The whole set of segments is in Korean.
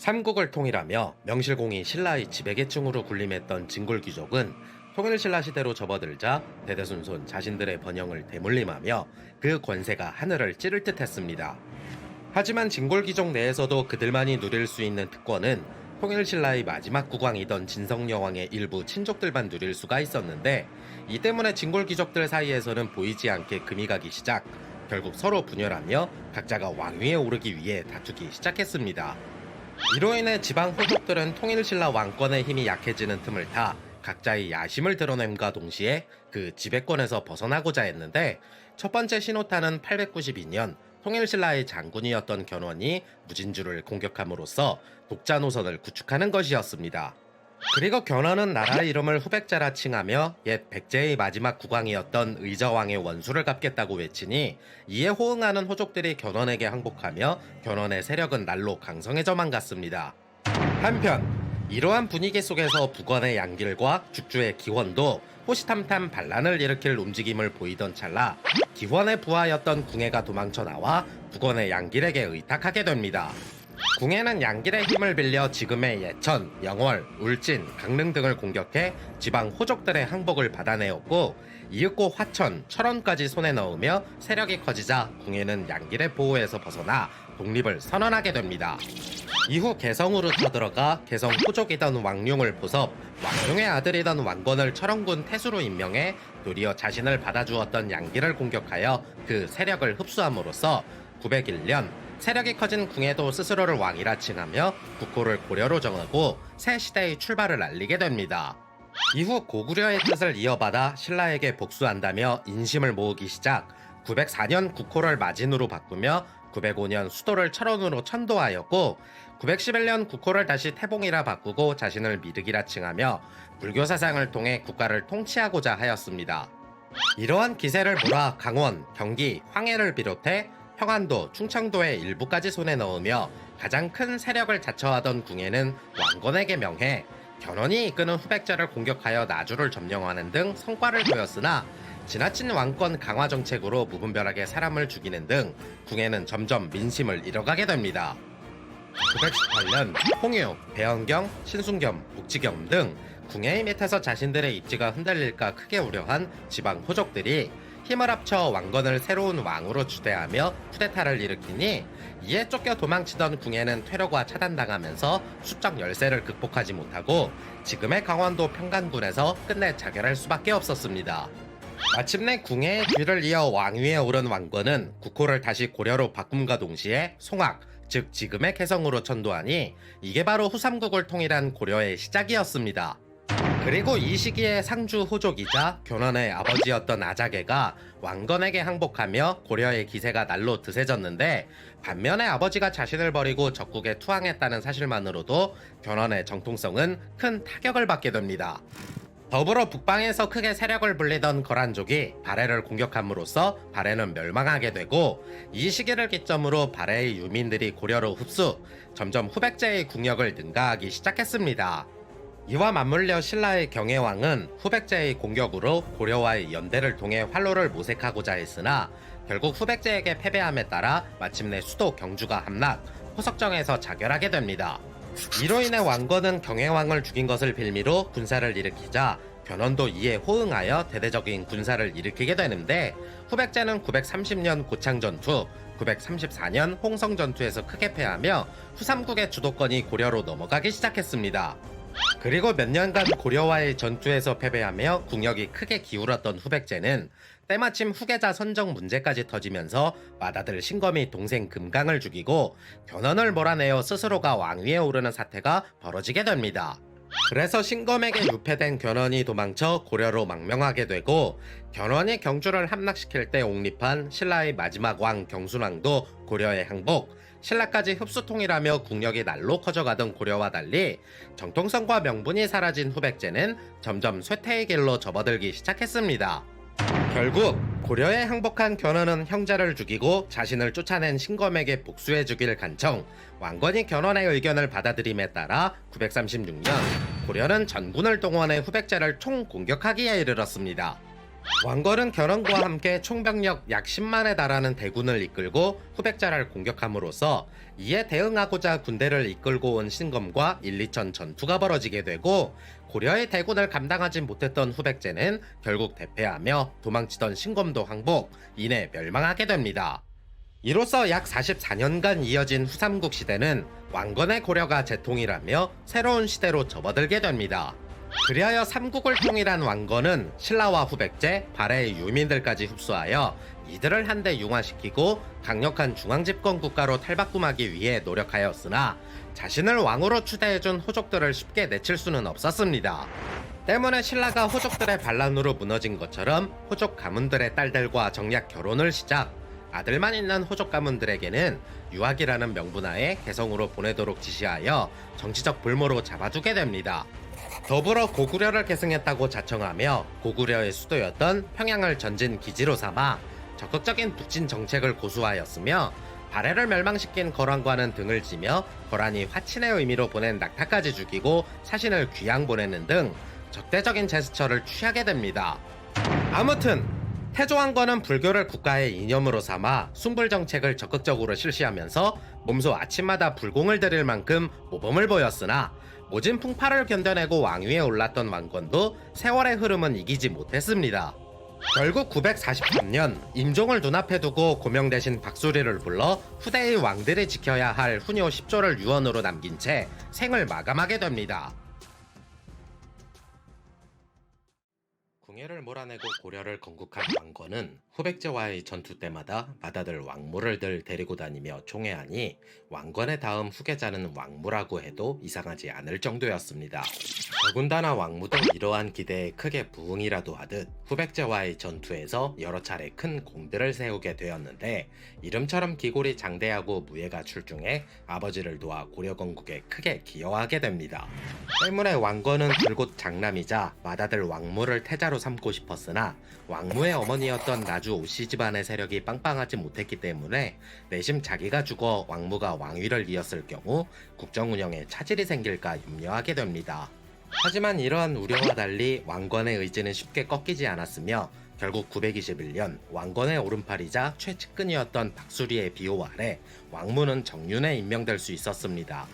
삼국을 통일하며 명실공히 신라의 지배계층으로 군림했던 진골귀족은 통일신라 시대로 접어들자 대대손손 자신들의 번영을 대물림하며 그 권세가 하늘을 찌를 듯했습니다. 하지만 진골귀족 내에서도 그들만이 누릴 수 있는 특권은 통일신라의 마지막 국왕이던 진성여왕의 일부 친족들만 누릴 수가 있었는데, 이 때문에 진골귀족들 사이에서는 보이지 않게 금이 가기 시작, 결국 서로 분열하며 각자가 왕위에 오르기 위해 다투기 시작했습니다. 이로 인해 지방 호족들은 통일신라 왕권의 힘이 약해지는 틈을 타 각자의 야심을 드러냄과 동시에 그 지배권에서 벗어나고자 했는데, 첫 번째 신호탄은 892년 통일신라의 장군이었던 견훤이 무진주를 공격함으로써 독자 노선을 구축하는 것이었습니다. 그리고 견훤은 나라의 이름을 후백자라 칭하며 옛 백제의 마지막 국왕이었던 의저왕의 원수를 갚겠다고 외치니, 이에 호응하는 호족들이 견훤에게 항복하며 견훤의 세력은 날로 강성해져만 갔습니다. 한편 이러한 분위기 속에서 북원의 양길과 죽주의 기원도 호시탐탐 반란을 일으킬 움직임을 보이던 찰나 기원의 부하였던 궁예가 도망쳐 나와 북원의 양길에게 의탁하게 됩니다. 궁예는 양길의 힘을 빌려 지금의 예천, 영월, 울진, 강릉 등을 공격해 지방 호족들의 항복을 받아내었고, 이윽고 화천, 철원까지 손에 넣으며 세력이 커지자 궁예는 양길의 보호에서 벗어나 독립을 선언하게 됩니다. 이후 개성으로 쳐들어가 개성 호족이던 왕룡을 포섭, 왕룡의 아들이던 왕건을 철원군 태수로 임명해 도리어 자신을 받아주었던 양길을 공격하여 그 세력을 흡수함으로써 901년 세력이 커진 궁예도 스스로를 왕이라 칭하며 국호를 고려로 정하고 새 시대의 출발을 알리게 됩니다. 이후 고구려의 뜻을 이어받아 신라에게 복수한다며 인심을 모으기 시작, 904년 국호를 마진으로 바꾸며 905년 수도를 철원으로 천도하였고, 911년 국호를 다시 태봉이라 바꾸고 자신을 미륵이라 칭하며 불교 사상을 통해 국가를 통치하고자 하였습니다. 이러한 기세를 몰아 강원, 경기, 황해를 비롯해 평안도, 충청도의 일부까지 손에 넣으며 가장 큰 세력을 자처하던 궁예는 왕건에게 명해 견훤이 이끄는 후백자를 공격하여 나주를 점령하는 등 성과를 보였으나, 지나친 왕권 강화 정책으로 무분별하게 사람을 죽이는 등 궁예는 점점 민심을 잃어가게 됩니다. 918년 홍유, 배헌경, 신순겸, 복지겸 등 궁예의 밑에서 자신들의 입지가 흔들릴까 크게 우려한 지방 호족들이 힘을 합쳐 왕건을 새로운 왕으로 추대하며 쿠데타를 일으키니, 이에 쫓겨 도망치던 궁예는 퇴로가 차단당하면서 수적 열세를 극복하지 못하고 지금의 강원도 평간군에서 끝내 자결할 수밖에 없었습니다. 마침내 궁예의 뒤를 이어 왕위에 오른 왕건은 국호를 다시 고려로 바꿈과 동시에 송악, 즉 지금의 개성으로 천도하니 이게 바로 후삼국을 통일한 고려의 시작이었습니다. 그리고 이 시기에 상주 호족이자 견훤의 아버지였던 아자개가 왕건에게 항복하며 고려의 기세가 날로 드세졌는데, 반면에 아버지가 자신을 버리고 적국에 투항했다는 사실만으로도 견훤의 정통성은 큰 타격을 받게 됩니다. 더불어 북방에서 크게 세력을 불리던 거란족이 발해를 공격함으로써 발해는 멸망하게 되고, 이 시기를 기점으로 발해의 유민들이 고려로 흡수, 점점 후백제의 국력을 능가하기 시작했습니다. 이와 맞물려 신라의 경혜왕은 후백제의 공격으로 고려와의 연대를 통해 활로를 모색하고자 했으나 결국 후백제에게 패배함에 따라 마침내 수도 경주가 함락, 호석정에서 자결하게 됩니다. 이로 인해 왕건은 경혜왕을 죽인 것을 빌미로 군사를 일으키자 견훤도 이에 호응하여 대대적인 군사를 일으키게 되는데, 후백제는 930년 고창전투, 934년 홍성전투에서 크게 패하며 후삼국의 주도권이 고려로 넘어가기 시작했습니다. 그리고 몇 년간 고려와의 전투에서 패배하며 국력이 크게 기울었던 후백제는 때마침 후계자 선정 문제까지 터지면서 맏아들 신검이 동생 금강을 죽이고 견훤을 몰아내어 스스로가 왕위에 오르는 사태가 벌어지게 됩니다. 그래서 신검에게 유패된 견훤이 도망쳐 고려로 망명하게 되고, 견훤이 경주를 함락시킬 때 옹립한 신라의 마지막 왕 경순왕도 고려에 항복, 신라까지 흡수통일하며 국력이 날로 커져가던 고려와 달리 정통성과 명분이 사라진 후백제는 점점 쇠퇴의 길로 접어들기 시작했습니다. 결국 고려에 항복한 견훤은 형제를 죽이고 자신을 쫓아낸 신검에게 복수해주길 간청, 왕건이 견훤의 의견을 받아들임에 따라 936년 고려는 전군을 동원해 후백제를 총공격하기에 이르렀습니다. 왕건은 결혼과 함께 총병력 약 10만에 달하는 대군을 이끌고 후백자를 공격함으로써 이에 대응하고자 군대를 이끌고 온 신검과 1, 2천 전투가 벌어지게 되고, 고려의 대군을 감당하지 못했던 후백제는 결국 대패하며 도망치던 신검도 항복, 이내 멸망하게 됩니다. 이로써 약 44년간 이어진 후삼국 시대는 왕건의 고려가 재통일하며 새로운 시대로 접어들게 됩니다. 그리하여 삼국을 통일한 왕건은 신라와 후백제, 발해의 유민들까지 흡수하여 이들을 한데 융화시키고 강력한 중앙집권 국가로 탈바꿈하기 위해 노력하였으나, 자신을 왕으로 추대해준 호족들을 쉽게 내칠 수는 없었습니다. 때문에 신라가 호족들의 반란으로 무너진 것처럼 호족 가문들의 딸들과 정략 결혼을 시작, 아들만 있는 호족 가문들에게는 유학이라는 명분하에 개성으로 보내도록 지시하여 정치적 볼모로 잡아두게 됩니다. 더불어 고구려를 계승했다고 자청하며 고구려의 수도였던 평양을 전진 기지로 삼아 적극적인 북진 정책을 고수하였으며, 발해를 멸망시킨 거란과는 등을 지며 거란이 화친의 의미로 보낸 낙타까지 죽이고 사신을 귀양 보내는 등 적대적인 제스처를 취하게 됩니다. 아무튼 태조왕건은 불교를 국가의 이념으로 삼아 숭불 정책을 적극적으로 실시하면서 몸소 아침마다 불공을 드릴 만큼 모범을 보였으나, 모진 풍파를 견뎌내고 왕위에 올랐던 왕건도 세월의 흐름은 이기지 못했습니다. 결국 943년 임종을 눈앞에 두고 고명 대신 박수리를 불러 후대의 왕들이 지켜야 할 훈요 10조를 유언으로 남긴 채 생을 마감하게 됩니다. 궁예를 몰아내고 고려를 건국한 왕건은 후백제와의 전투 때마다 맏아들 왕무를 늘 데리고 다니며 총애하니 왕건의 다음 후계자는 왕무라고 해도 이상하지 않을 정도였습니다. 더군다나 왕무도 이러한 기대에 크게 부응이라도 하듯 후백제와의 전투에서 여러 차례 큰 공들을 세우게 되었는데, 이름처럼 기골이 장대하고 무예가 출중해 아버지를 도와 고려 건국에 크게 기여하게 됩니다. 때문에 왕건은 불곧 장남이자 맏아들 왕무를 태자로 삼고 싶었으나, 왕무의 어머니였던 나주 오씨 집안의 세력이 빵빵하지 못했기 때문에 내심 자기가 죽어 왕무가 왕위를 이었을 경우 국정 운영에 차질이 생길까 염려하게 됩니다. 하지만 이러한 우려와 달리 왕건의 의지는 쉽게 꺾이지 않았으며, 결국 921년 왕건의 오른팔이자 최측근이었던 박수리의 비호 아래 왕무는 정윤에 임명될 수 있었습니다.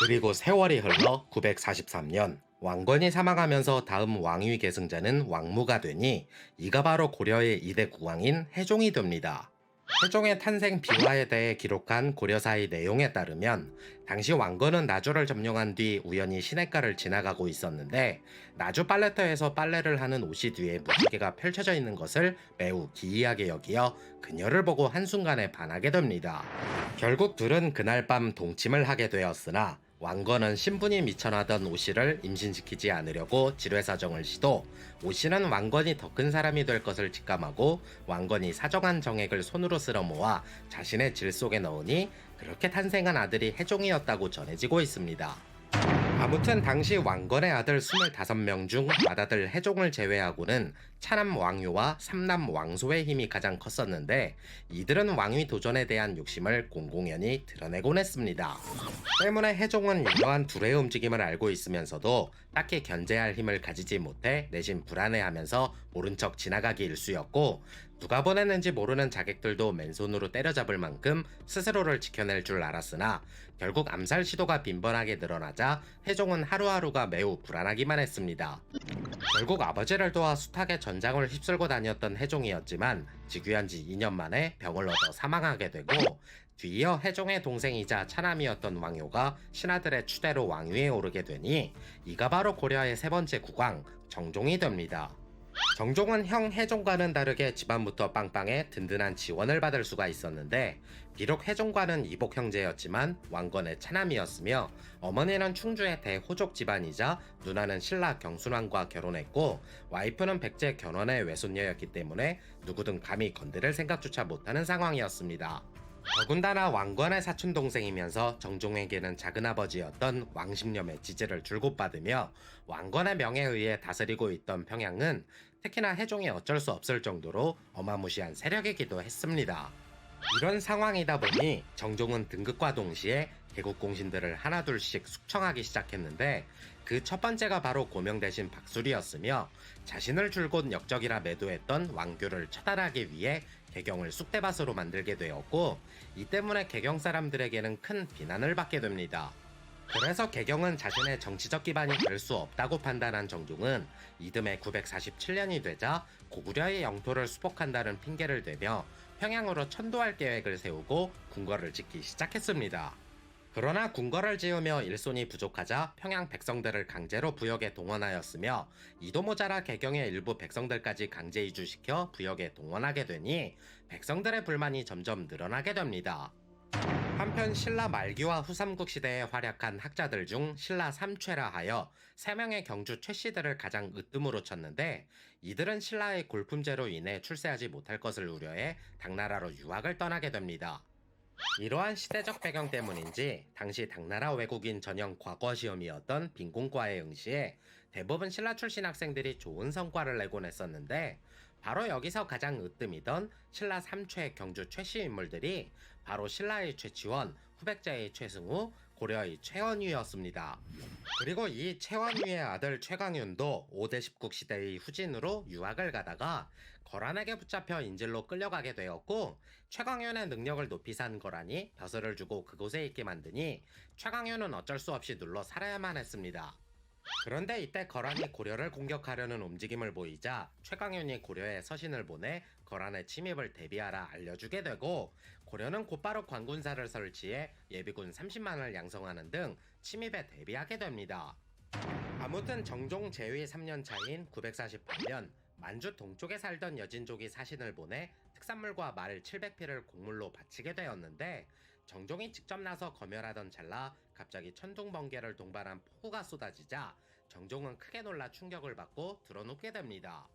그리고 세월이 흘러 943년 왕건이 사망하면서 다음 왕위 계승자는 왕무가 되니, 이가 바로 고려의 2대 국왕인 해종이 됩니다. 세종의 탄생 비화에 대해 기록한 고려사의 내용에 따르면, 당시 왕건은 나주를 점령한 뒤 우연히 시냇가를 지나가고 있었는데, 나주 빨래터에서 빨래를 하는 옷이 뒤에 무지개가 펼쳐져 있는 것을 매우 기이하게 여기어 그녀를 보고 한순간에 반하게 됩니다. 결국 둘은 그날 밤 동침을 하게 되었으나, 왕건은 신분이 미천하던 오씨를 임신시키지 않으려고 지뢰사정을 시도, 오씨는 왕건이 더 큰 사람이 될 것을 직감하고 왕건이 사정한 정액을 손으로 쓸어 모아 자신의 질 속에 넣으니 그렇게 탄생한 아들이 해종이었다고 전해지고 있습니다. 아무튼 당시 왕건의 아들 25명 중 맏아들 해종을 제외하고는 차남 왕유와 삼남 왕소의 힘이 가장 컸었는데, 이들은 왕위 도전에 대한 욕심을 공공연히 드러내곤 했습니다. 때문에 해종은 이러한 둘의 움직임을 알고 있으면서도 딱히 견제할 힘을 가지지 못해 내심 불안해하면서 모른 척 지나가기 일쑤였고, 누가 보냈는지 모르는 자객들도 맨손으로 때려잡을 만큼 스스로를 지켜낼 줄 알았으나, 결국 암살 시도가 빈번하게 늘어나자 해종은 하루하루가 매우 불안하기만 했습니다. 결국 아버지를 도와 숱하게 전장을 휩쓸고 다녔던 해종이었지만 즉위한 지 2년 만에 병을 얻어 사망하게 되고, 뒤이어 해종의 동생이자 차남이었던 왕효가 신하들의 추대로 왕위에 오르게 되니, 이가 바로 고려의 세 번째 국왕 정종이 됩니다. 정종은 형 해종과는 다르게 집안부터 빵빵해 든든한 지원을 받을 수가 있었는데, 비록 해종과는 이복 형제였지만 왕건의 차남이었으며, 어머니는 충주의 대호족 집안이자 누나는 신라 경순왕과 결혼했고, 와이프는 백제 견훤의 외손녀였기 때문에 누구든 감히 건드릴 생각조차 못하는 상황이었습니다. 더군다나 왕건의 사촌동생이면서 정종에게는 작은아버지였던 왕십념의 지지를 줄곧 받으며 왕건의 명에 의해 다스리고 있던 평양은 특히나 해종이 어쩔 수 없을 정도로 어마무시한 세력이기도 했습니다. 이런 상황이다 보니 정종은 등극과 동시에 개국 공신들을 하나둘씩 숙청하기 시작했는데 그 첫 번째가 바로 고명 대신 박술이었으며 자신을 줄곧 역적이라 매도했던 왕규를 처단하기 위해 개경을 쑥대밭으로 만들게 되었고 이 때문에 개경 사람들에게는 큰 비난을 받게 됩니다. 그래서 개경은 자신의 정치적 기반이 될 수 없다고 판단한 정종은 이듬해 947년이 되자 고구려의 영토를 수복한다는 핑계를 대며 평양으로 천도할 계획을 세우고 궁궐을 짓기 시작했습니다. 그러나 궁궐을 지으며 일손이 부족하자 평양 백성들을 강제로 부역에 동원하였으며 이도 모자라 개경의 일부 백성들까지 강제 이주시켜 부역에 동원하게 되니 백성들의 불만이 점점 늘어나게 됩니다. 한편 신라 말기와 후삼국 시대에 활약한 학자들 중 신라 삼최라 하여 3명의 경주 최씨들을 가장 으뜸으로 쳤는데 이들은 신라의 골품제로 인해 출세하지 못할 것을 우려해 당나라로 유학을 떠나게 됩니다. 이러한 시대적 배경 때문인지 당시 당나라 외국인 전형 과거 시험이었던 빈공과에 응시해 대부분 신라 출신 학생들이 좋은 성과를 내곤 했었는데 바로 여기서 가장 으뜸이던 신라 3최 경주 최씨 인물들이 바로 신라의 최치원, 후백제의 최승우, 고려의 최원유였습니다. 그리고 이 최원유의 아들 최강윤도 5대 10국 시대의 후진으로 유학을 가다가 거란에게 붙잡혀 인질로 끌려가게 되었고 최강윤의 능력을 높이 산 거란이 벼슬을 주고 그곳에 있게 만드니 최강윤은 어쩔 수 없이 눌러 살아야만 했습니다. 그런데 이때 거란이 고려를 공격하려는 움직임을 보이자 최강윤이 고려에 서신을 보내 거란의 침입을 대비하라 알려주게 되고 고려는 곧바로 관군사를 설치해 예비군 30만을 양성하는 등 침입에 대비하게 됩니다. 아무튼 정종 재위 3년 차인 948년 만주 동쪽에 살던 여진족이 사신을 보내 특산물과 말 700피를 곡물로 바치게 되었는데 정종이 직접 나서 검열하던 찰나 갑자기 천둥번개를 동반한 폭우가 쏟아지자 정종은 크게 놀라 충격을 받고 드러눕게 됩니다.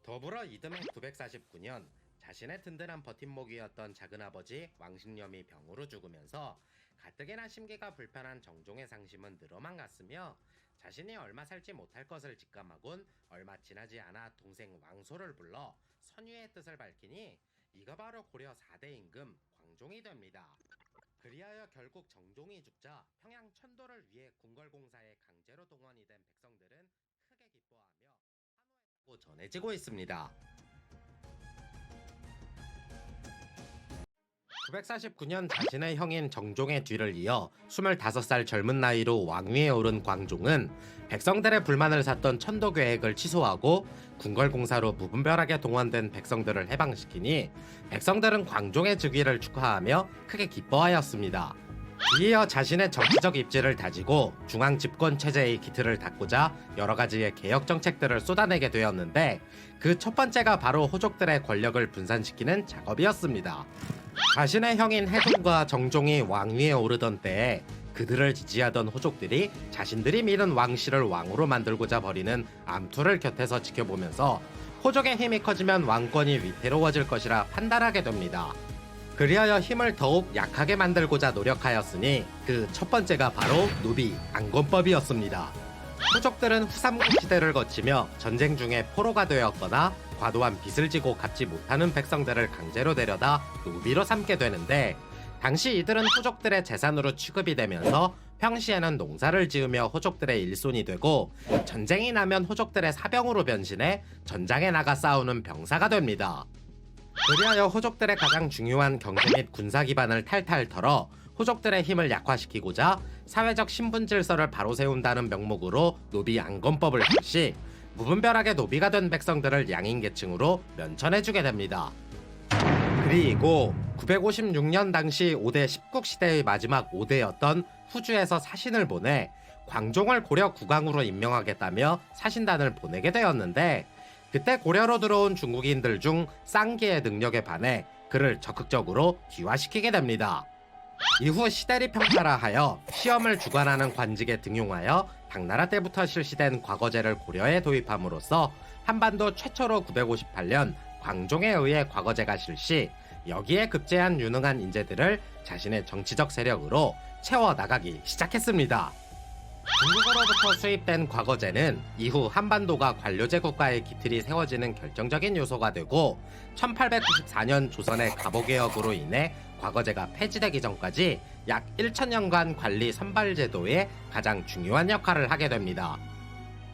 더불어 이듬해 949년 자신의 든든한 버팀목이었던 작은아버지 왕식염이 병으로 죽으면서 가뜩이나 심기가 불편한 정종의 상심은 늘어만 갔으며 자신이 얼마 살지 못할 것을 직감하곤 얼마 지나지 않아 동생 왕소를 불러 선유의 뜻을 밝히니 이가 바로 고려 4대 임금 광종이 됩니다. 그리하여 결국 정종이 죽자 평양 천도를 위해 궁궐공사에 강제로 동원이 된 백성들은 크게 기뻐하며 환호했다고 전해지고 있습니다. 949년 자신의 형인 정종의 뒤를 이어 25살 젊은 나이로 왕위에 오른 광종은 백성들의 불만을 샀던 천도 계획을 취소하고 궁궐공사로 무분별하게 동원된 백성들을 해방시키니 백성들은 광종의 즉위를 축하하며 크게 기뻐하였습니다. 이어 자신의 정치적 입지를 다지고 중앙 집권 체제의 기틀을 닦고자 여러 가지의 개혁 정책들을 쏟아내게 되었는데 그 첫 번째가 바로 호족들의 권력을 분산시키는 작업이었습니다. 자신의 형인 해종과 정종이 왕위에 오르던 때에 그들을 지지하던 호족들이 자신들이 밀은 왕씨를 왕으로 만들고자 벌이는 암투를 곁에서 지켜보면서 호족의 힘이 커지면 왕권이 위태로워질 것이라 판단하게 됩니다. 그리하여 힘을 더욱 약하게 만들고자 노력하였으니 그 첫 번째가 바로 노비 안건법이었습니다. 호족들은 후삼국 시대를 거치며 전쟁 중에 포로가 되었거나 과도한 빚을 지고 갚지 못하는 백성들을 강제로 데려다 노비로 삼게 되는데 당시 이들은 호족들의 재산으로 취급이 되면서 평시에는 농사를 지으며 호족들의 일손이 되고 전쟁이 나면 호족들의 사병으로 변신해 전장에 나가 싸우는 병사가 됩니다. 그리하여 호족들의 가장 중요한 경제 및 군사 기반을 탈탈 털어 호족들의 힘을 약화시키고자 사회적 신분 질서를 바로 세운다는 명목으로 노비 안건법을 실시, 무분별하게 노비가 된 백성들을 양인계층으로 면천해주게 됩니다. 그리고 956년 당시 5대 10국 시대의 마지막 5대였던 후주에서 사신을 보내 광종을 고려 국왕으로 임명하겠다며 사신단을 보내게 되었는데 그때 고려로 들어온 중국인들 중 쌍기의 능력에 반해 그를 적극적으로 귀화시키게 됩니다. 이후 시대리 평가라 하여 시험을 주관하는 관직에 등용하여 당나라 때부터 실시된 과거제를 고려에 도입함으로써 한반도 최초로 958년 광종에 의해 과거제가 실시, 여기에 급제한 유능한 인재들을 자신의 정치적 세력으로 채워나가기 시작했습니다. 중국으로부터 수입된 과거제는 이후 한반도가 관료제 국가의 기틀이 세워지는 결정적인 요소가 되고 1894년 조선의 갑오개혁으로 인해 과거제가 폐지되기 전까지 약 1000년간 관리 선발 제도의 가장 중요한 역할을 하게 됩니다.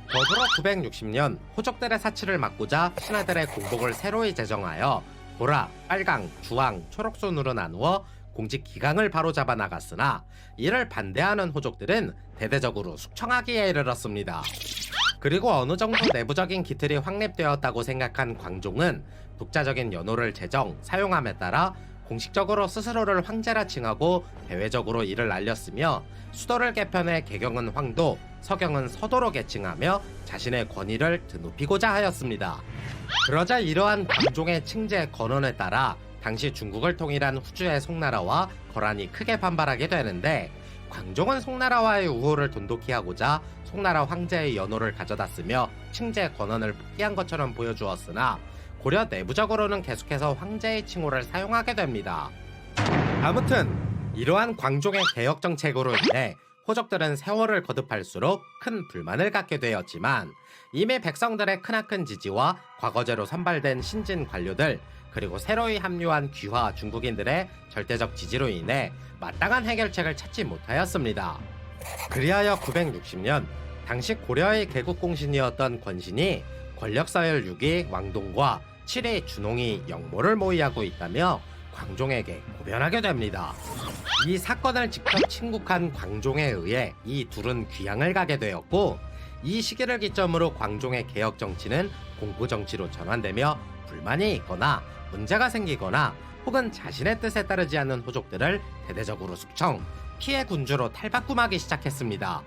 더불어 960년 호족들의 사치를 막고자 신하들의 공복을 새로이 제정하여 보라, 빨강, 주황, 초록순으로 나누어 공직 기강을 바로잡아 나갔으나 이를 반대하는 호족들은 대대적으로 숙청하기에 이르렀습니다. 그리고 어느 정도 내부적인 기틀이 확립되었다고 생각한 광종은 독자적인 연호를 제정, 사용함에 따라 공식적으로 스스로를 황제라 칭하고 대외적으로 이를 알렸으며 수도를 개편해 개경은 황도, 서경은 서도로 개칭하며 자신의 권위를 드높이고자 하였습니다. 그러자 이러한 광종의 칭제 건언에 따라 당시 중국을 통일한 후주의 송나라와 거란이 크게 반발하게 되는데 광종은 송나라와의 우호를 돈독히 하고자 송나라 황제의 연호를 가져다 쓰며 칭제 건언을 포기한 것처럼 보여주었으나 고려 내부적으로는 계속해서 황제의 칭호를 사용하게 됩니다. 아무튼 이러한 광종의 개혁 정책으로 인해 호족들은 세월을 거듭할수록 큰 불만을 갖게 되었지만 이미 백성들의 크나큰 지지와 과거제로 선발된 신진 관료들 그리고 새로이 합류한 귀화 중국인들의 절대적 지지로 인해 마땅한 해결책을 찾지 못하였습니다. 그리하여 960년 당시 고려의 개국공신이었던 권신이 권력서열 6위 왕동과 7위 준홍이 영모를 모의하고 있다며 광종에게 고변하게 됩니다. 이 사건을 직접 친국한 광종에 의해 이 둘은 귀향을 가게 되었고 이 시기를 기점으로 광종의 개혁 정치는 공포 정치로 전환되며 불만이 있거나 문제가 생기거나 혹은 자신의 뜻에 따르지 않는 호족들을 대대적으로 숙청, 피해 군주로 탈바꿈하기 시작했습니다.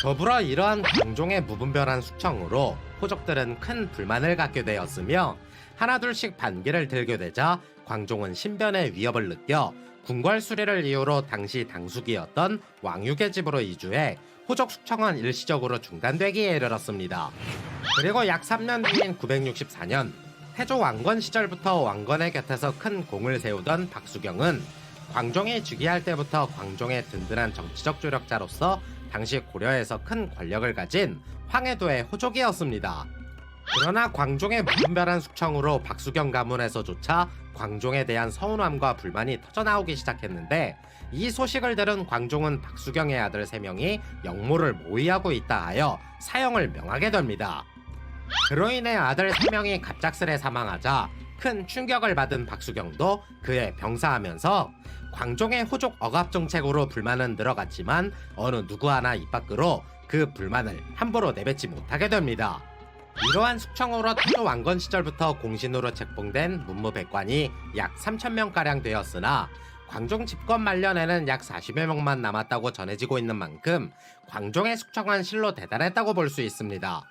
더불어 이러한 광종의 무분별한 숙청으로 호족들은 큰 불만을 갖게 되었으며 하나둘씩 반기를 들게 되자 광종은 신변의 위협을 느껴 궁궐 수리를 이유로 당시 당숙이었던 왕육의 집으로 이주해 호족 숙청은 일시적으로 중단되기에 이르렀습니다. 그리고 약 3년 뒤인 964년 태조 왕건 시절부터 왕건의 곁에서 큰 공을 세우던 박수경은 광종이 즉위할 때부터 광종의 든든한 정치적 조력자로서 당시 고려에서 큰 권력을 가진 황해도의 호족이었습니다. 그러나 광종의 무분별한 숙청으로 박수경 가문에서조차 광종에 대한 서운함과 불만이 터져나오기 시작했는데 이 소식을 들은 광종은 박수경의 아들 3명이 영모를 모의하고 있다 하여 사형을 명하게 됩니다. 그로 인해 아들 3명이 갑작스레 사망하자 큰 충격을 받은 박수경도 그에 병사하면서 광종의 호족 억압 정책으로 불만은 늘어갔지만 어느 누구 하나 입 밖으로 그 불만을 함부로 내뱉지 못하게 됩니다. 이러한 숙청으로 태조 왕건 시절부터 공신으로 책봉된 문무백관이 약 3000명가량 되었으나 광종 집권 말년에는 약 40여 명만 남았다고 전해지고 있는 만큼 광종의 숙청은 실로 대단했다고 볼 수 있습니다.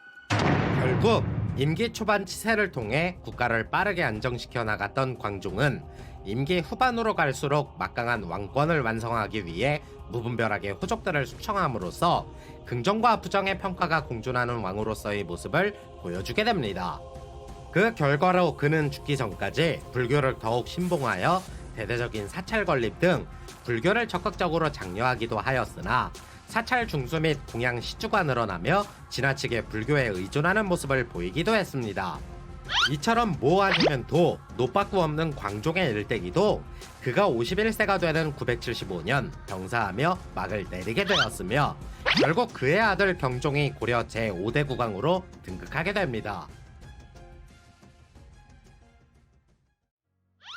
결국 임기 초반 치세를 통해 국가를 빠르게 안정시켜 나갔던 광종은 임기 후반으로 갈수록 막강한 왕권을 완성하기 위해 무분별하게 호족들을 숙청함으로써 긍정과 부정의 평가가 공존하는 왕으로서의 모습을 보여주게 됩니다. 그 결과로 그는 죽기 전까지 불교를 더욱 신봉하여 대대적인 사찰 건립 등 불교를 적극적으로 장려하기도 하였으나 사찰 중수 및 공양 시주가 늘어나며 지나치게 불교에 의존하는 모습을 보이기도 했습니다. 이처럼 모 아니면 도, 노빠꾸 없는 광종의 일대기도 그가 51세가 되는 975년 병사하며 막을 내리게 되었으며 결국 그의 아들 경종이 고려 제5대 국왕으로 등극하게 됩니다.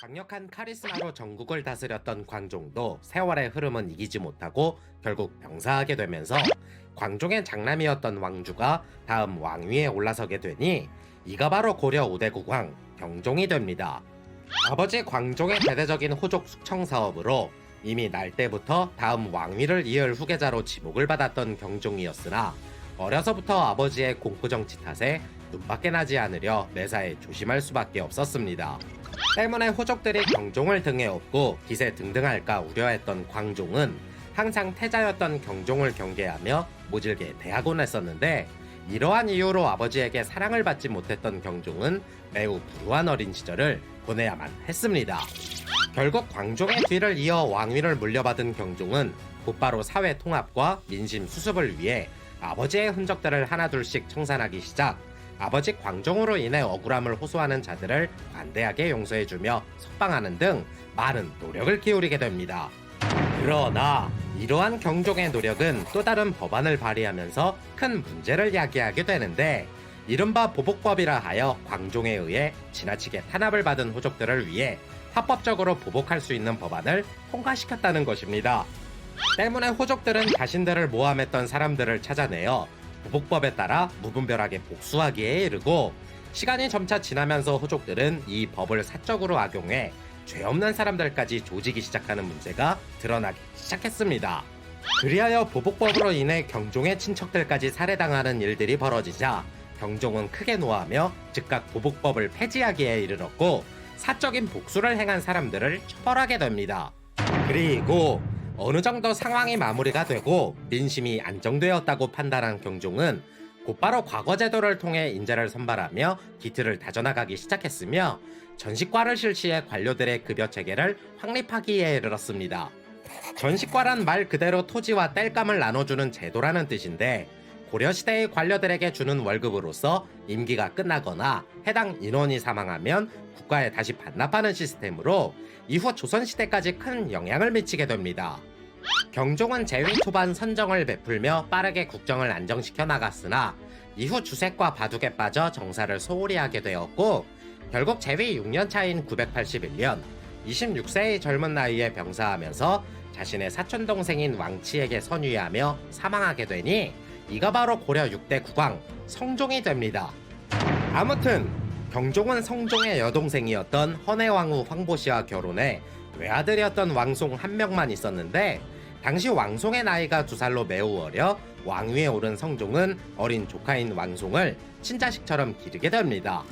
강력한 카리스마로 전국을 다스렸던 광종도 세월의 흐름은 이기지 못하고 결국 병사하게 되면서 광종의 장남이었던 왕주가 다음 왕위에 올라서게 되니 이가 바로 고려 5대 국왕 경종이 됩니다. 아버지 광종의 대대적인 호족 숙청 사업으로 이미 날 때부터 다음 왕위를 이을 후계자로 지목을 받았던 경종이었으나 어려서부터 아버지의 공포정치 탓에 눈밖에 나지 않으려 매사에 조심할 수밖에 없었습니다. 때문에 호족들이 경종을 등에 업고 기세 등등할까 우려했던 광종은 항상 태자였던 경종을 경계하며 모질게 대하곤 했었는데 이러한 이유로 아버지에게 사랑을 받지 못했던 경종은 매우 불우한 어린 시절을 보내야만 했습니다. 결국 광종의 뒤를 이어 왕위를 물려받은 경종은 곧바로 사회 통합과 민심 수습을 위해 아버지의 흔적들을 하나둘씩 청산하기 시작, 아버지 광종으로 인해 억울함을 호소하는 자들을 관대하게 용서해주며 석방하는 등 많은 노력을 기울이게 됩니다. 그러나 이러한 경종의 노력은 또 다른 법안을 발의하면서 큰 문제를 야기하게 되는데, 이른바 보복법이라 하여 광종에 의해 지나치게 탄압을 받은 호족들을 위해 합법적으로 보복할 수 있는 법안을 통과시켰다는 것입니다. 때문에 호족들은 자신들을 모함했던 사람들을 찾아내어 보복법에 따라 무분별하게 복수하기에 이르고, 시간이 점차 지나면서 호족들은 이 법을 사적으로 악용해 죄 없는 사람들까지 조지기 시작하는 문제가 드러나기 시작했습니다. 그리하여 보복법으로 인해 경종의 친척들까지 살해당하는 일들이 벌어지자 경종은 크게 노하며 즉각 보복법을 폐지하기에 이르렀고, 사적인 복수를 행한 사람들을 처벌하게 됩니다. 그리고 어느 정도 상황이 마무리가 되고 민심이 안정되었다고 판단한 경종은 곧바로 과거 제도를 통해 인재를 선발하며 기틀을 다져나가기 시작했으며, 전식과를 실시해 관료들의 급여 체계를 확립하기에 이르렀습니다. 전식과란 말 그대로 토지와 땔감을 나눠주는 제도라는 뜻인데, 고려시대의 관료들에게 주는 월급으로서 임기가 끝나거나 해당 인원이 사망하면 국가에 다시 반납하는 시스템으로 이후 조선시대까지 큰 영향을 미치게 됩니다. 경종은 재위 초반 선정을 베풀며 빠르게 국정을 안정시켜 나갔으나 이후 주색과 바둑에 빠져 정사를 소홀히 하게 되었고, 결국 재위 6년 차인 981년 26세의 젊은 나이에 병사하면서 자신의 사촌 동생인 왕치에게 선위하며 사망하게 되니, 이가 바로 고려 6대 국왕 성종이 됩니다. 아무튼 경종은 성종의 여동생이었던 헌해왕후 황보씨와 결혼해 외아들이었던 왕송 한 명만 있었는데, 당시 왕송의 나이가 2살로 매우 어려 왕위에 오른 성종은 어린 조카인 왕송을 친자식처럼 기르게 됩니다.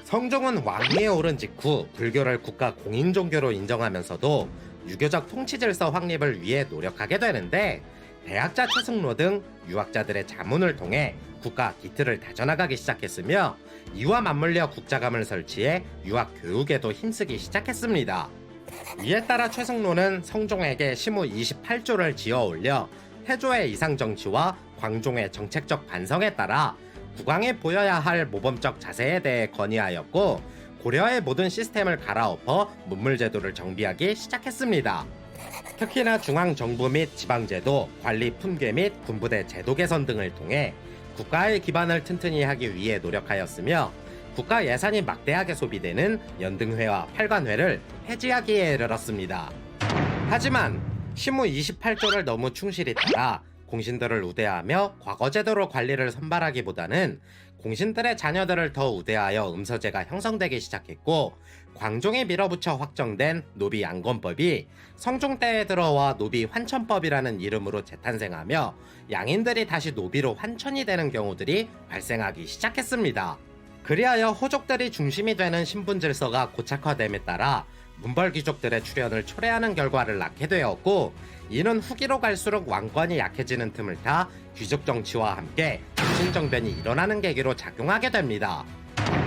성종은 왕위에 오른 직후 불교를 국가 공인종교로 인정하면서도 유교적 통치질서 확립을 위해 노력하게 되는데, 대학자 최승로 등 유학자들의 자문을 통해 국가 기틀을 다져나가기 시작했으며, 이와 맞물려 국자감을 설치해 유학 교육에도 힘쓰기 시작했습니다. 이에 따라 최승로는 성종에게 시무 28조를 지어 올려 태조의 이상 정치와 광종의 정책적 반성에 따라 국왕에 보여야 할 모범적 자세에 대해 건의하였고, 고려의 모든 시스템을 갈아엎어 문물제도를 정비하기 시작했습니다. 특히나 중앙정부 및 지방제도, 관리 품괴 및 군부대 제도 개선 등을 통해 국가의 기반을 튼튼히 하기 위해 노력하였으며, 국가 예산이 막대하게 소비되는 연등회와 팔관회를 폐지하기에 이르렀습니다. 하지만 시무 28조를 너무 충실히 따라 공신들을 우대하며 과거 제도로 관리를 선발하기보다는 공신들의 자녀들을 더 우대하여 음서제가 형성되기 시작했고, 광종에 밀어붙여 확정된 노비 양건법이 성종 때에 들어와 노비 환천법이라는 이름으로 재탄생하며 양인들이 다시 노비로 환천이 되는 경우들이 발생하기 시작했습니다. 그리하여 호족들이 중심이 되는 신분질서가 고착화됨에 따라 문벌귀족들의 출현을 초래하는 결과를 낳게 되었고, 이는 후기로 갈수록 왕권이 약해지는 틈을 타 귀족 정치와 함께 신정변이 일어나는 계기로 작용하게 됩니다.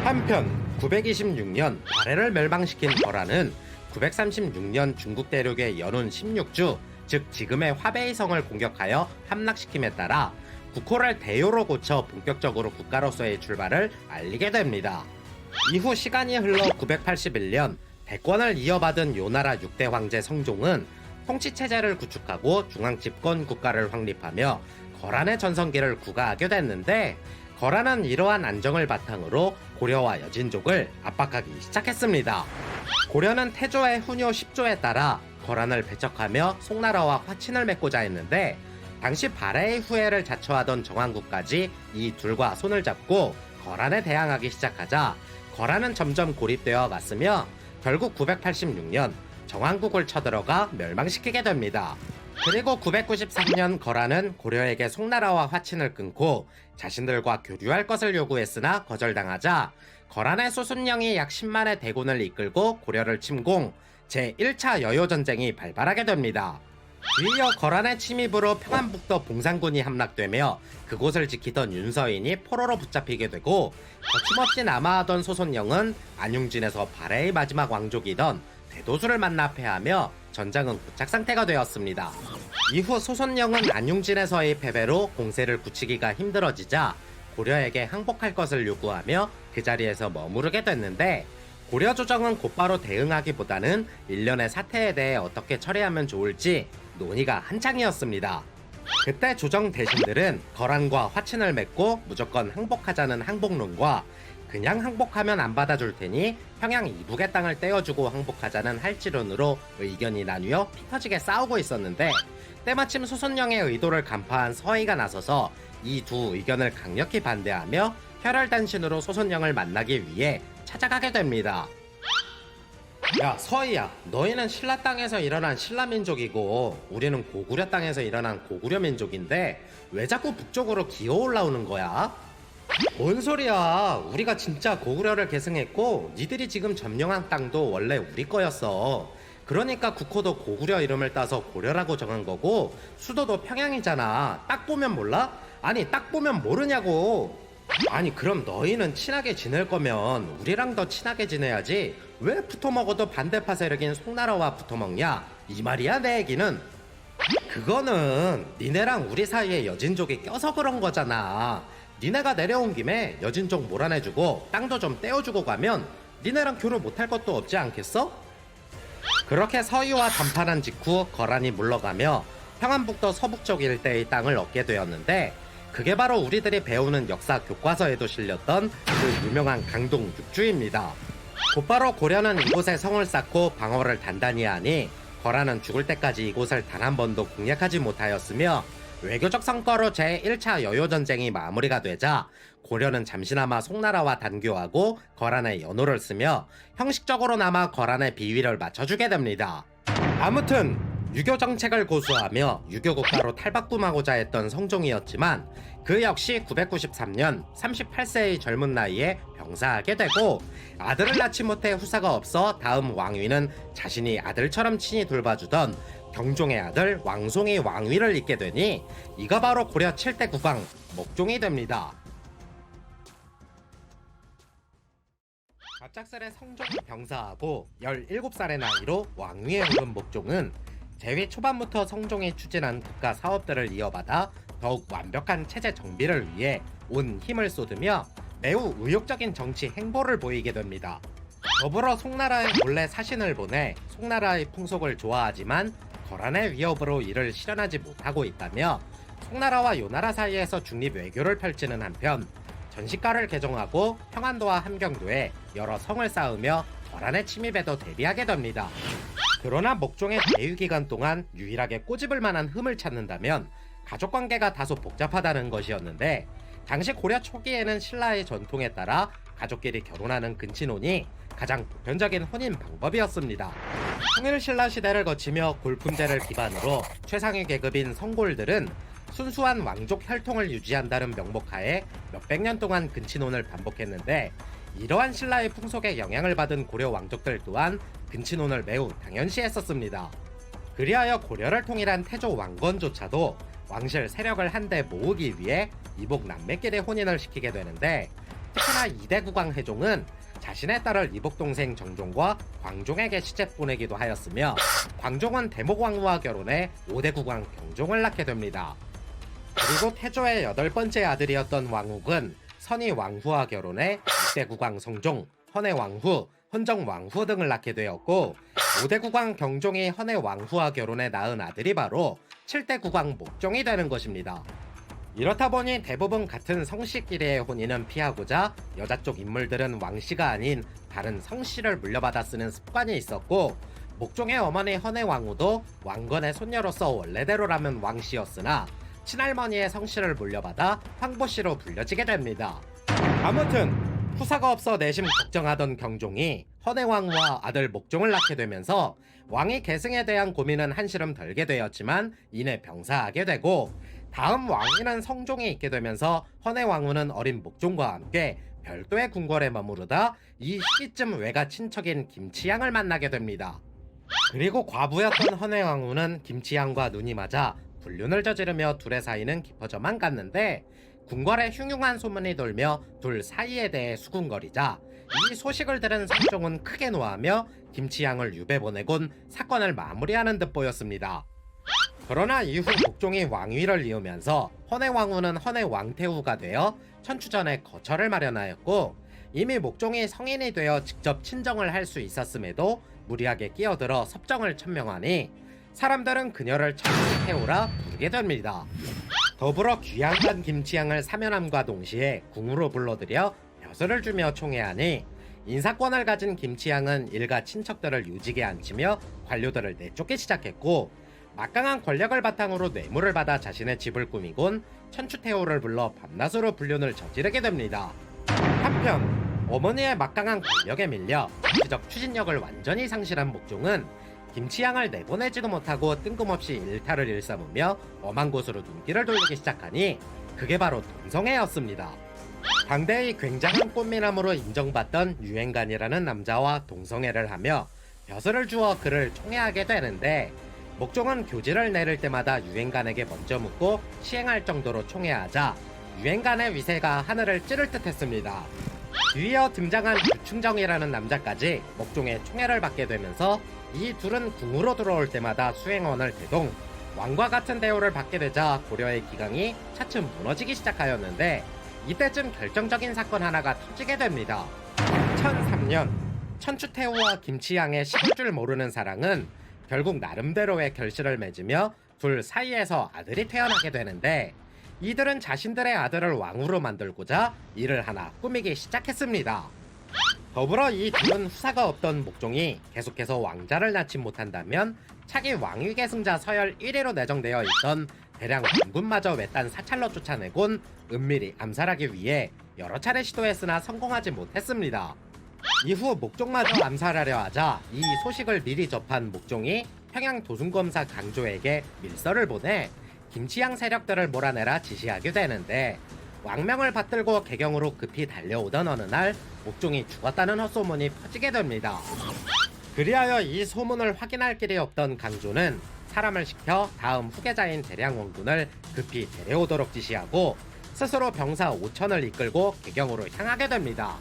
한편 926년 발해를 멸망시킨 거란은 936년 중국 대륙의 연운 16주, 즉 지금의 화베이 성을 공격하여 함락시킴에 따라 국호를 대요로 고쳐 본격적으로 국가로서의 출발을 알리게 됩니다. 이후 시간이 흘러 981년 대권을 이어받은 요나라 6대 황제 성종은 통치체제를 구축하고 중앙집권 국가를 확립하며 거란의 전성기를 구가하게 됐는데, 거란은 이러한 안정을 바탕으로 고려와 여진족을 압박하기 시작했습니다. 고려는 태조의 훈요 10조에 따라 거란을 배척하며 송나라와 화친을 맺고자 했는데, 당시 발해의 후예를 자처하던 정왕국까지 이 둘과 손을 잡고 거란에 대항하기 시작하자 거란은 점점 고립되어 갔으며, 결국 986년 정왕국을 쳐들어가 멸망시키게 됩니다. 그리고 993년 거란은 고려에게 송나라와 화친을 끊고 자신들과 교류할 것을 요구했으나 거절당하자 거란의 소순령이 약 10만의 대군을 이끌고 고려를 침공, 제1차 여요전쟁이 발발하게 됩니다. 뒤이어 거란의 침입으로 평안북도 봉산군이 함락되며 그곳을 지키던 윤서인이 포로로 붙잡히게 되고, 거침없이 남아하던 소손령은 안융진에서 발해의 마지막 왕족이던 대도수를 만나 패하며 전장은 고착 상태가 되었습니다. 이후 소손령은 안융진에서의 패배로 공세를 굳히기가 힘들어지자 고려에게 항복할 것을 요구하며 그 자리에서 머무르게 됐는데, 고려 조정은 곧바로 대응하기보다는 일련의 사태에 대해 어떻게 처리하면 좋을지 논의가 한창이었습니다. 그때 조정 대신들은 거란과 화친을 맺고 무조건 항복하자는 항복론과 그냥 항복하면 안 받아줄 테니 평양 이북의 땅을 떼어주고 항복하자는 할지론으로 의견이 나뉘어 피 터지게 싸우고 있었는데, 때마침 소선영의 의도를 간파한 서희가 나서서 이 두 의견을 강력히 반대하며 혈혈단신으로 소선영을 만나기 위해 찾아가게 됩니다. 야 서희야, 너희는 신라 땅에서 일어난 신라 민족이고 우리는 고구려 땅에서 일어난 고구려 민족인데 왜 자꾸 북쪽으로 기어 올라오는 거야? 뭔 소리야, 우리가 진짜 고구려를 계승했고 니들이 지금 점령한 땅도 원래 우리 거였어. 그러니까 국호도 고구려 이름을 따서 고려라고 정한 거고 수도도 평양이잖아. 딱 보면 몰라? 아니 딱 보면 모르냐고. 아니 그럼 너희는 친하게 지낼 거면 우리랑 더 친하게 지내야지 왜 붙어먹어도 반대파 세력인 송나라와 붙어먹냐, 이 말이야 내 얘기는. 그거는 니네랑 우리 사이에 여진족이 껴서 그런 거잖아. 니네가 내려온 김에 여진족 몰아내주고 땅도 좀 떼어주고 가면 니네랑 교류 못할 것도 없지 않겠어? 그렇게 서희와 담판한 직후 거란이 물러가며 평안북도 서북쪽 일대의 땅을 얻게 되었는데, 그게 바로 우리들이 배우는 역사 교과서에도 실렸던 그 유명한 강동 육주입니다. 곧바로 고려는 이곳에 성을 쌓고 방어를 단단히 하니 거란은 죽을 때까지 이곳을 단 한 번도 공략하지 못하였으며, 외교적 성과로 제1차 여요전쟁이 마무리가 되자 고려는 잠시나마 송나라와 단교하고 거란의 연호를 쓰며 형식적으로나마 거란의 비위를 맞춰주게 됩니다. 아무튼 유교 정책을 고수하며 유교 국가로 탈바꿈하고자 했던 성종이었지만 그 역시 993년 38세의 젊은 나이에 병사하게 되고, 아들을 낳지 못해 후사가 없어 다음 왕위는 자신이 아들처럼 친히 돌봐주던 경종의 아들 왕송이 왕위를 잇게 되니 이가 바로 고려 7대 국왕 목종이 됩니다. 갑작스레 성종이 병사하고 17살의 나이로 왕위에 오른 목종은 재위 초반부터 성종이 추진한 국가 사업들을 이어받아 더욱 완벽한 체제 정비를 위해 온 힘을 쏟으며 매우 의욕적인 정치 행보를 보이게 됩니다. 더불어 송나라에 몰래 사신을 보내 송나라의 풍속을 좋아하지만 거란의 위협으로 이를 실현하지 못하고 있다며 송나라와 요나라 사이에서 중립 외교를 펼치는 한편 전시가를 개종하고 평안도와 함경도에 여러 성을 쌓으며 거란의 침입에도 대비하게 됩니다. 그러나 목종의 대유 기간 동안 유일하게 꼬집을 만한 흠을 찾는다면 가족관계가 다소 복잡하다는 것이었는데, 당시 고려 초기에는 신라의 전통에 따라 가족끼리 결혼하는 근친혼이 가장 보편적인 혼인 방법이었습니다. 통일신라 시대를 거치며 골품제를 기반으로 최상위 계급인 성골들은 순수한 왕족 혈통을 유지한다는 명목하에 몇백 년 동안 근친혼을 반복했는데, 이러한 신라의 풍속에 영향을 받은 고려 왕족들 또한 근친혼을 매우 당연시했었습니다. 그리하여 고려를 통일한 태조 왕건조차도 왕실 세력을 한데 모으기 위해 이복 남매끼리 혼인을 시키게 되는데, 특히나 2대 국왕 해종은 자신의 딸을 이복 동생 정종과 광종에게 시집 보내기도 하였으며, 광종은 대목왕후와 결혼해 5대 국왕 경종을 낳게 됩니다. 그리고 태조의 8번째 아들이었던 왕욱은 선희 왕후와 결혼해 6대 국왕 성종, 헌해 왕후, 헌정 왕후 등을 낳게 되었고, 5대 국왕 경종이 헌해 왕후와 결혼해 낳은 아들이 바로 7대 국왕 목종이 되는 것입니다. 이렇다 보니 대부분 같은 성씨끼리의 혼인은 피하고자 여자 쪽 인물들은 왕씨가 아닌 다른 성씨를 물려받아 쓰는 습관이 있었고, 목종의 어머니 헌해 왕후도 왕건의 손녀로서 원래대로라면 왕씨였으나 친할머니의 성씨를 물려받아 황보씨로 불려지게 됩니다. 아무튼 후사가 없어 내심 걱정하던 경종이 헌해 왕후와 아들 목종을 낳게 되면서 왕위 계승에 대한 고민은 한시름 덜게 되었지만 이내 병사하게 되고, 다음 왕위는 성종이 있게 되면서 헌해 왕후는 어린 목종과 함께 별도의 궁궐에 머무르다 이 시기쯤 외가 친척인 김치향을 만나게 됩니다. 그리고 과부였던 헌해 왕후는 김치향과 눈이 맞아 불륜을 저지르며 둘의 사이는 깊어져만 갔는데, 궁궐에 흉흉한 소문이 돌며 둘 사이에 대해 수군거리자 이 소식을 들은 성종은 크게 노하며 김치향을 유배 보내곤 사건을 마무리하는 듯 보였습니다. 그러나 이후 목종이 왕위를 이으면서 헌해 왕후는 헌해 왕태후가 되어 천추전에 거처를 마련하였고, 이미 목종이 성인이 되어 직접 친정을 할 수 있었음에도 무리하게 끼어들어 섭정을 천명하니 사람들은 그녀를 천추태후라 부르게 됩니다. 더불어 귀양간 김치향을 사면함과 동시에 궁으로 불러들여 벼슬을 주며 총애하니 인사권을 가진 김치향은 일가 친척들을 요직에 앉히며 관료들을 내쫓기 시작했고, 막강한 권력을 바탕으로 뇌물을 받아 자신의 집을 꾸미곤 천추태후를 불러 밤낮으로 불륜을 저지르게 됩니다. 한편 어머니의 막강한 권력에 밀려 정치적 추진력을 완전히 상실한 목종은 김치향을 내보내지도 못하고 뜬금없이 일탈을 일삼으며 엄한 곳으로 눈길을 돌리기 시작하니 그게 바로 동성애였습니다. 당대의 굉장한 꽃미남으로 인정받던 유행간이라는 남자와 동성애를 하며 벼슬을 주어 그를 총애하게 되는데, 목종은 교지를 내릴 때마다 유행간에게 먼저 묻고 시행할 정도로 총애하자 유행간의 위세가 하늘을 찌를 듯 했습니다. 뒤이어 등장한 유충정이라는 남자까지 목종의 총애를 받게 되면서 이 둘은 궁으로 들어올 때마다 수행원을 대동, 왕과 같은 대우를 받게 되자 고려의 기강이 차츰 무너지기 시작하였는데, 이때쯤 결정적인 사건 하나가 터지게 됩니다. 1003년 천추태후와 김치향의 식을 줄 모르는 사랑은 결국 나름대로의 결실을 맺으며 둘 사이에서 아들이 태어나게 되는데, 이들은 자신들의 아들을 왕으로 만들고자 일을 하나 꾸미기 시작했습니다. 더불어 이 둘은 후사가 없던 목종이 계속해서 왕자를 낳지 못한다면 차기 왕위 계승자 서열 1위로 내정되어 있던 대량 원군마저 외딴 사찰로 쫓아내곤 은밀히 암살하기 위해 여러 차례 시도했으나 성공하지 못했습니다. 이후 목종마저 암살하려 하자 이 소식을 미리 접한 목종이 평양 도순검사 강조에게 밀서를 보내 김치향 세력들을 몰아내라 지시하게 되는데, 왕명을 받들고 개경으로 급히 달려오던 어느 날 목종이 죽었다는 헛소문이 퍼지게 됩니다. 그리하여 이 소문을 확인할 길이 없던 강조는 사람을 시켜 다음 후계자인 대량원군을 급히 데려오도록 지시하고 스스로 병사 5천을 이끌고 개경으로 향하게 됩니다.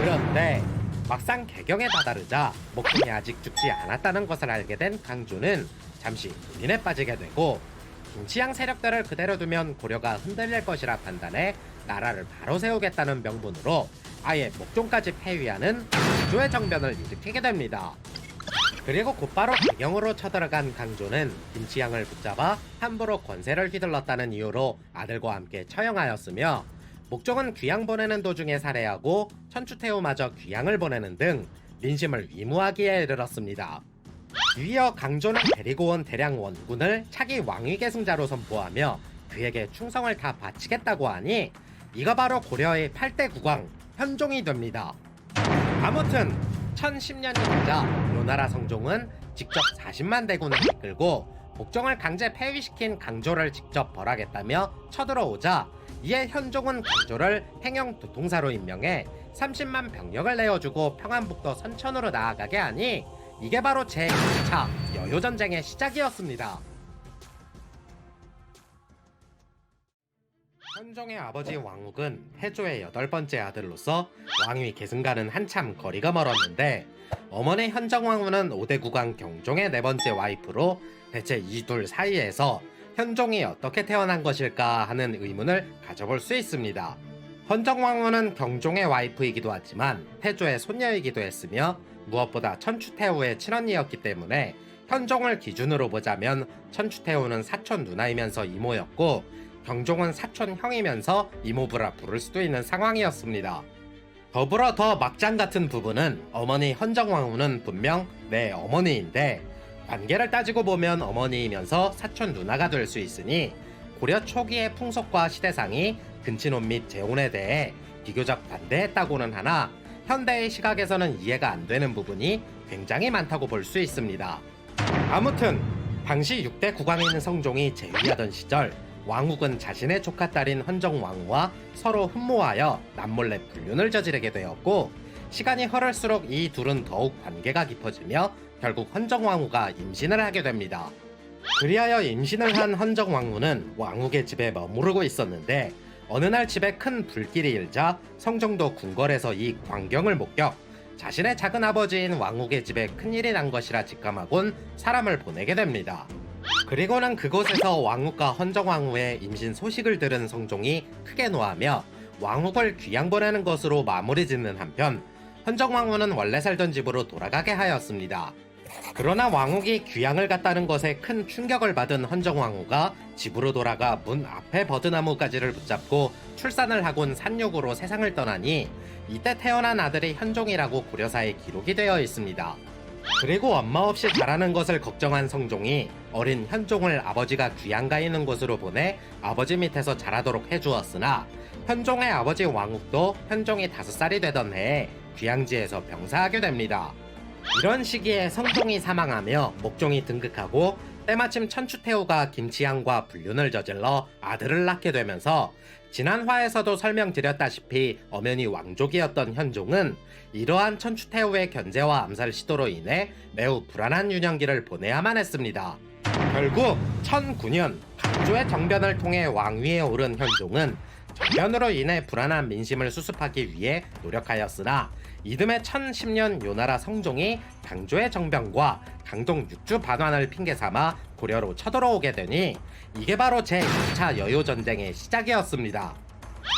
그런데 막상 개경에 다다르자 목종이 아직 죽지 않았다는 것을 알게 된 강조는 잠시 고민에 빠지게 되고, 김치향 세력들을 그대로 두면 고려가 흔들릴 것이라 판단해 나라를 바로 세우겠다는 명분으로 아예 목종까지 폐위하는 강조의 정변을 일으키게 됩니다. 그리고 곧바로 개경으로 쳐들어간 강조는 김치향을 붙잡아 함부로 권세를 휘둘렀다는 이유로 아들과 함께 처형하였으며, 목종은 귀양 보내는 도중에 살해하고 천추태후마저 귀양을 보내는 등 민심을 위무하기에 이르렀습니다. 뒤이어 강조는 데리고 온 대량 원군을 차기 왕위 계승자로 선포하며 그에게 충성을 다 바치겠다고 하니 이가 바로 고려의 8대 국왕 현종이 됩니다. 아무튼 1010년이 되자 요나라 성종은 직접 40만 대군을 이끌고 목종을 강제 폐위시킨 강조를 직접 벌하겠다며 쳐들어오자, 이에 현종은 강조를 행영 도통사로 임명해 30만 병력을 내어주고 평안북도 선천으로 나아가게 하니 이게 바로 제2차 여요전쟁의 시작이었습니다. 현종의 아버지 왕욱은 태조의 8번째 아들로서 왕위 계승과는 한참 거리가 멀었는데, 어머니 현정왕후는 5대 국왕 경종의 4번째 와이프로 대체 이 둘 사이에서 현종이 어떻게 태어난 것일까 하는 의문을 가져볼 수 있습니다. 현정왕후는 경종의 와이프이기도 하지만 태조의 손녀이기도 했으며 무엇보다 천추태후의 친언니였기 때문에 현종을 기준으로 보자면 천추태후는 사촌 누나이면서 이모였고 경종은 사촌 형이면서 이모부라 부를 수도 있는 상황이었습니다. 더불어 더 막장 같은 부분은 어머니 현정왕후는 분명 내 어머니인데 관계를 따지고 보면 어머니이면서 사촌 누나가 될 수 있으니 고려 초기의 풍속과 시대상이 근친혼 및 재혼에 대해 비교적 반대했다고는 하나 현대의 시각에서는 이해가 안 되는 부분이 굉장히 많다고 볼 수 있습니다. 아무튼 당시 6대 국왕인 성종이 재위하던 시절 왕욱은 자신의 조카 딸인 헌정왕후와 서로 흠모하여 남몰래 불륜을 저지르게 되었고, 시간이 흐를수록 이 둘은 더욱 관계가 깊어지며 결국 헌정왕후가 임신을 하게 됩니다. 그리하여 임신을 한 헌정왕후는 왕욱의 집에 머무르고 있었는데 어느 날 집에 큰 불길이 일자 성종도 궁궐에서 이 광경을 목격, 자신의 작은 아버지인 왕욱의 집에 큰일이 난 것이라 직감하곤 사람을 보내게 됩니다. 그리고는 그곳에서 왕후과 헌정왕후의 임신 소식을 들은 성종이 크게 노하며 왕후를 귀양 보내는 것으로 마무리 짓는 한편 헌정왕후는 원래 살던 집으로 돌아가게 하였습니다. 그러나 왕후이 귀양을 갔다는 것에 큰 충격을 받은 헌정왕후가 집으로 돌아가 문 앞에 버드나무 가지를 붙잡고 출산을 하곤 산육으로 세상을 떠나니 이때 태어난 아들이 현종이라고 고려사에 기록이 되어 있습니다. 그리고 엄마 없이 자라는 것을 걱정한 성종이 어린 현종을 아버지가 귀양가 있는 곳으로 보내 아버지 밑에서 자라도록 해주었으나 현종의 아버지 왕욱도 현종이 5살이 되던 해에 귀양지에서 병사하게 됩니다. 이런 시기에 성종이 사망하며 목종이 등극하고 때마침 천추태후가 김치향과 불륜을 저질러 아들을 낳게 되면서 지난 화에서도 설명드렸다시피 엄연히 왕족이었던 현종은 이러한 천추태후의 견제와 암살 시도로 인해 매우 불안한 유년기를 보내야만 했습니다. 결국 1009년 강조의 정변을 통해 왕위에 오른 현종은 정변으로 인해 불안한 민심을 수습하기 위해 노력하였으나 이듬해 1010년 요나라 성종이 강조의 정변과 강동 육주 반환을 핑계삼아 고려로 쳐들어오게 되니 이게 바로 제2차 여요전쟁의 시작이었습니다.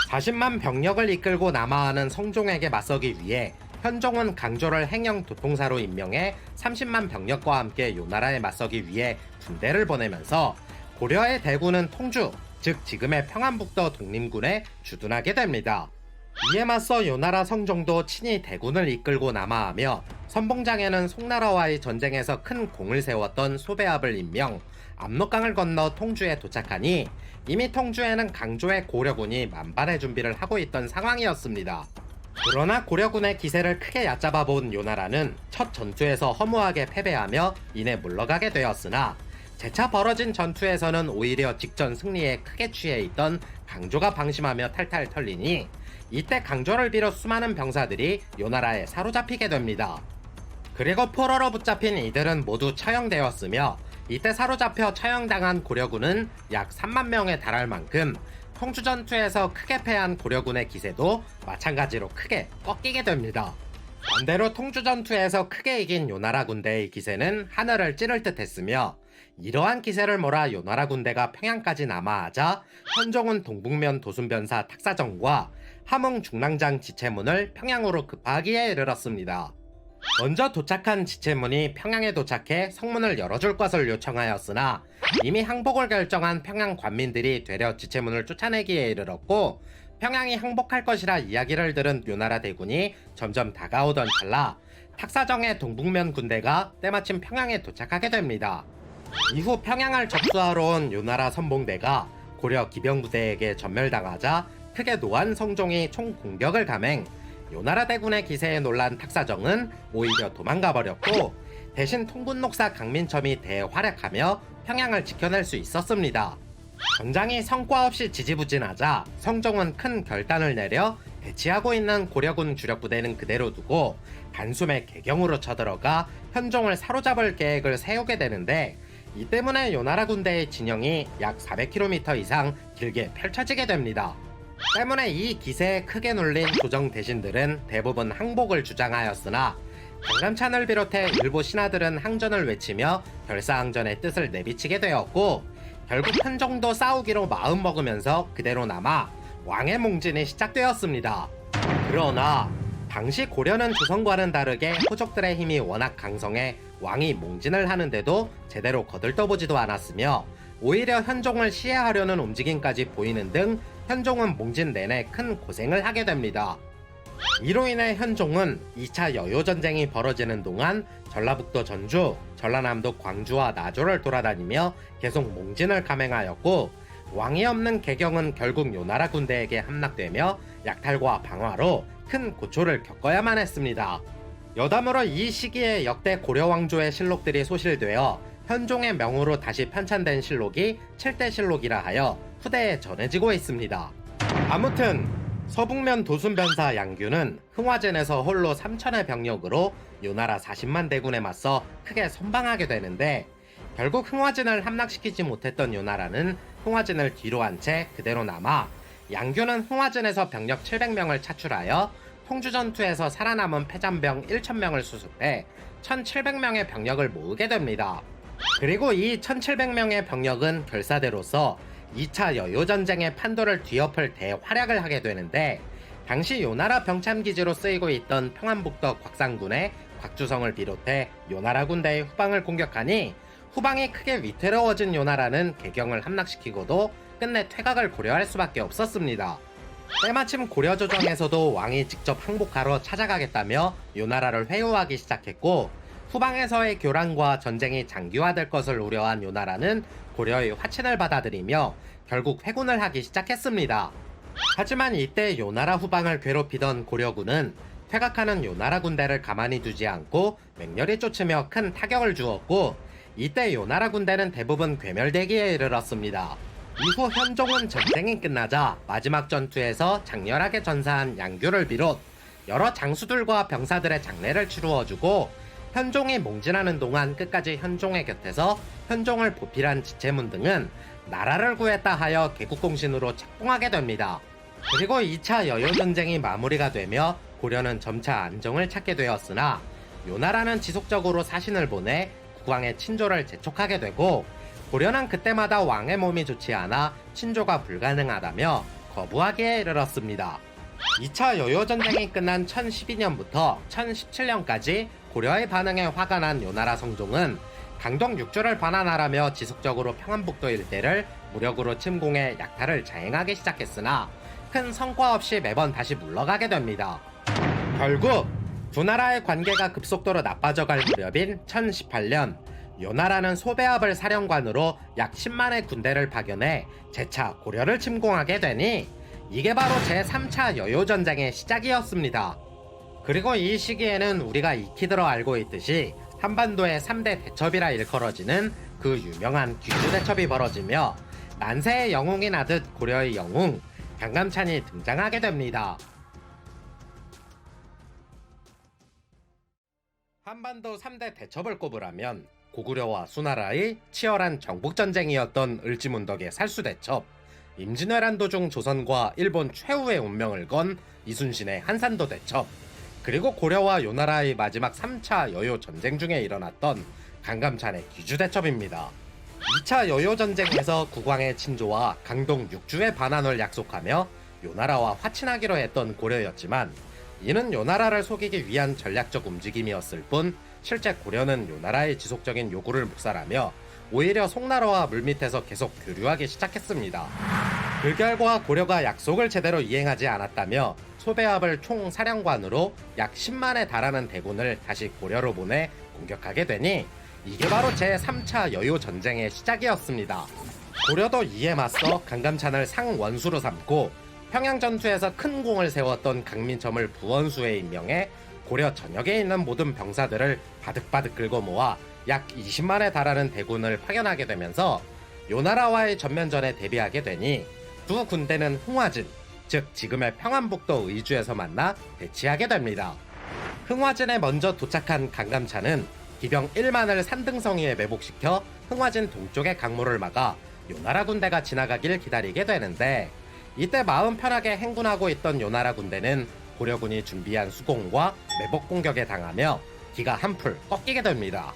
40만 병력을 이끌고 남하하는 성종에게 맞서기 위해 현종은 강조를 행영 도통사로 임명해 30만 병력과 함께 요나라에 맞서기 위해 군대를 보내면서 고려의 대군은 통주, 즉 지금의 평안북도 독림군에 주둔하게 됩니다. 이에 맞서 요나라 성종도 친히 대군을 이끌고 남하하며 선봉장에는 송나라와의 전쟁에서 큰 공을 세웠던 소배합을 임명, 압록강을 건너 통주에 도착하니 이미 통주에는 강조의 고려군이 만반의 준비를 하고 있던 상황이었습니다. 그러나 고려군의 기세를 크게 얕잡아 본 요나라는 첫 전투에서 허무하게 패배하며 이내 물러가게 되었으나 재차 벌어진 전투에서는 오히려 직전 승리에 크게 취해 있던 강조가 방심하며 탈탈 털리니 이때 강조를 비롯 수많은 병사들이 요나라에 사로잡히게 됩니다. 그리고 포로로 붙잡힌 이들은 모두 처형되었으며 이때 사로잡혀 처형당한 고려군은 약 3만 명에 달할 만큼 통주 전투에서 크게 패한 고려군의 기세도 마찬가지로 크게 꺾이게 됩니다. 반대로 통주 전투에서 크게 이긴 요나라 군대의 기세는 하늘을 찌를 듯 했으며 이러한 기세를 몰아 요나라 군대가 평양까지 남하하자 현종은 동북면 도순변사 탁사정과 함흥 중랑장 지체문을 평양으로 급하기에 이르렀습니다. 먼저 도착한 지체문이 평양에 도착해 성문을 열어줄 것을 요청하였으나 이미 항복을 결정한 평양 관민들이 되려 지체문을 쫓아내기에 이르렀고 평양이 항복할 것이라 이야기를 들은 요나라 대군이 점점 다가오던 찰나 탁사정의 동북면 군대가 때마침 평양에 도착하게 됩니다. 이후 평양을 접수하러 온 요나라 선봉대가 고려 기병부대에게 전멸당하자 크게 노한 성종이 총공격을 감행, 요나라 대군의 기세에 놀란 탁사정은 오히려 도망가 버렸고 대신 통군녹사 강민첨이 대활약하며 평양을 지켜낼 수 있었습니다. 전장이 성과 없이 지지부진하자 성종은 큰 결단을 내려 대치하고 있는 고려군 주력부대는 그대로 두고 단숨에 개경으로 쳐들어가 현종을 사로잡을 계획을 세우게 되는데 이 때문에 요나라 군대의 진영이 약 400km 이상 길게 펼쳐지게 됩니다. 때문에 이 기세에 크게 놀린 조정 대신들은 대부분 항복을 주장하였으나 강감찬을 비롯해 일부 신하들은 항전을 외치며 결사항전의 뜻을 내비치게 되었고 결국 현종도 싸우기로 마음먹으면서 그대로 남아 왕의 몽진이 시작되었습니다. 그러나 당시 고려는 조선과는 다르게 호족들의 힘이 워낙 강성해 왕이 몽진을 하는데도 제대로 거들떠보지도 않았으며 오히려 현종을 시해하려는 움직임까지 보이는 등 현종은 몽진 내내 큰 고생을 하게 됩니다. 이로 인해 현종은 2차 여요전쟁이 벌어지는 동안 전라북도 전주, 전라남도 광주와 나조를 돌아다니며 계속 몽진을 감행하였고 왕이 없는 개경은 결국 요나라 군대에게 함락되며 약탈과 방화로 큰 고초를 겪어야만 했습니다. 여담으로 이 시기에 역대 고려 왕조의 실록들이 소실되어 현종의 명으로 다시 편찬된 실록이 7대 실록이라 하여 후대에 전해지고 있습니다. 아무튼 서북면 도순변사 양규는 흥화전에서 홀로 3천의 병력으로 요나라 40만 대군에 맞서 크게 선방하게 되는데 결국 흥화진을 함락시키지 못했던 요나라는 흥화진을 뒤로 한 채 그대로 남아 양규는 흥화진에서 병력 700명을 차출하여 통주전투에서 살아남은 패잔병 1000명을 수습해 1700명의 병력을 모으게 됩니다. 그리고 이 1700명의 병력은 결사대로서 2차 여요전쟁의 판도를 뒤엎을 대활약을 하게 되는데, 당시 요나라 병참기지로 쓰이고 있던 평안북도 곽상군의 곽주성을 비롯해 요나라 군대의 후방을 공격하니 후방이 크게 위태로워진 요나라는 개경을 함락시키고도 끝내 퇴각을 고려할 수밖에 없었습니다. 때마침 고려조정에서도 왕이 직접 항복하러 찾아가겠다며 요나라를 회유하기 시작했고, 후방에서의 교란과 전쟁이 장기화될 것을 우려한 요나라는 고려의 화친을 받아들이며 결국 회군을 하기 시작했습니다. 하지만 이때 요나라 후방을 괴롭히던 고려군은 퇴각하는 요나라 군대를 가만히 두지 않고 맹렬히 쫓으며 큰 타격을 주었고, 이때 요나라 군대는 대부분 괴멸대기에 이르렀습니다. 이후 현종은 전쟁이 끝나자 마지막 전투에서 장렬하게 전사한 양규를 비롯 여러 장수들과 병사들의 장례를 치루어주고, 현종이 몽진하는 동안 끝까지 현종의 곁에서 현종을 보필한 지체문 등은 나라를 구했다 하여 개국공신으로 책봉하게 됩니다. 그리고 2차 여요전쟁이 마무리가 되며 고려는 점차 안정을 찾게 되었으나, 요나라는 지속적으로 사신을 보내 국왕의 친조를 재촉하게 되고, 고려는 그때마다 왕의 몸이 좋지 않아 친조가 불가능하다며 거부하기에 이르렀습니다. 2차 여요전쟁이 끝난 1012년부터 1017년까지 고려의 반응에 화가 난 요나라 성종은 강동 6주를 반환하라며 지속적으로 평안북도 일대를 무력으로 침공해 약탈을 자행하기 시작했으나 큰 성과 없이 매번 다시 물러가게 됩니다. 결국 두 나라의 관계가 급속도로 나빠져갈 무렵인 1018년, 요나라는 소배압을 사령관으로 약 10만의 군대를 파견해 재차 고려를 침공하게 되니 이게 바로 제3차 여요전쟁의 시작이었습니다. 그리고 이 시기에는 우리가 익히들어 알고 있듯이 한반도의 3대 대첩이라 일컬어지는 그 유명한 귀주대첩이 벌어지며 만세의 영웅이 나듯 고려의 영웅 강감찬이 등장하게 됩니다. 한반도 3대 대첩을 꼽으라면 고구려와 수나라의 치열한 정복전쟁이었던 을지문덕의 살수대첩, 임진왜란 도중 조선과 일본 최후의 운명을 건 이순신의 한산도 대첩, 그리고 고려와 요나라의 마지막 3차 여요전쟁 중에 일어났던 강감찬의 귀주대첩입니다. 2차 여요전쟁에서 국왕의 친조와 강동 6주의 반환을 약속하며 요나라와 화친하기로 했던 고려였지만, 이는 요나라를 속이기 위한 전략적 움직임이었을 뿐 실제 고려는 요나라의 지속적인 요구를 묵살하며 오히려 송나라와 물밑에서 계속 교류하기 시작했습니다. 그 결과 고려가 약속을 제대로 이행하지 않았다며 소배압을 총사령관으로 약 10만에 달하는 대군을 다시 고려로 보내 공격하게 되니 이게 바로 제3차 여요전쟁의 시작이었습니다. 고려도 이에 맞서 강감찬을 상원수로 삼고 평양전투에서 큰 공을 세웠던 강민첨을 부원수에 임명해 고려 전역에 있는 모든 병사들을 바득바득 긁어 모아 약 20만에 달하는 대군을 파견하게 되면서 요나라와의 전면전에 대비하게 되니 두 군대는 흥화진, 즉 지금의 평안북도 의주에서 만나 대치하게 됩니다. 흥화진에 먼저 도착한 강감찬은 기병 1만을 산등성이에 매복시켜 흥화진 동쪽의 강로를 막아 요나라 군대가 지나가길 기다리게 되는데, 이때 마음 편하게 행군하고 있던 요나라 군대는 고려군이 준비한 수공과 매복 공격에 당하며 기가 한풀 꺾이게 됩니다.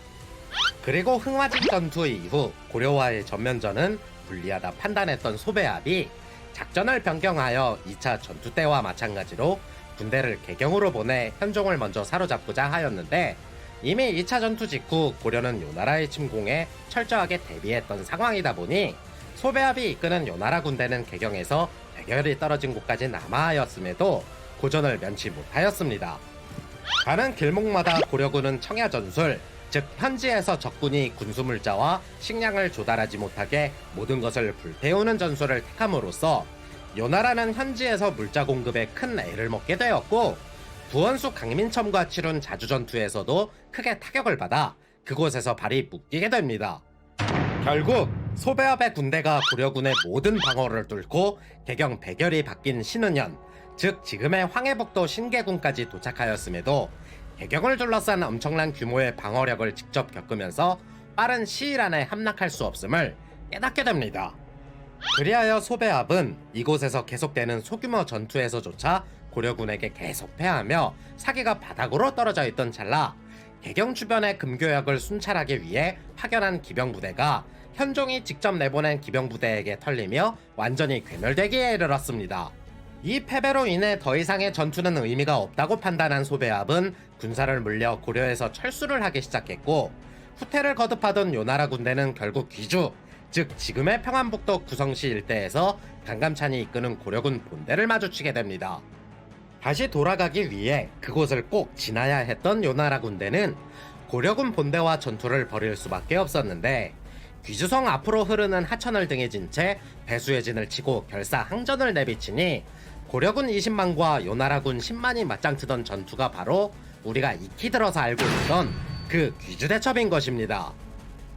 그리고 흥화진 전투 이후 고려와의 전면전은 불리하다 판단했던 소배압이 작전을 변경하여 2차 전투 때와 마찬가지로 군대를 개경으로 보내 현종을 먼저 사로잡고자 하였는데, 이미 2차 전투 직후 고려는 요나라의 침공에 철저하게 대비했던 상황이다 보니 소배압이 이끄는 요나라 군대는 개경에서 대결이 떨어진 곳까지 남하하였음에도 고전을 면치 못하였습니다. 가는 길목마다 고려군은 청야전술, 즉 현지에서 적군이 군수물자와 식량을 조달하지 못하게 모든 것을 불태우는 전술을 택함으로써 요나라는 현지에서 물자 공급에 큰 애를 먹게 되었고, 부원수 강민첨과 치룬 자주전투에서도 크게 타격을 받아 그곳에서 발이 묶이게 됩니다. 결국 소배압의 군대가 고려군의 모든 방어를 뚫고 개경 백열이 바뀐 신은현, 즉 지금의 황해북도 신계군까지 도착하였음에도 개경을 둘러싼 엄청난 규모의 방어력을 직접 겪으면서 빠른 시일 안에 함락할 수 없음을 깨닫게 됩니다. 그리하여 소배압은 이곳에서 계속되는 소규모 전투에서조차 고려군에게 계속 패하며 사기가 바닥으로 떨어져 있던 찰나 개경 주변의 금교역을 순찰하기 위해 파견한 기병부대가 현종이 직접 내보낸 기병부대에게 털리며 완전히 괴멸되기에 이르렀습니다. 이 패배로 인해 더 이상의 전투는 의미가 없다고 판단한 소배합은 군사를 물려 고려에서 철수를 하기 시작했고, 후퇴를 거듭하던 요나라 군대는 결국 귀주, 즉 지금의 평안북도 구성시 일대에서 강감찬이 이끄는 고려군 본대를 마주치게 됩니다. 다시 돌아가기 위해 그곳을 꼭 지나야 했던 요나라 군대는 고려군 본대와 전투를 벌일 수밖에 없었는데, 귀주성 앞으로 흐르는 하천을 등에 진 채 배수의 진을 치고 결사항전을 내비치니 고려군 20만과 요나라군 10만이 맞짱뜨던 전투가 바로 우리가 익히 들어서 알고 있던 그 귀주대첩인 것입니다.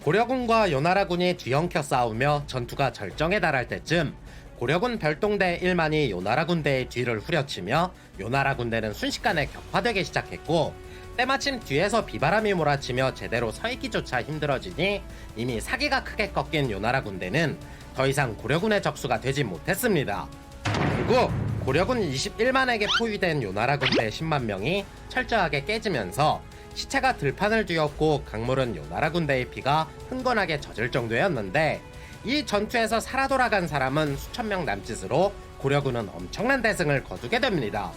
고려군과 요나라군이 뒤엉켜 싸우며 전투가 절정에 달할 때쯤 고려군 별동대 1만이 요나라 군대의 뒤를 후려치며 요나라 군대는 순식간에 격파되기 시작했고, 때마침 뒤에서 비바람이 몰아치며 제대로 서있기조차 힘들어지니 이미 사기가 크게 꺾인 요나라 군대는 더 이상 고려군의 적수가 되지 못했습니다. 결국 고려군 21만에게 포위된 요나라 군대 10만 명이 철저하게 깨지면서 시체가 들판을 뒤엎고 강물은 요나라 군대의 피가 흥건하게 젖을 정도였는데, 이 전투에서 살아 돌아간 사람은 수천 명 남짓으로 고려군은 엄청난 대승을 거두게 됩니다.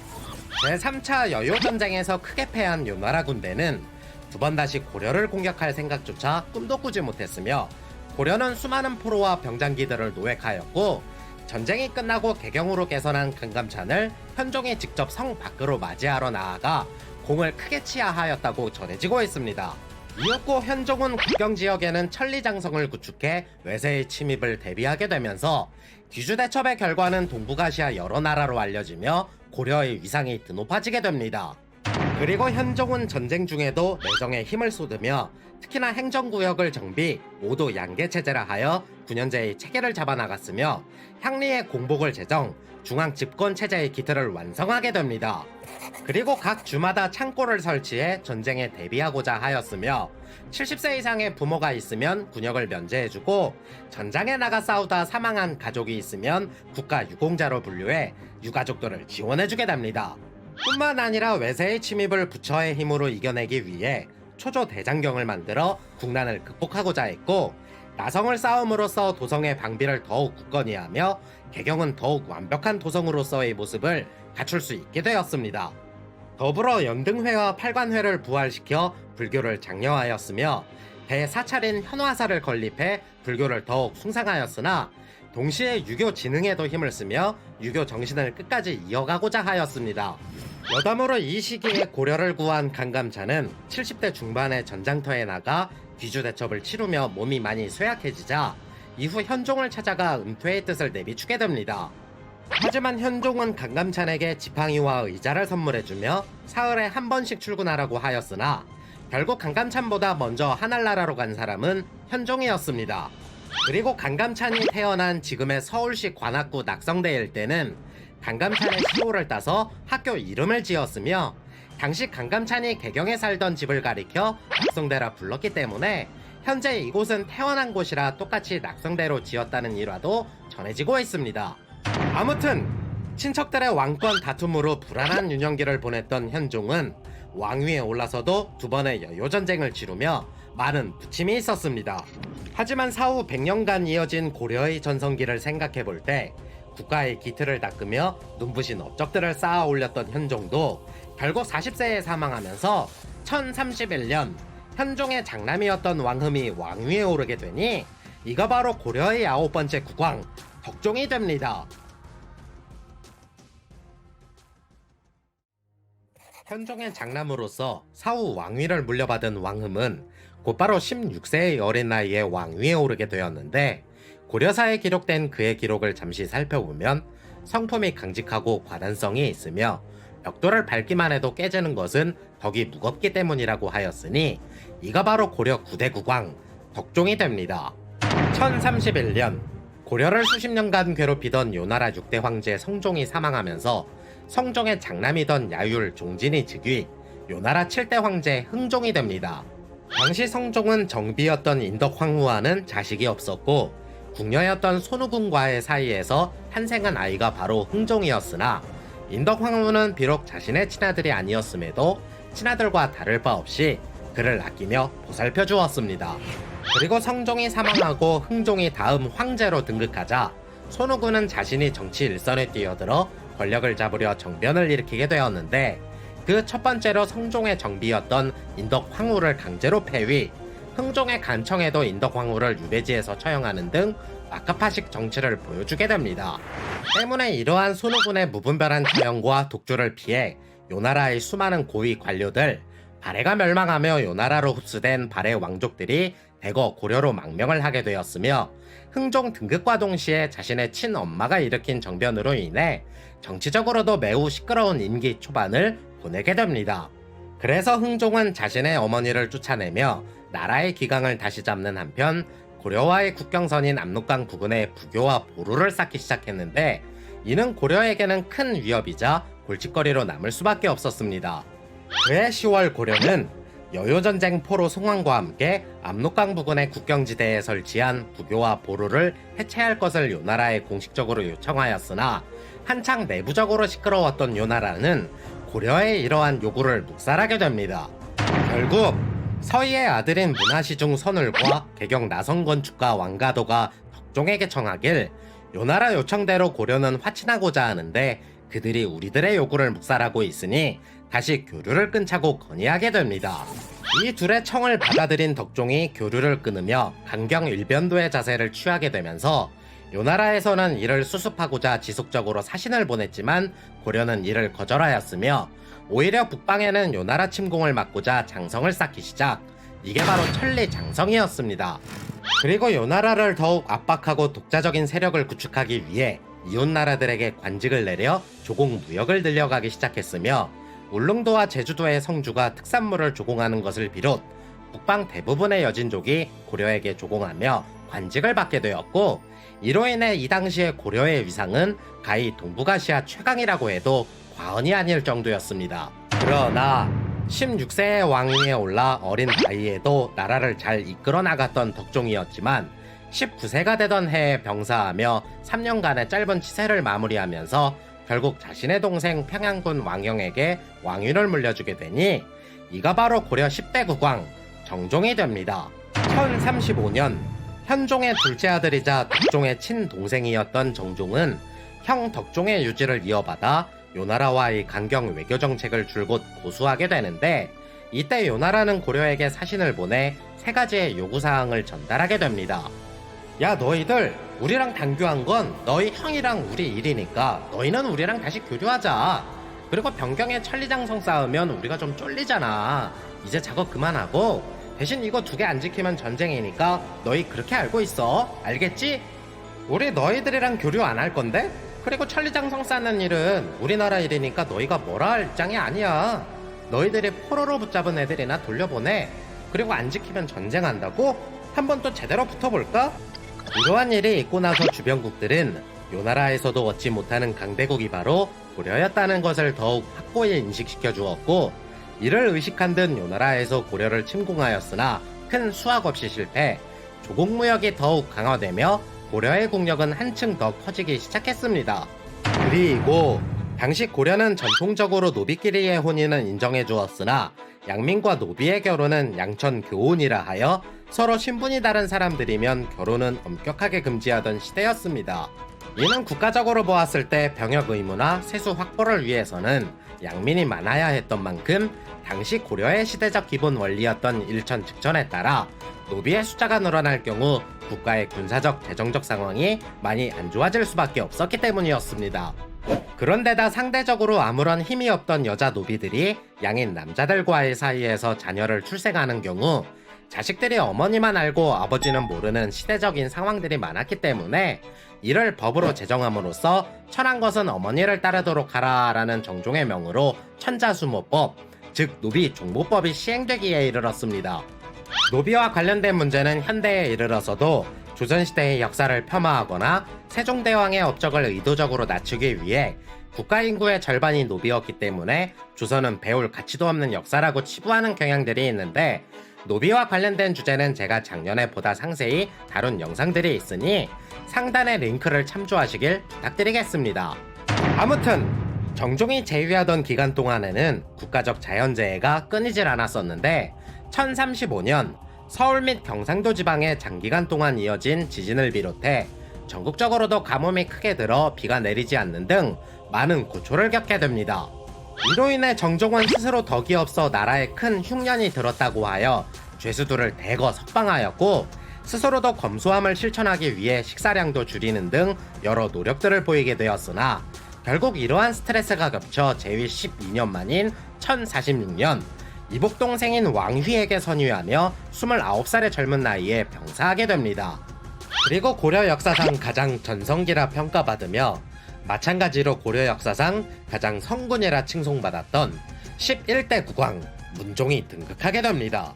제3차 여요전쟁에서 크게 패한 요나라 군대는 두 번 다시 고려를 공격할 생각조차 꿈도 꾸지 못했으며, 고려는 수많은 포로와 병장기들을 노획하였고, 전쟁이 끝나고 개경으로 개선한 강감찬을 현종이 직접 성 밖으로 맞이하러 나아가 공을 크게 치하하였다고 전해지고 있습니다. 이윽고 현종은 국경지역에는 천리장성을 구축해 외세의 침입을 대비하게 되면서 귀주대첩의 결과는 동북아시아 여러 나라로 알려지며 고려의 위상이 드높아지게 됩니다. 그리고 현종은 전쟁 중에도 내정에 힘을 쏟으며 특히나 행정구역을 정비, 5도 양계체제라 하여 9년제의 체계를 잡아나갔으며 향리의 공복을 제정, 중앙집권체제의 기틀을 완성하게 됩니다. 그리고 각 주마다 창고를 설치해 전쟁에 대비하고자 하였으며, 70세 이상의 부모가 있으면 군역을 면제해주고, 전장에 나가 싸우다 사망한 가족이 있으면 국가 유공자로 분류해 유가족들을 지원해주게 됩니다. 뿐만 아니라 외세의 침입을 부처의 힘으로 이겨내기 위해 초조 대장경을 만들어 국난을 극복하고자 했고, 나성을 쌓음으로써 도성의 방비를 더욱 굳건히 하며 개경은 더욱 완벽한 도성으로서의 모습을 갖출 수 있게 되었습니다. 더불어 연등회와 팔관회를 부활시켜 불교를 장려하였으며, 대사찰인 현화사를 건립해 불교를 더욱 숭상하였으나 동시에 유교 진흥에도 힘을 쓰며 유교 정신을 끝까지 이어가고자 하였습니다. 여담으로 이 시기에 고려를 구한 강감찬은 70대 중반의 전장터에 나가 귀주대첩을 치르며 몸이 많이 쇠약해지자 이후 현종을 찾아가 은퇴의 뜻을 내비추게 됩니다. 하지만 현종은 강감찬에게 지팡이와 의자를 선물해주며 사흘에 한 번씩 출근하라고 하였으나 결국 강감찬보다 먼저 하늘나라로 간 사람은 현종이었습니다. 그리고 강감찬이 태어난 지금의 서울시 관악구 낙성대 일대는 강감찬의 시호를 따서 학교 이름을 지었으며, 당시 강감찬이 개경에 살던 집을 가리켜 낙성대라 불렀기 때문에 현재 이곳은 태어난 곳이라 똑같이 낙성대로 지었다는 일화도 전해지고 있습니다. 아무튼 친척들의 왕권 다툼으로 불안한 유년기를 보냈던 현종은 왕위에 올라서도 두 번의 여요전쟁을 치르며 많은 부침이 있었습니다. 하지만 사후 100년간 이어진 고려의 전성기를 생각해볼 때 국가의 기틀을 닦으며 눈부신 업적들을 쌓아 올렸던 현종도 결국 40세에 사망하면서 1031년 현종의 장남이었던 왕흠이 왕위에 오르게 되니 이가 바로 고려의 9번째 국왕 덕종이 됩니다. 현종의 장남으로서 사후 왕위를 물려받은 왕흠은 곧바로 16세의 어린 나이에 왕위에 오르게 되었는데, 고려사에 기록된 그의 기록을 잠시 살펴보면 성품이 강직하고 과단성이 있으며 벽돌을 밟기만 해도 깨지는 것은 덕이 무겁기 때문이라고 하였으니 이가 바로 고려 9대 국왕 덕종이 됩니다. 1031년 고려를 수십 년간 괴롭히던 요나라 6대 황제 성종이 사망하면서 성종의 장남이던 야율 종진이 즉위, 요나라 7대 황제 흥종이 됩니다. 당시 성종은 정비였던 인덕 황후와는 자식이 없었고 궁녀였던 손우궁과의 사이에서 탄생한 아이가 바로 흥종이었으나, 인덕 황후는 비록 자신의 친아들이 아니었음에도 친아들과 다를 바 없이 그를 아끼며 보살펴 주었습니다. 그리고 성종이 사망하고 흥종이 다음 황제로 등극하자 손우군은 자신이 정치 일선에 뛰어들어 권력을 잡으려 정변을 일으키게 되었는데, 그 첫 번째로 성종의 정비였던 인덕 황후를 강제로 폐위, 흥종의 간청에도 인덕 황후를 유배지에서 처형하는 등 마카파식 정치를 보여주게 됩니다. 때문에 이러한 손우군의 무분별한 처형과 독주를 피해 요나라의 수많은 고위 관료들, 발해가 멸망하며 요나라로 흡수된 발해 왕족들이 대거 고려로 망명을 하게 되었으며, 흥종 등극과 동시에 자신의 친엄마가 일으킨 정변으로 인해 정치적으로도 매우 시끄러운 임기 초반을 보내게 됩니다. 그래서 흥종은 자신의 어머니를 쫓아내며 나라의 기강을 다시 잡는 한편 고려와의 국경선인 압록강 부근에 부교와 보루를 쌓기 시작했는데, 이는 고려에게는 큰 위협이자 골칫거리로 남을 수밖에 없었습니다. 그해 10월 고려는 여요전쟁 포로 송환과 함께 압록강 부근의 국경지대에 설치한 부교와 보루를 해체할 것을 요나라에 공식적으로 요청하였으나, 한창 내부적으로 시끄러웠던 요나라는 고려의 이러한 요구를 묵살하게 됩니다. 결국 서희의 아들인 문하시중 선울과 개경 나성건축가 왕가도가 덕종에게 청하길, 요나라 요청대로 고려는 화친하고자 하는데 그들이 우리들의 요구를 묵살하고 있으니 다시 교류를 끊자고 건의하게 됩니다. 이 둘의 청을 받아들인 덕종이 교류를 끊으며 강경 일변도의 자세를 취하게 되면서, 요나라에서는 이를 수습하고자 지속적으로 사신을 보냈지만 고려는 이를 거절하였으며, 오히려 북방에는 요나라 침공을 막고자 장성을 쌓기 시작, 이게 바로 천리장성이었습니다. 그리고 요나라를 더욱 압박하고 독자적인 세력을 구축하기 위해 이웃나라들에게 관직을 내려 조공 무역을 늘려가기 시작했으며, 울릉도와 제주도의 성주가 특산물을 조공하는 것을 비롯 북방 대부분의 여진족이 고려에게 조공하며 관직을 받게 되었고, 이로 인해 이 당시의 고려의 위상은 가히 동북아시아 최강이라고 해도 과언이 아닐 정도였습니다. 그러나 16세의 왕위에 올라 어린 나이에도 나라를 잘 이끌어 나갔던 덕종이었지만, 19세가 되던 해에 병사하며 3년간의 짧은 치세를 마무리하면서 결국 자신의 동생 평양군 왕영에게 왕위를 물려주게 되니, 이가 바로 고려 10대 국왕 정종이 됩니다. 1035년 현종의 둘째 아들이자 덕종의 친동생이었던 정종은 형 덕종의 유지를 이어받아 요나라와의 강경 외교 정책을 줄곧 고수하게 되는데, 이때 요나라는 고려에게 사신을 보내 세 가지의 요구사항을 전달하게 됩니다. 야, 너희들 우리랑 단교한 건 너희 형이랑 우리 일이니까 너희는 우리랑 다시 교류하자. 그리고 변경에 천리장성 쌓으면 우리가 좀 쫄리잖아. 이제 작업 그만하고 대신 이거 2개 안 지키면 전쟁이니까 너희 그렇게 알고 있어. 알겠지? 우리 너희들이랑 교류 안 할 건데? 그리고 천리장성 쌓는 일은 우리나라 일이니까 너희가 뭐라 할 입장이 아니야. 너희들이 포로로 붙잡은 애들이나 돌려보내. 그리고 안 지키면 전쟁한다고? 한번 또 제대로 붙어볼까? 이러한 일이 있고 나서 주변국들은 요나라에서도 얻지 못하는 강대국이 바로 고려였다는 것을 더욱 확고히 인식시켜 주었고, 이를 의식한 듯 요나라에서 고려를 침공하였으나 큰 수확 없이 실패, 조공무역이 더욱 강화되며 고려의 국력은 한층 더 커지기 시작했습니다. 그리고 당시 고려는 전통적으로 노비끼리의 혼인은 인정해 주었으나 양민과 노비의 결혼은 양천 교혼이라 하여 서로 신분이 다른 사람들이면 결혼은 엄격하게 금지하던 시대였습니다. 이는 국가적으로 보았을 때 병역 의무나 세수 확보를 위해서는 양민이 많아야 했던 만큼, 당시 고려의 시대적 기본 원리였던 일천즉천에 따라 노비의 숫자가 늘어날 경우 국가의 군사적 재정적 상황이 많이 안 좋아질 수밖에 없었기 때문이었습니다. 그런데다 상대적으로 아무런 힘이 없던 여자 노비들이 양인 남자들과의 사이에서 자녀를 출생하는 경우 자식들이 어머니만 알고 아버지는 모르는 시대적인 상황들이 많았기 때문에, 이를 법으로 제정함으로써 천한 것은 어머니를 따르도록 하라 라는 정종의 명으로 천자수모법, 즉 노비 종모법이 시행되기에 이르렀습니다. 노비와 관련된 문제는 현대에 이르러서도 조선시대의 역사를 폄하하거나 세종대왕의 업적을 의도적으로 낮추기 위해 국가 인구의 절반이 노비였기 때문에 조선은 배울 가치도 없는 역사라고 치부하는 경향들이 있는데, 노비와 관련된 주제는 제가 작년에 보다 상세히 다룬 영상들이 있으니 상단의 링크를 참조하시길 부탁드리겠습니다. 아무튼 정종이 재위하던 기간 동안에는 국가적 자연재해가 끊이질 않았었는데, 1035년 서울 및 경상도 지방에 장기간 동안 이어진 지진을 비롯해 전국적으로도 가뭄이 크게 들어 비가 내리지 않는 등 많은 고초를 겪게 됩니다. 이로 인해 정종원 스스로 덕이 없어 나라에 큰 흉년이 들었다고 하여 죄수들을 대거 석방하였고, 스스로도 검소함을 실천하기 위해 식사량도 줄이는 등 여러 노력들을 보이게 되었으나 결국 이러한 스트레스가 겹쳐 재위 12년 만인 1046년 이복 동생인 왕휘에게 선위하며 29살의 젊은 나이에 병사하게 됩니다. 그리고 고려 역사상 가장 전성기라 평가받으며 마찬가지로 고려 역사상 가장 성군이라 칭송받았던 11대 국왕 문종이 등극하게 됩니다.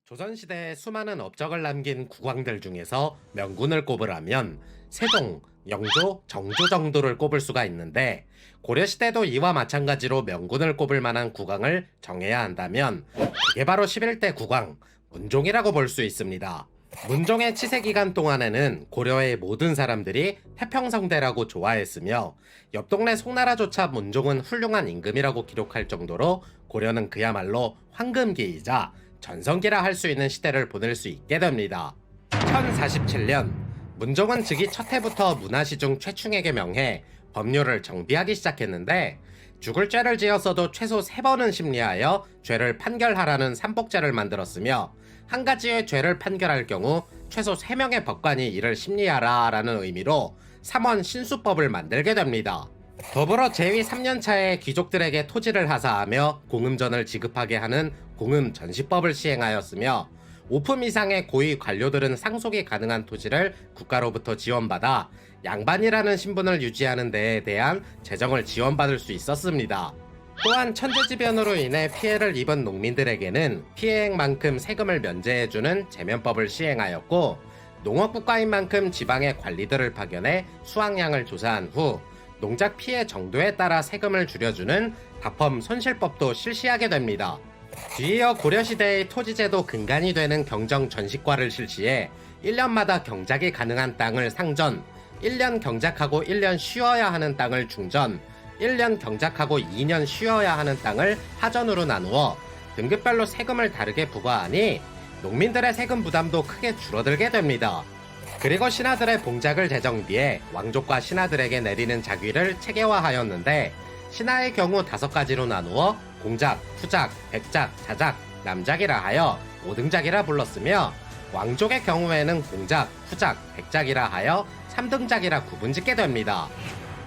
조선시대에 수많은 업적을 남긴 국왕들 중에서 명군을 꼽으라면 세종, 영조, 정조 정도를 꼽을 수가 있는데, 고려시대도 이와 마찬가지로 명군을 꼽을 만한 국왕을 정해야 한다면 그게 바로 11대 국왕 문종이라고 볼 수 있습니다. 문종의 치세기간 동안에는 고려의 모든 사람들이 태평성대라고 좋아했으며 옆 동네 송나라조차 문종은 훌륭한 임금이라고 기록할 정도로 고려는 그야말로 황금기이자 전성기라 할 수 있는 시대를 보낼 수 있게 됩니다. 1047년 문종은 즉위 첫 해부터 문화시중 최충에게 명해 법률을 정비하기 시작했는데, 죽을 죄를 지었어도 최소 3번은 심리하여 죄를 판결하라는 삼복죄를 만들었으며, 한 가지의 죄를 판결할 경우 최소 3명의 법관이 이를 심리하라 라는 의미로 삼원 신수법을 만들게 됩니다. 더불어 재위 3년차에 귀족들에게 토지를 하사하며 공음전을 지급하게 하는 공음전시법을 시행하였으며, 5품 이상의 고위 관료들은 상속이 가능한 토지를 국가로부터 지원받아 양반이라는 신분을 유지하는 데에 대한 재정을 지원받을 수 있었습니다. 또한 천재지변으로 인해 피해를 입은 농민들에게는 피해액만큼 세금을 면제해주는 제면법을 시행하였고, 농업국가인 만큼 지방의 관리들을 파견해 수확량을 조사한 후 농작 피해 정도에 따라 세금을 줄여주는 다펌 손실법도 실시하게 됩니다. 뒤이어 고려시대의 토지제도 근간이 되는 경정전식과를 실시해 1년마다 경작이 가능한 땅을 상전, 1년 경작하고 1년 쉬어야 하는 땅을 중전, 1년 경작하고 2년 쉬어야 하는 땅을 하전으로 나누어 등급별로 세금을 다르게 부과하니 농민들의 세금 부담도 크게 줄어들게 됩니다. 그리고 신하들의 봉작을 재정비해 왕족과 신하들에게 내리는 작위를 체계화하였는데, 신하의 경우 5가지로 나누어 공작, 후작, 백작, 자작, 남작이라 하여 5등작이라 불렀으며, 왕족의 경우에는 공작, 후작, 백작이라 하여 3등작이라 구분짓게 됩니다.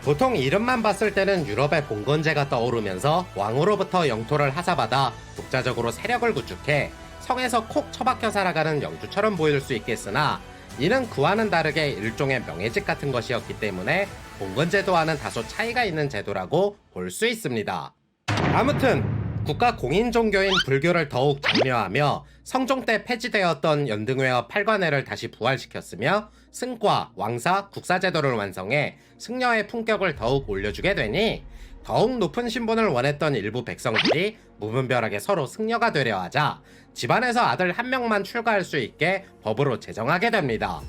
보통 이름만 봤을 때는 유럽의 봉건제가 떠오르면서 왕으로부터 영토를 하사받아 독자적으로 세력을 구축해 성에서 콕 처박혀 살아가는 영주처럼 보일 수 있겠으나, 이는 그와는 다르게 일종의 명예직 같은 것이었기 때문에 봉건제도와는 다소 차이가 있는 제도라고 볼 수 있습니다. 아무튼 국가 공인 종교인 불교를 더욱 장려하며 성종 때 폐지되었던 연등회와 팔관회를 다시 부활시켰으며, 승과, 왕사, 국사제도를 완성해 승려의 품격을 더욱 올려주게 되니 더욱 높은 신분을 원했던 일부 백성들이 무분별하게 서로 승려가 되려 하자 집안에서 아들 한 명만 출가할 수 있게 법으로 제정하게 됩니다.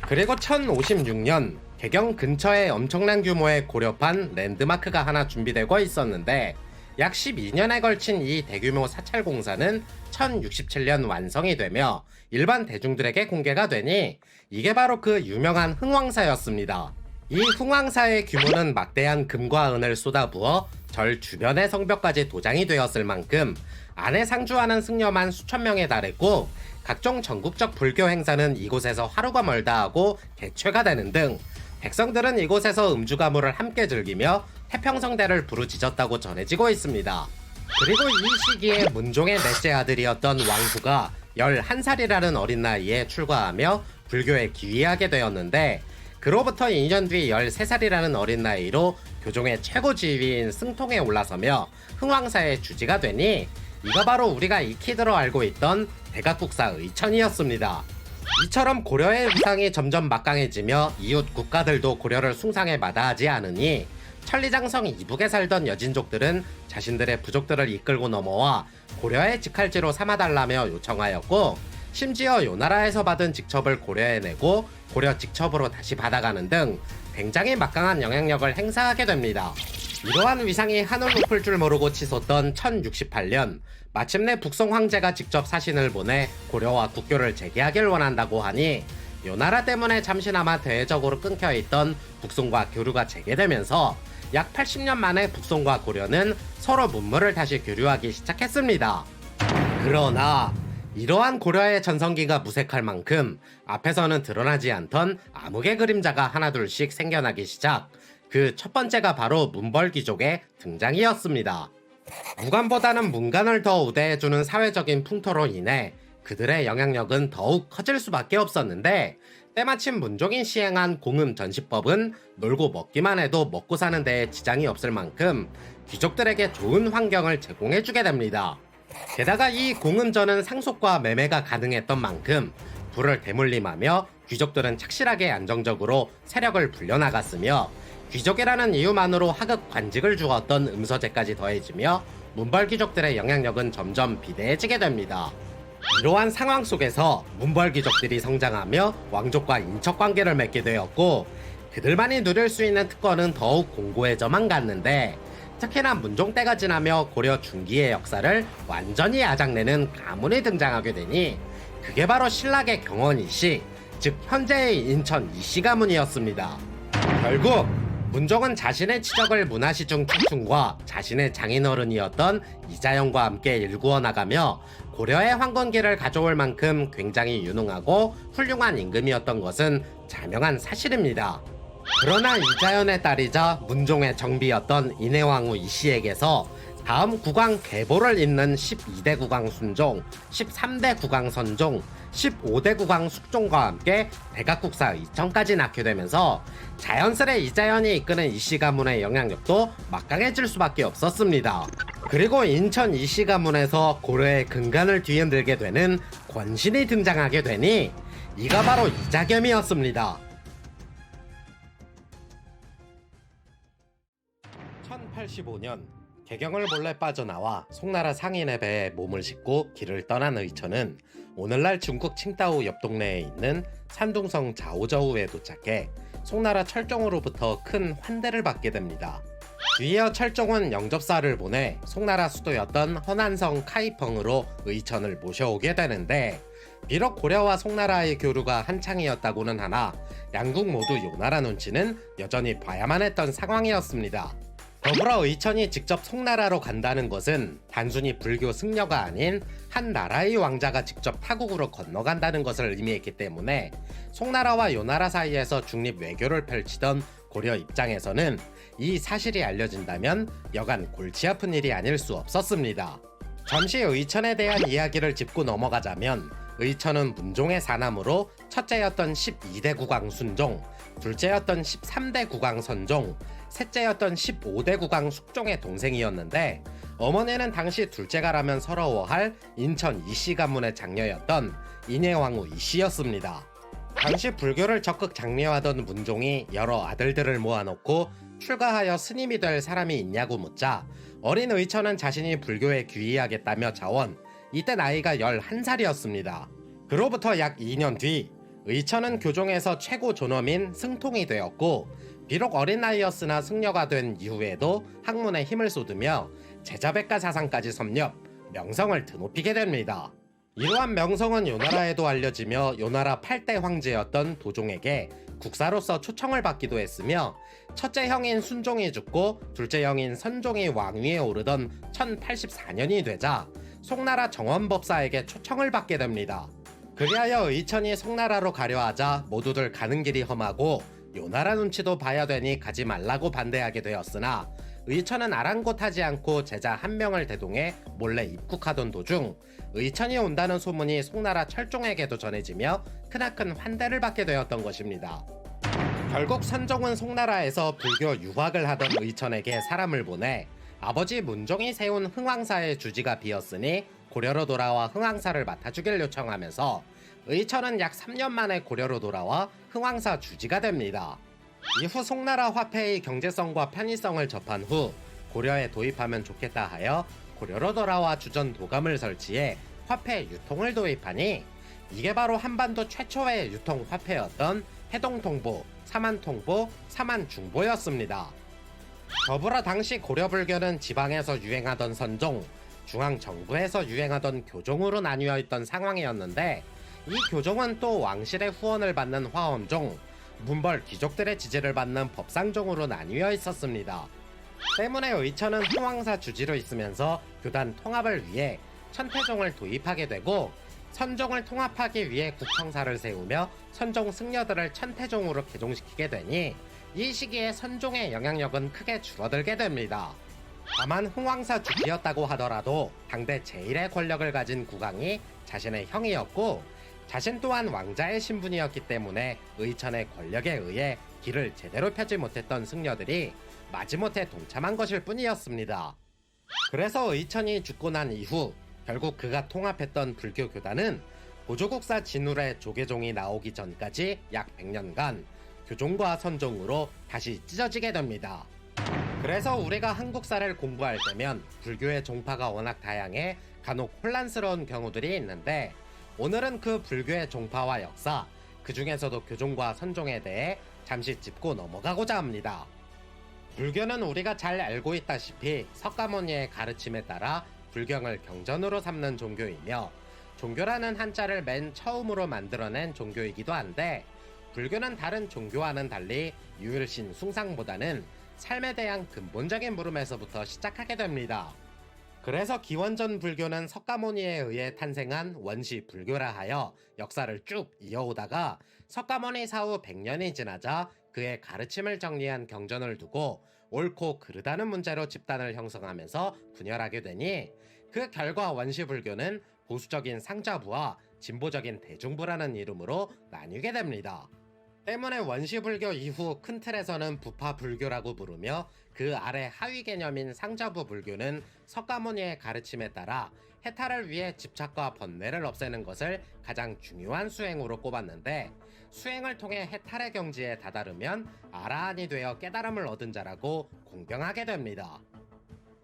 그리고 1056년 개경 근처에 엄청난 규모의 고려판 랜드마크가 하나 준비되고 있었는데, 약 12년에 걸친 이 대규모 사찰 공사는 1067년 완성이 되며 일반 대중들에게 공개가 되니 이게 바로 그 유명한 흥왕사였습니다. 이 흥왕사의 규모는 막대한 금과 은을 쏟아부어 절 주변의 성벽까지 도장이 되었을 만큼 안에 상주하는 승려만 수천 명에 달했고, 각종 전국적 불교 행사는 이곳에서 하루가 멀다 하고 개최가 되는 등 백성들은 이곳에서 음주가무를 함께 즐기며 태평성대를 부르짖었다고 전해지고 있습니다. 그리고 이 시기에 문종의 넷째 아들이었던 왕후가 11살이라는 어린 나이에 출가하며 불교에 기위하게 되었는데, 그로부터 2년 뒤 13살이라는 어린 나이로 교종의 최고 지위인 승통에 올라서며 흥왕사의 주지가 되니, 이가 바로 우리가 익히 들어 알고 있던 대각국사 의천이었습니다. 이처럼 고려의 위상이 점점 막강해지며 이웃 국가들도 고려를 숭상에 마다하지 않으니 천리장성 이북에 살던 여진족들은 자신들의 부족들을 이끌고 넘어와 고려의 직할지로 삼아달라며 요청하였고, 심지어 요나라에서 받은 직첩을 고려에 내고 고려 직첩으로 다시 받아가는 등 굉장히 막강한 영향력을 행사하게 됩니다. 이러한 위상이 하늘 높을 줄 모르고 치솟던 1068년, 마침내 북송 황제가 직접 사신을 보내 고려와 국교를 재개하길 원한다고 하니 요나라 때문에 잠시나마 대외적으로 끊겨있던 북송과 교류가 재개되면서 약 80년 만에 북송과 고려는 서로 문물을 다시 교류하기 시작했습니다. 그러나 이러한 고려의 전성기가 무색할 만큼 앞에서는 드러나지 않던 암흑의 그림자가 하나둘씩 생겨나기 시작. 그 첫 번째가 바로 문벌귀족의 등장이었습니다. 무관보다는 문관을 더 우대해주는 사회적인 풍토로 인해 그들의 영향력은 더욱 커질 수밖에 없었는데, 때마침 문종이 시행한 공음 전시법은 놀고 먹기만 해도 먹고 사는 데에 지장이 없을 만큼 귀족들에게 좋은 환경을 제공해주게 됩니다. 게다가 이 공음전은 상속과 매매가 가능했던 만큼 부를 대물림하며 귀족들은 착실하게 안정적으로 세력을 불려나갔으며, 귀족이라는 이유만으로 하급 관직을 주었던 음서제까지 더해지며 문벌귀족들의 영향력은 점점 비대해지게 됩니다. 이러한 상황 속에서 문벌귀족들이 성장하며 왕족과 인척관계를 맺게 되었고, 그들만이 누릴 수 있는 특권은 더욱 공고해져만 갔는데, 특히나 문종 때가 지나며 고려 중기의 역사를 완전히 아작내는 가문이 등장하게 되니 그게 바로 신라의 경원 이씨, 즉 현재의 인천 이씨 가문이었습니다. 결국 문종은 자신의 치적을 문화시중 태충과 자신의 장인어른이었던 이자영과 함께 일구어 나가며 고려의 황건기를 가져올 만큼 굉장히 유능하고 훌륭한 임금이었던 것은 자명한 사실입니다. 그러나 이자연의 딸이자 문종의 정비였던 인해왕후 이씨에게서 다음 국왕 계보를 잇는 12대 국왕 순종, 13대 국왕 선종, 15대 국왕 숙종과 함께 대각국사 의천까지 낳게 되면서 자연스레 이자연이 이끄는 이씨 가문의 영향력도 막강해질 수밖에 없었습니다. 그리고 인천 이씨 가문에서 고려의 근간을 뒤흔들게 되는 권신이 등장하게 되니 이가 바로 이자겸이었습니다. 1085년 개경을 몰래 빠져나와 송나라 상인의 배에 몸을 싣고 길을 떠난 의천은 오늘날 중국 칭다오 옆 동네에 있는 산둥성 자오저우에 도착해 송나라 철종으로부터 큰 환대를 받게 됩니다. 뒤이어 철종은 영접사를 보내 송나라 수도였던 허난성 카이펑으로 의천을 모셔오게 되는데, 비록 고려와 송나라의 교류가 한창이었다고는 하나 양국 모두 요나라 눈치는 여전히 봐야만 했던 상황이었습니다. 더불어 의천이 직접 송나라로 간다는 것은 단순히 불교 승려가 아닌 한 나라의 왕자가 직접 타국으로 건너간다는 것을 의미했기 때문에 송나라와 요나라 사이에서 중립 외교를 펼치던 고려 입장에서는 이 사실이 알려진다면 여간 골치 아픈 일이 아닐 수 없었습니다. 잠시 의천에 대한 이야기를 짚고 넘어가자면, 의천은 문종의 사남으로 첫째였던 12대 국왕 순종, 둘째였던 13대 국왕 선종, 셋째였던 15대 국왕 숙종의 동생이었는데, 어머니는 당시 둘째가라면 서러워할 인천 이씨 가문의 장녀였던 인해왕후 이씨였습니다. 당시 불교를 적극 장려하던 문종이 여러 아들들을 모아놓고 출가하여 스님이 될 사람이 있냐고 묻자 어린 의천은 자신이 불교에 귀의하겠다며 자원, 이때 나이가 11살이었습니다. 그로부터 약 2년 뒤 의천은 교종에서 최고 존엄인 승통이 되었고, 비록 어린 나이였으나 승려가 된 이후에도 학문에 힘을 쏟으며 제자백가 사상까지 섭렵, 명성을 드높이게 됩니다. 이러한 명성은 요나라에도 알려지며 요나라 8대 황제였던 도종에게 국사로서 초청을 받기도 했으며, 첫째 형인 순종이 죽고 둘째 형인 선종이 왕위에 오르던 1084년이 되자 송나라 정원법사에게 초청을 받게 됩니다. 그리하여 의천이 송나라로 가려 하자 모두들 가는 길이 험하고 요나라 눈치도 봐야 되니 가지 말라고 반대하게 되었으나, 의천은 아랑곳하지 않고 제자 한 명을 대동해 몰래 입국하던 도중 의천이 온다는 소문이 송나라 철종에게도 전해지며 크나큰 환대를 받게 되었던 것입니다. 결국 선종은 송나라에서 불교 유학을 하던 의천에게 사람을 보내 아버지 문종이 세운 흥왕사의 주지가 비었으니 고려로 돌아와 흥왕사를 맡아주길 요청하면서 의천은 약 3년 만에 고려로 돌아와 흥왕사 주지가 됩니다. 이후 송나라 화폐의 경제성과 편의성을 접한 후 고려에 도입하면 좋겠다 하여 고려로 돌아와 주전 도감을 설치해 화폐 유통을 도입하니 이게 바로 한반도 최초의 유통 화폐였던 해동통보, 사만통보, 사만중보였습니다. 더불어 당시 고려불교는 지방에서 유행하던 선종, 중앙정부에서 유행하던 교종으로 나뉘어 있던 상황이었는데, 이 교종은 또 왕실의 후원을 받는 화엄종, 문벌 귀족들의 지지를 받는 법상종으로 나뉘어 있었습니다. 때문에 의천은 흥왕사 주지로 있으면서 교단 통합을 위해 천태종을 도입하게 되고, 선종을 통합하기 위해 국청사를 세우며 선종 승려들을 천태종으로 개종시키게 되니 이 시기에 선종의 영향력은 크게 줄어들게 됩니다. 다만 흥왕사 주지였다고 하더라도 당대 제일의 권력을 가진 국왕이 자신의 형이었고, 자신 또한 왕자의 신분이었기 때문에 의천의 권력에 의해 길을 제대로 펴지 못했던 승려들이 마지못해 동참한 것일 뿐이었습니다. 그래서 의천이 죽고 난 이후 결국 그가 통합했던 불교 교단은 고조국사 진울의 조계종이 나오기 전까지 약 100년간 교종과 선종으로 다시 찢어지게 됩니다. 그래서 우리가 한국사를 공부할 때면 불교의 종파가 워낙 다양해 간혹 혼란스러운 경우들이 있는데, 오늘은 그 불교의 종파와 역사, 그 중에서도 교종과 선종에 대해 잠시 짚고 넘어가고자 합니다. 불교는 우리가 잘 알고 있다시피 석가모니의 가르침에 따라 불경을 경전으로 삼는 종교이며, 종교라는 한자를 맨 처음으로 만들어낸 종교이기도 한데, 불교는 다른 종교와는 달리 유일신 숭상보다는 삶에 대한 근본적인 물음에서부터 시작하게 됩니다. 그래서 기원전 불교는 석가모니에 의해 탄생한 원시 불교라 하여 역사를 쭉 이어오다가 석가모니 사후 100년이 지나자 그의 가르침을 정리한 경전을 두고 옳고 그르다는 문제로 집단을 형성하면서 분열하게 되니, 그 결과 원시 불교는 보수적인 상자부와 진보적인 대중부라는 이름으로 나뉘게 됩니다. 때문에 원시 불교 이후 큰 틀에서는 부파 불교라고 부르며, 그 아래 하위 개념인 상자부 불교는 석가모니의 가르침에 따라 해탈을 위해 집착과 번뇌를 없애는 것을 가장 중요한 수행으로 꼽았는데, 수행을 통해 해탈의 경지에 다다르면 아라한이 되어 깨달음을 얻은 자라고 공경하게 됩니다.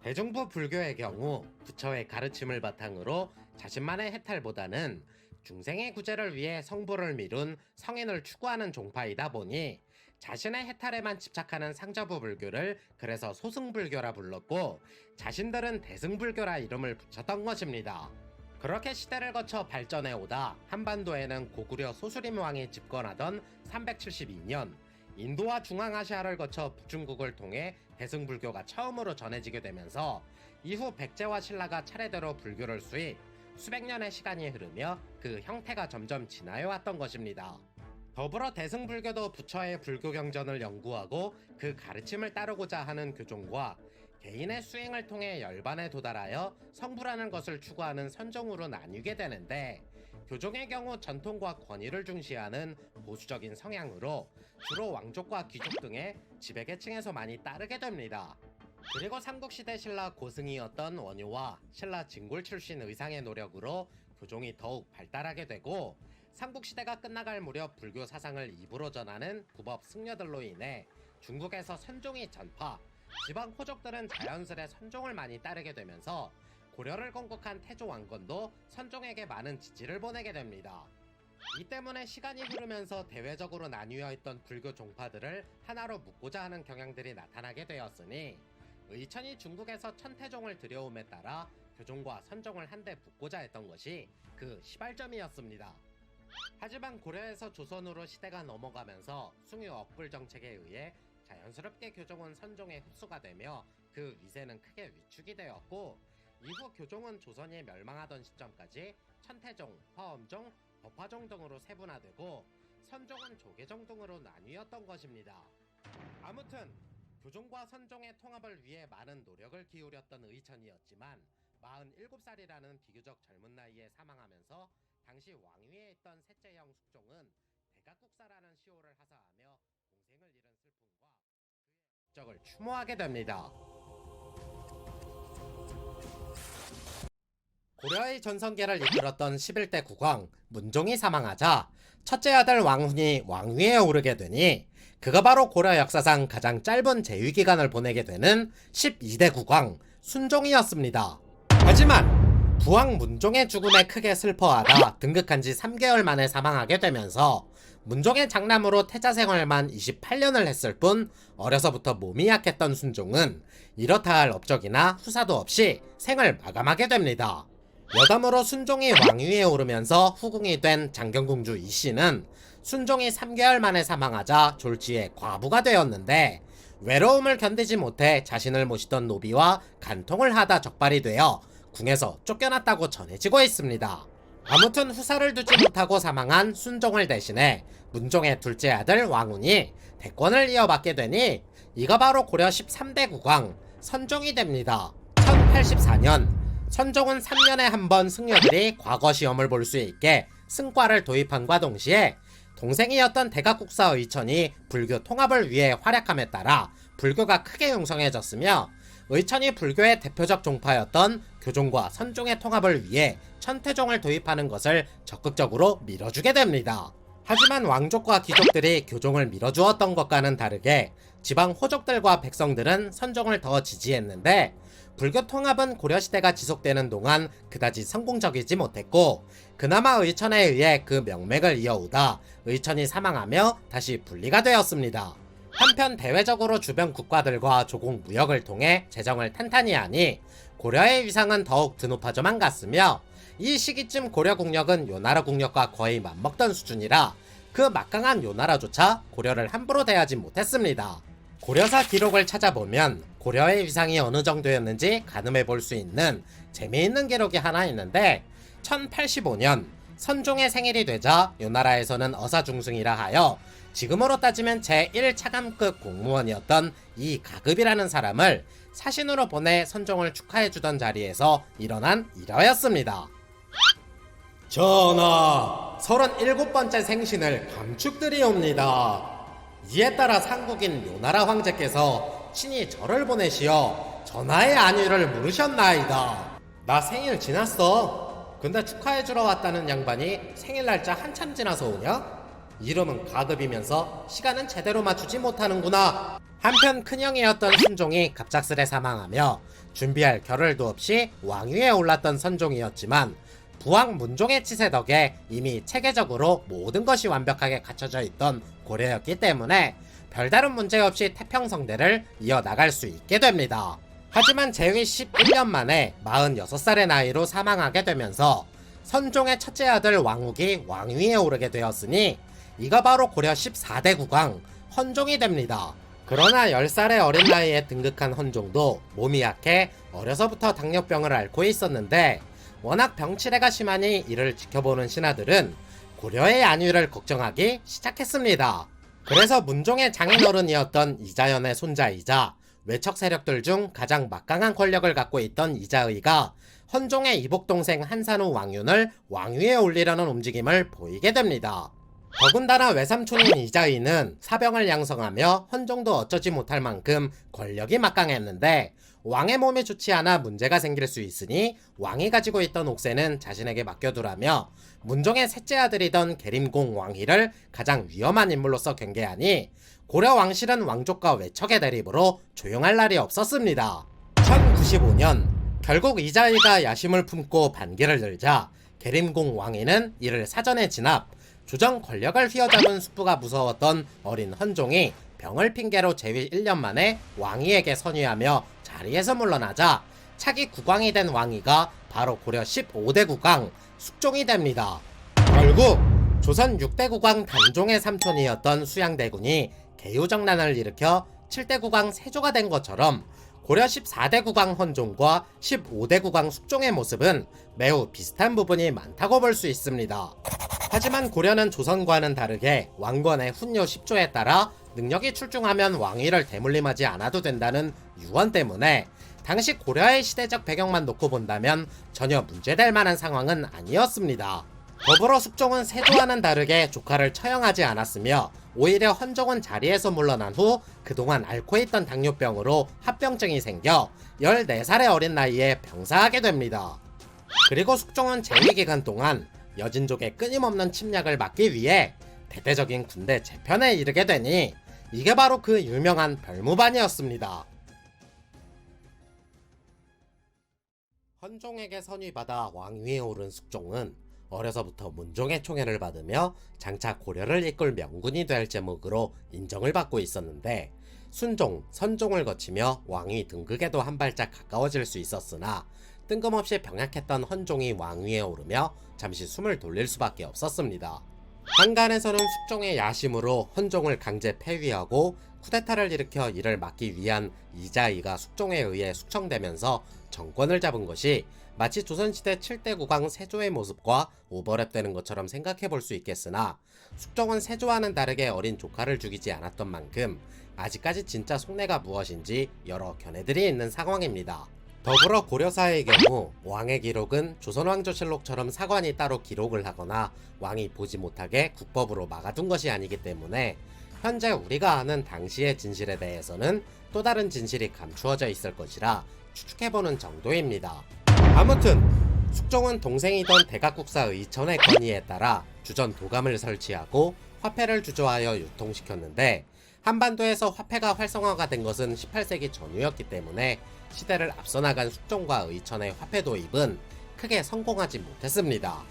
대중부 불교의 경우 부처의 가르침을 바탕으로 자신만의 해탈보다는 중생의 구제를 위해 성불을 미룬 성인을 추구하는 종파이다 보니 자신의 해탈에만 집착하는 상자부 불교를 그래서 소승불교라 불렀고, 자신들은 대승불교라 이름을 붙였던 것입니다. 그렇게 시대를 거쳐 발전해 오다 한반도에는 고구려 소수림왕이 집권하던 372년 인도와 중앙아시아를 거쳐 북중국을 통해 대승불교가 처음으로 전해지게 되면서, 이후 백제와 신라가 차례대로 불교를 수입, 수백 년의 시간이 흐르며 그 형태가 점점 진화해 왔던 것입니다. 더불어 대승불교도 부처의 불교 경전을 연구하고 그 가르침을 따르고자 하는 교종과 개인의 수행을 통해 열반에 도달하여 성불하는 것을 추구하는 선종으로 나뉘게 되는데, 교종의 경우 전통과 권위를 중시하는 보수적인 성향으로 주로 왕족과 귀족 등의 지배계층에서 많이 따르게 됩니다. 그리고 삼국시대 신라 고승이었던 원효와 신라 진골 출신 의상의 노력으로 교종이 더욱 발달하게 되고, 삼국시대가 끝나갈 무렵 불교 사상을 입으로 전하는 구법 승려들로 인해 중국에서 선종이 전파, 지방 호족들은 자연스레 선종을 많이 따르게 되면서 고려를 건국한 태조 왕건도 선종에게 많은 지지를 보내게 됩니다. 이 때문에 시간이 흐르면서 대외적으로 나뉘어 있던 불교 종파들을 하나로 묶고자 하는 경향들이 나타나게 되었으니, 의천이 중국에서 천태종을 들여옴에 따라 교종과 선종을 한데 붙고자 했던 것이 그 시발점이었습니다. 하지만 고려에서 조선으로 시대가 넘어가면서 숭유 억굴 정책에 의해 자연스럽게 교종은 선종에 흡수가 되며 그 위세는 크게 위축이 되었고, 이후 교종은 조선이 멸망하던 시점까지 천태종, 화엄종, 법화종 등으로 세분화되고, 선종은 조계종 등으로 나뉘었던 것입니다. 아무튼 교종과 선종의 통합을 위해 많은 노력을 기울였던 의천이었지만 47살이라는 비교적 젊은 나이에 사망하면서 당시 왕위에 있던 셋째형 숙종은 대각국사라는 시호를 하사하며 동생을 잃은 슬픔과 그의 적을 추모하게 됩니다. 고려의 전성기를 이끌었던 11대 국왕 문종이 사망하자 첫째 아들 왕훈이 왕위에 오르게 되니, 그가 바로 고려 역사상 가장 짧은 재위기간을 보내게 되는 12대 국왕 순종이었습니다. 하지만 부왕 문종의 죽음에 크게 슬퍼하다 등극한 지 3개월 만에 사망하게 되면서 문종의 장남으로 태자 생활만 28년을 했을 뿐 어려서부터 몸이 약했던 순종은 이렇다 할 업적이나 후사도 없이 생을 마감하게 됩니다. 여담으로 순종이 왕위에 오르면서 후궁이 된 장경궁주 이씨는 순종이 3개월 만에 사망하자 졸지에 과부가 되었는데 외로움을 견디지 못해 자신을 모시던 노비와 간통을 하다 적발이 되어 궁에서 쫓겨났다고 전해지고 있습니다. 아무튼 후사를 두지 못하고 사망한 순종을 대신해 문종의 둘째 아들 왕운이 대권을 이어받게 되니 이가 바로 고려 13대 국왕 선종이 됩니다. 1084년 선종은 3년에 한 번 승려들이 과거 시험을 볼 수 있게 승과를 도입함과 동시에 동생이었던 대각국사 의천이 불교 통합을 위해 활약함에 따라 불교가 크게 융성해졌으며 의천이 불교의 대표적 종파였던 교종과 선종의 통합을 위해 천태종을 도입하는 것을 적극적으로 밀어주게 됩니다. 하지만 왕족과 귀족들이 교종을 밀어주었던 것과는 다르게 지방 호족들과 백성들은 선종을 더 지지했는데 불교 통합은 고려시대가 지속되는 동안 그다지 성공적이지 못했고 그나마 의천에 의해 그 명맥을 이어오다 의천이 사망하며 다시 분리가 되었습니다. 한편 대외적으로 주변 국가들과 조공 무역을 통해 재정을 탄탄히 하니 고려의 위상은 더욱 드높아져만 갔으며 이 시기쯤 고려 국력은 요나라 국력과 거의 맞먹던 수준이라 그 막강한 요나라조차 고려를 함부로 대하지 못했습니다. 고려사 기록을 찾아보면 고려의 위상이 어느 정도였는지 가늠해 볼 수 있는 재미있는 기록이 하나 있는데 1085년 선종의 생일이 되자 요나라에서는 어사중승이라 하여 지금으로 따지면 제1차관급 공무원이었던 이 가급이라는 사람을 사신으로 보내 선종을 축하해주던 자리에서 일어난 일화였습니다. 전하, 37번째 생신을 감축드리옵니다. 이에 따라 상국인 요나라 황제께서 친히 절을 보내시어 전하의 안위를 물으셨나이다. 나 생일 지났어. 근데 축하해주러 왔다는 양반이 생일 날짜 한참 지나서 오냐? 이름은 가급이면서 시간은 제대로 맞추지 못하는구나. 한편 큰형이었던 순종이 갑작스레 사망하며 준비할 겨를도 없이 왕위에 올랐던 선종이었지만 부왕 문종의 치세 덕에 이미 체계적으로 모든 것이 완벽하게 갖춰져 있던 고려였기 때문에 별다른 문제 없이 태평성대를 이어나갈 수 있게 됩니다. 하지만 재위 11년 만에 46살의 나이로 사망하게 되면서 선종의 첫째 아들 왕욱이 왕위에 오르게 되었으니 이가 바로 고려 14대 국왕 헌종이 됩니다. 그러나 10살의 어린 나이에 등극한 헌종도 몸이 약해 어려서부터 당뇨병을 앓고 있었는데 워낙 병치레가 심하니 이를 지켜보는 신하들은 고려의 안위를 걱정하기 시작했습니다. 그래서 문종의 장인어른이었던 이자연의 손자이자 외척 세력들 중 가장 막강한 권력을 갖고 있던 이자의가 헌종의 이복동생 한산후 왕윤을 왕위에 올리려는 움직임을 보이게 됩니다. 더군다나 외삼촌인 이자의는 사병을 양성하며 헌종도 어쩌지 못할 만큼 권력이 막강했는데 왕의 몸이 좋지 않아 문제가 생길 수 있으니 왕이 가지고 있던 옥새는 자신에게 맡겨두라며 문종의 셋째 아들이던 계림공 왕희를 가장 위험한 인물로서 경계하니 고려 왕실은 왕족과 외척의 대립으로 조용할 날이 없었습니다. 1095년 결국 이자의가 야심을 품고 반기를 들자 계림공 왕희는 이를 사전에 진압, 조정 권력을 휘어잡은 숙부가 무서웠던 어린 헌종이 병을 핑계로 재위 1년 만에 왕위에게 선위하며 자리에서 물러나자 차기 국왕이 된 왕위가 바로 고려 15대 국왕 숙종이 됩니다. 결국 조선 6대 국왕 단종의 삼촌이었던 수양대군이 개유정난을 일으켜 7대 국왕 세조가 된 것처럼 고려 14대 국왕 헌종과 15대 국왕 숙종의 모습은 매우 비슷한 부분이 많다고 볼 수 있습니다. 하지만 고려는 조선과는 다르게 왕권의 훈요 10조에 따라 능력이 출중하면 왕위를 대물림하지 않아도 된다는 유언 때문에 당시 고려의 시대적 배경만 놓고 본다면 전혀 문제될 만한 상황은 아니었습니다. 더불어 숙종은 세조와는 다르게 조카를 처형하지 않았으며 오히려 헌종은 자리에서 물러난 후 그동안 앓고 있던 당뇨병으로 합병증이 생겨 14살의 어린 나이에 병사하게 됩니다. 그리고 숙종은 재위 기간 동안 여진족의 끊임없는 침략을 막기 위해 대대적인 군대 재편에 이르게 되니 이게 바로 그 유명한 별무반이었습니다. 헌종에게 선위받아 왕위에 오른 숙종은 어려서부터 문종의 총애를 받으며 장차 고려를 이끌 명군이 될 제목으로 인정을 받고 있었는데, 순종, 선종을 거치며 왕위 등극에도 한 발짝 가까워질 수 있었으나 뜬금없이 병약했던 헌종이 왕위에 오르며 잠시 숨을 돌릴 수밖에 없었습니다. 한간에서는 숙종의 야심으로 헌종을 강제 폐위하고 쿠데타를 일으켜 이를 막기 위한 이자이가 숙종에 의해 숙청되면서 정권을 잡은 것이 마치 조선시대 7대 국왕 세조의 모습과 오버랩되는 것처럼 생각해 볼 수 있겠으나, 숙종은 세조와는 다르게 어린 조카를 죽이지 않았던 만큼 아직까지 진짜 속내가 무엇인지 여러 견해들이 있는 상황입니다. 더불어 고려사의 경우 왕의 기록은 조선왕조실록처럼 사관이 따로 기록을 하거나 왕이 보지 못하게 국법으로 막아둔 것이 아니기 때문에 현재 우리가 아는 당시의 진실에 대해서는 또 다른 진실이 감추어져 있을 것이라 추측해보는 정도입니다. 아무튼 숙종은 동생이던 대각국사 의천의 건의에 따라 주전 도감을 설치하고 화폐를 주조하여 유통시켰는데, 한반도에서 화폐가 활성화가 된 것은 18세기 전후였기 때문에 시대를 앞서 나간 숙종과 의천의 화폐 도입은 크게 성공하지 못했습니다.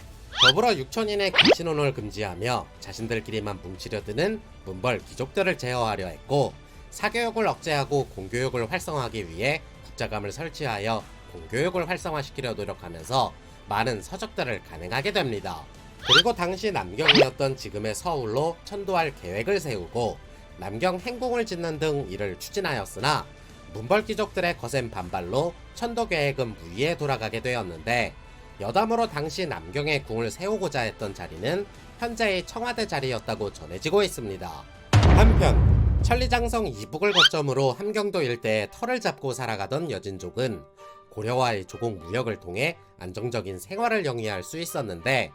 더불어 육촌인의 김신혼을 금지하며 자신들끼리만 뭉치려 드는 문벌 귀족들을 제어하려 했고, 사교육을 억제하고 공교육을 활성화하기 위해 국자감을 설치하여 공교육을 활성화시키려 노력하면서 많은 서적들을 간행하게 됩니다. 그리고 당시 남경이었던 지금의 서울로 천도할 계획을 세우고 남경 행궁을 짓는 등 일을 추진하였으나, 문벌 귀족들의 거센 반발로 천도 계획은 무의에 돌아가게 되었는데, 여담으로 당시 남경의 궁을 세우고자 했던 자리는 현재의 청와대 자리였다고 전해지고 있습니다. 한편 천리장성 이북을 거점으로 함경도 일대에 터를 잡고 살아가던 여진족은 고려와의 조공 무역을 통해 안정적인 생활을 영위할 수 있었는데,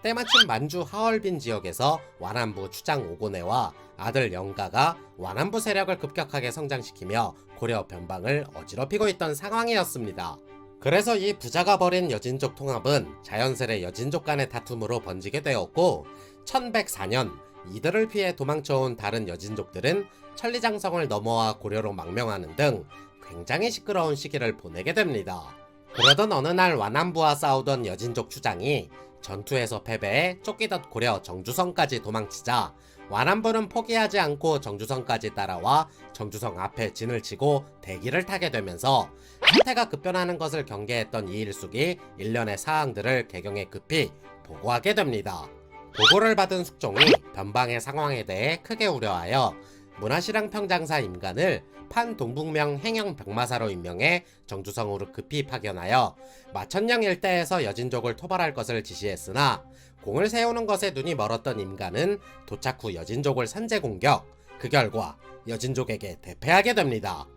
때마침 만주 하얼빈 지역에서 완안부 추장 오고내와 아들 영가가 완안부 세력을 급격하게 성장시키며 고려 변방을 어지럽히고 있던 상황이었습니다. 그래서 이 부자가 벌인 여진족 통합은 자연스레 여진족 간의 다툼으로 번지게 되었고, 1104년 이들을 피해 도망쳐온 다른 여진족들은 천리장성을 넘어와 고려로 망명하는 등 굉장히 시끄러운 시기를 보내게 됩니다. 그러던 어느 날 완안부와 싸우던 여진족 추장이 전투에서 패배해 쫓기던 고려 정주성까지 도망치자, 완안부는 포기하지 않고 정주성까지 따라와 정주성 앞에 진을 치고 대기를 타게 되면서 사태가 급변하는 것을 경계했던 이일숙이 일련의 사항들을 개경에 급히 보고하게 됩니다. 보고를 받은 숙종이 변방의 상황에 대해 크게 우려하여 문화실랑 평장사 임간을 판동북명 행영 병마사로 임명해 정주성으로 급히 파견하여 마천령 일대에서 여진족을 토벌할 것을 지시했으나, 공을 세우는 것에 눈이 멀었던 임간은 도착 후 여진족을 선제 공격, 그 결과 여진족에게 대패하게 됩니다.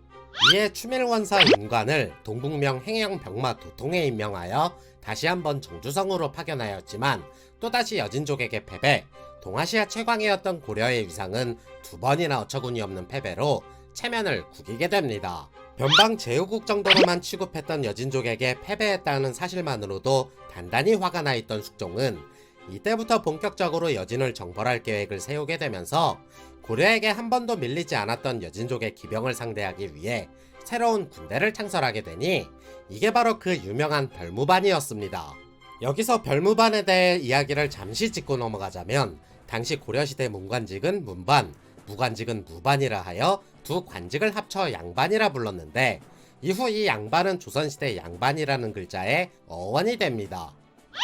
이에 추밀원사 임관을 동북명 행영 병마 도통에 임명하여 다시 한번 정주성으로 파견하였지만 또다시 여진족에게 패배, 동아시아 최강이었던 고려의 위상은 두 번이나 어처구니 없는 패배로 체면을 구기게 됩니다. 변방 제후국 정도로만 취급했던 여진족에게 패배했다는 사실만으로도 단단히 화가 나 있던 숙종은 이때부터 본격적으로 여진을 정벌할 계획을 세우게 되면서 고려에게 한 번도 밀리지 않았던 여진족의 기병을 상대하기 위해 새로운 군대를 창설하게 되니, 이게 바로 그 유명한 별무반이었습니다. 여기서 별무반에 대해 이야기를 잠시 짚고 넘어가자면, 당시 고려시대 문관직은 문반, 무관직은 무반이라 하여 두 관직을 합쳐 양반이라 불렀는데, 이후 이 양반은 조선시대 양반이라는 글자의 어원이 됩니다.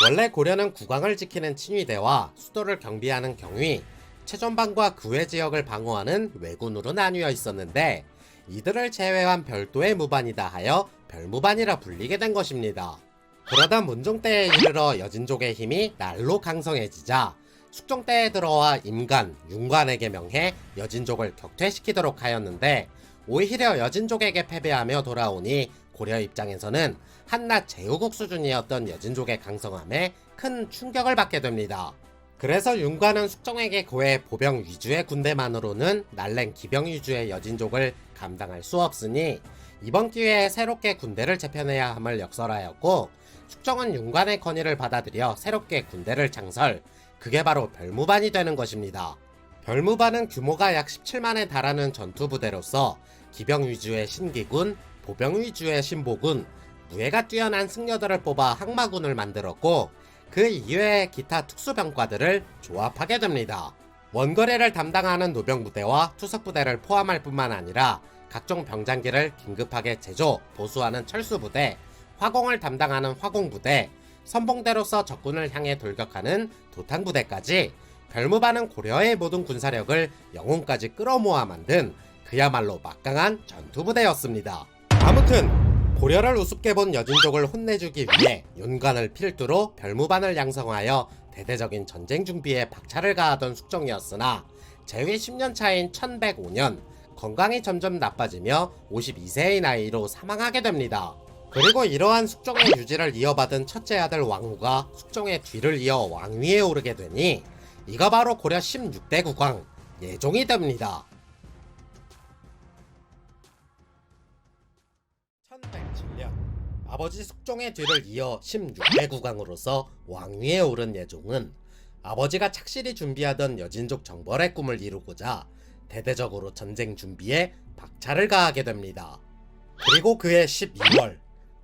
원래 고려는 국왕을 지키는 친위대와 수도를 경비하는 경위, 최전방과 그 외 지역을 방어하는 왜군으로 나뉘어 있었는데, 이들을 제외한 별도의 무반이다 하여 별무반이라 불리게 된 것입니다. 그러다 문종 때에 이르러 여진족의 힘이 날로 강성해지자 숙종 때에 들어와 임간, 윤관에게 명해 여진족을 격퇴시키도록 하였는데, 오히려 여진족에게 패배하며 돌아오니 고려 입장에서는 한낱 제후국 수준이었던 여진족의 강성함에 큰 충격을 받게 됩니다. 그래서 윤관은 숙종에게 고해 보병 위주의 군대만으로는 날랭 기병 위주의 여진족을 감당할 수 없으니 이번 기회에 새롭게 군대를 재편해야 함을 역설하였고, 숙종은 윤관의 건의를 받아들여 새롭게 군대를 창설, 그게 바로 별무반이 되는 것입니다. 별무반은 규모가 약 17만에 달하는 전투부대로서 기병 위주의 신기군, 보병 위주의 신보군, 무예가 뛰어난 승려들을 뽑아 항마군을 만들었고 그 이외의 기타 특수병과들을 조합하게 됩니다. 원거리를 담당하는 노병부대와 투석부대를 포함할 뿐만 아니라 각종 병장기를 긴급하게 제조, 보수하는 철수부대, 화공을 담당하는 화공부대, 선봉대로서 적군을 향해 돌격하는 도탄부대까지 별무반은 고려의 모든 군사력을 영웅까지 끌어모아 만든 그야말로 막강한 전투부대였습니다. 아무튼 고려를 우습게 본 여진족을 혼내주기 위해 윤관을 필두로 별무반을 양성하여 대대적인 전쟁 준비에 박차를 가하던 숙종이었으나 재위 10년 차인 1105년 건강이 점점 나빠지며 52세의 나이로 사망하게 됩니다. 그리고 이러한 숙종의 유지를 이어받은 첫째 아들 왕후가 숙종의 뒤를 이어 왕위에 오르게 되니 이가 바로 고려 16대 국왕 예종이 됩니다. 1107년 아버지 숙종의 뒤를 이어 16대 국왕으로서 왕위에 오른 예종은 아버지가 착실히 준비하던 여진족 정벌의 꿈을 이루고자 대대적으로 전쟁 준비에 박차를 가하게 됩니다. 그리고 그해 12월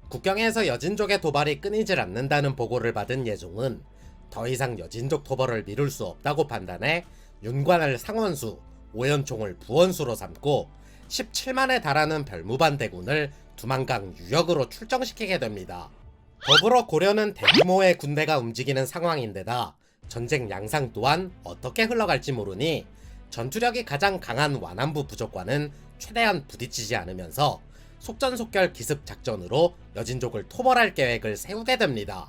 국경에서 여진족의 도발이 끊이질 않는다는 보고를 받은 예종은 더 이상 여진족 도발을 미룰 수 없다고 판단해 윤관을 상원수, 오연총을 부원수로 삼고 17만에 달하는 별무반 대군을 두만강 유역으로 출정시키게 됩니다. 더불어 고려는 대규모의 군대가 움직이는 상황인데다 전쟁 양상 또한 어떻게 흘러갈지 모르니 전투력이 가장 강한 완안부 부족과는 최대한 부딪히지 않으면서 속전속결 기습작전으로 여진족을 토벌할 계획을 세우게 됩니다.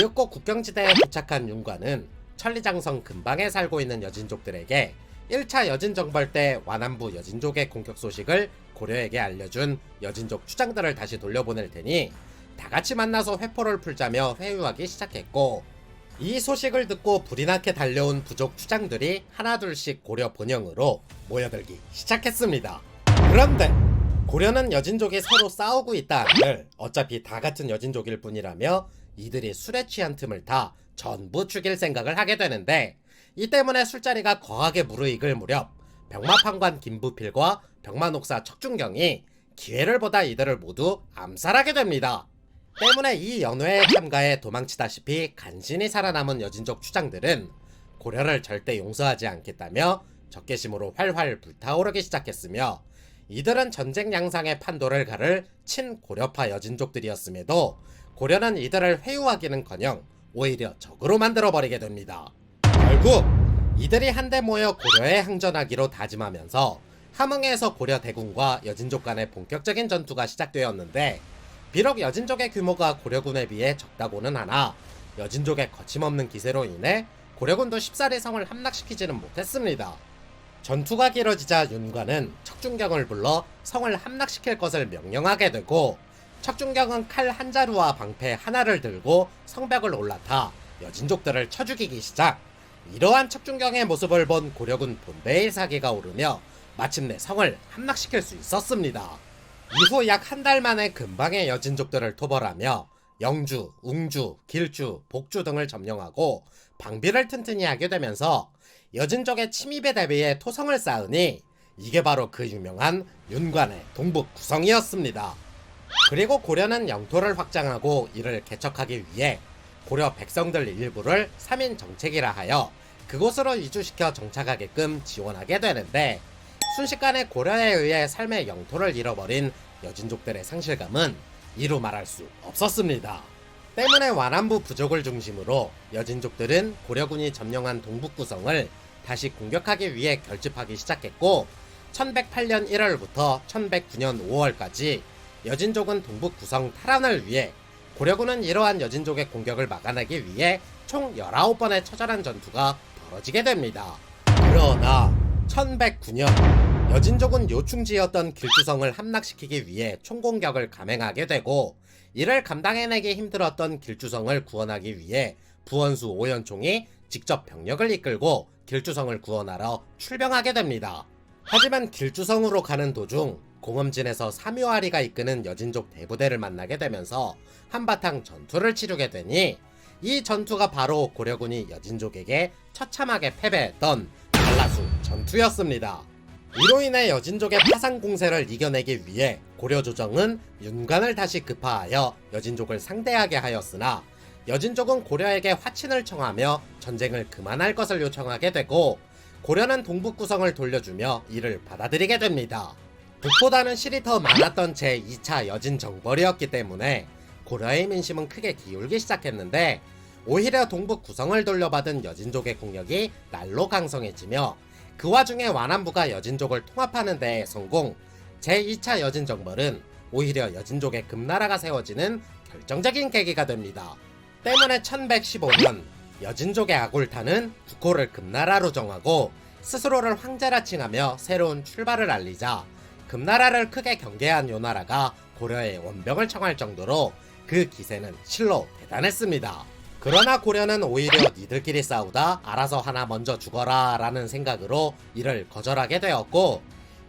이윽고 국경지대에 도착한 윤관은 천리장성 근방에 살고 있는 여진족들에게 1차 여진정벌 때 완안부 여진족의 공격 소식을 고려에게 알려준 여진족 추장들을 다시 돌려보낼 테니 다같이 만나서 회포를 풀자며 회유하기 시작했고, 이 소식을 듣고 불이 나게 달려온 부족 추장들이 하나둘씩 고려 본영으로 모여들기 시작했습니다. 그런데 고려는 여진족이 서로 싸우고 있다 한들 어차피 다 같은 여진족일 뿐이라며 이들이 술에 취한 틈을 타 전부 죽일 생각을 하게 되는데, 이 때문에 술자리가 거하게 무르익을 무렵 병마판관 김부필과 병마녹사 척준경이 기회를 보다 이들을 모두 암살하게 됩니다. 때문에 이 연회에 참가해 도망치다시피 간신히 살아남은 여진족 추장들은 고려를 절대 용서하지 않겠다며 적개심으로 활활 불타오르기 시작했으며, 이들은 전쟁 양상의 판도를 가를 친고려파 여진족들이었음에도 고려는 이들을 회유하기는커녕 오히려 적으로 만들어버리게 됩니다. 결국 이들이 한데 모여 고려에 항전하기로 다짐하면서 함흥에서 고려 대군과 여진족 간의 본격적인 전투가 시작되었는데, 비록 여진족의 규모가 고려군에 비해 적다고는 하나 여진족의 거침없는 기세로 인해 고려군도 쉽사리 성을 함락시키지는 못했습니다. 전투가 길어지자 윤관은 척준경을 불러 성을 함락시킬 것을 명령하게 되고, 척준경은 칼 한 자루와 방패 하나를 들고 성벽을 올라타 여진족들을 쳐 죽이기 시작. 이러한 척준경의 모습을 본 고려군 본대의 사기가 오르며 마침내 성을 함락시킬 수 있었습니다. 이후 약 한 달 만에 근방의 여진족들을 토벌하며 영주, 웅주, 길주, 복주 등을 점령하고 방비를 튼튼히 하게 되면서 여진족의 침입에 대비해 토성을 쌓으니 이게 바로 그 유명한 윤관의 동북 구성이었습니다. 그리고 고려는 영토를 확장하고 이를 개척하기 위해 고려 백성들 일부를 3인 정책이라 하여 그곳으로 이주시켜 정착하게끔 지원하게 되는데, 순식간에 고려에 의해 삶의 영토를 잃어버린 여진족들의 상실감은 이루 말할 수 없었습니다. 때문에 완안부 부족을 중심으로 여진족들은 고려군이 점령한 동북구성을 다시 공격하기 위해 결집하기 시작했고, 1108년 1월부터 1109년 5월까지 여진족은 동북구성 탈환을 위해, 고려군은 이러한 여진족의 공격을 막아내기 위해 총 19번의 처절한 전투가 벌어지게 됩니다. 그러나 1109년 여진족은 요충지였던 길주성을 함락시키기 위해 총공격을 감행하게 되고, 이를 감당해내기 힘들었던 길주성을 구원하기 위해 부원수 오연총이 직접 병력을 이끌고 길주성을 구원하러 출병하게 됩니다. 하지만 길주성으로 가는 도중 공엄진에서 사묘아리가 이끄는 여진족 대부대를 만나게 되면서 한바탕 전투를 치르게 되니, 이 전투가 바로 고려군이 여진족에게 처참하게 패배했던 갈라수 전투였습니다. 이로 인해 여진족의 파상 공세를 이겨내기 위해 고려 조정은 윤관을 다시 급파하여 여진족을 상대하게 하였으나 여진족은 고려에게 화친을 청하며 전쟁을 그만할 것을 요청하게 되고 고려는 동북 구성을 돌려주며 이를 받아들이게 됩니다. 북보다는 실이 더 많았던 제2차 여진 정벌이었기 때문에 고려의 민심은 크게 기울기 시작했는데 오히려 동북 구성을 돌려받은 여진족의 국력이 날로 강성해지며 그 와중에 완안부가 여진족을 통합하는 데에 성공, 제2차 여진 정벌은 오히려 여진족의 금나라가 세워지는 결정적인 계기가 됩니다. 때문에 1115년 여진족의 아골타는 국호를 금나라로 정하고 스스로를 황제라 칭하며 새로운 출발을 알리자 금나라를 크게 경계한 요나라가 고려에 원병을 청할 정도로 그 기세는 실로 대단했습니다. 그러나 고려는 오히려 니들끼리 싸우다 알아서 하나 먼저 죽어라 라는 생각으로 이를 거절하게 되었고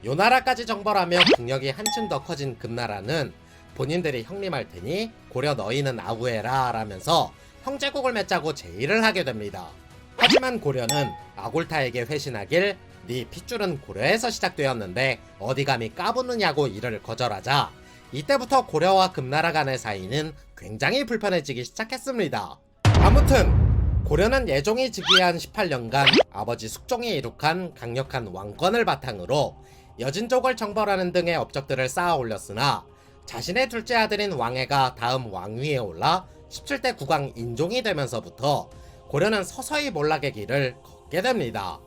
요나라까지 정벌하며 국력이 한층 더 커진 금나라는 본인들이 형님할 테니 고려 너희는 아구해라 라면서 형제국을 맺자고 제의를 하게 됩니다. 하지만 고려는 아골타에게 회신하길 네 핏줄은 고려에서 시작되었는데 어디 감히 까부느냐고 이를 거절하자 이때부터 고려와 금나라 간의 사이는 굉장히 불편해지기 시작했습니다. 아무튼 고려는 예종이 즉위한 18년간 아버지 숙종이 이룩한 강력한 왕권을 바탕으로 여진족을 정벌하는 등의 업적들을 쌓아 올렸으나 자신의 둘째 아들인 왕해가 다음 왕위에 올라 17대 국왕 인종이 되면서부터 고려는 서서히 몰락의 길을 걷게 됩니다.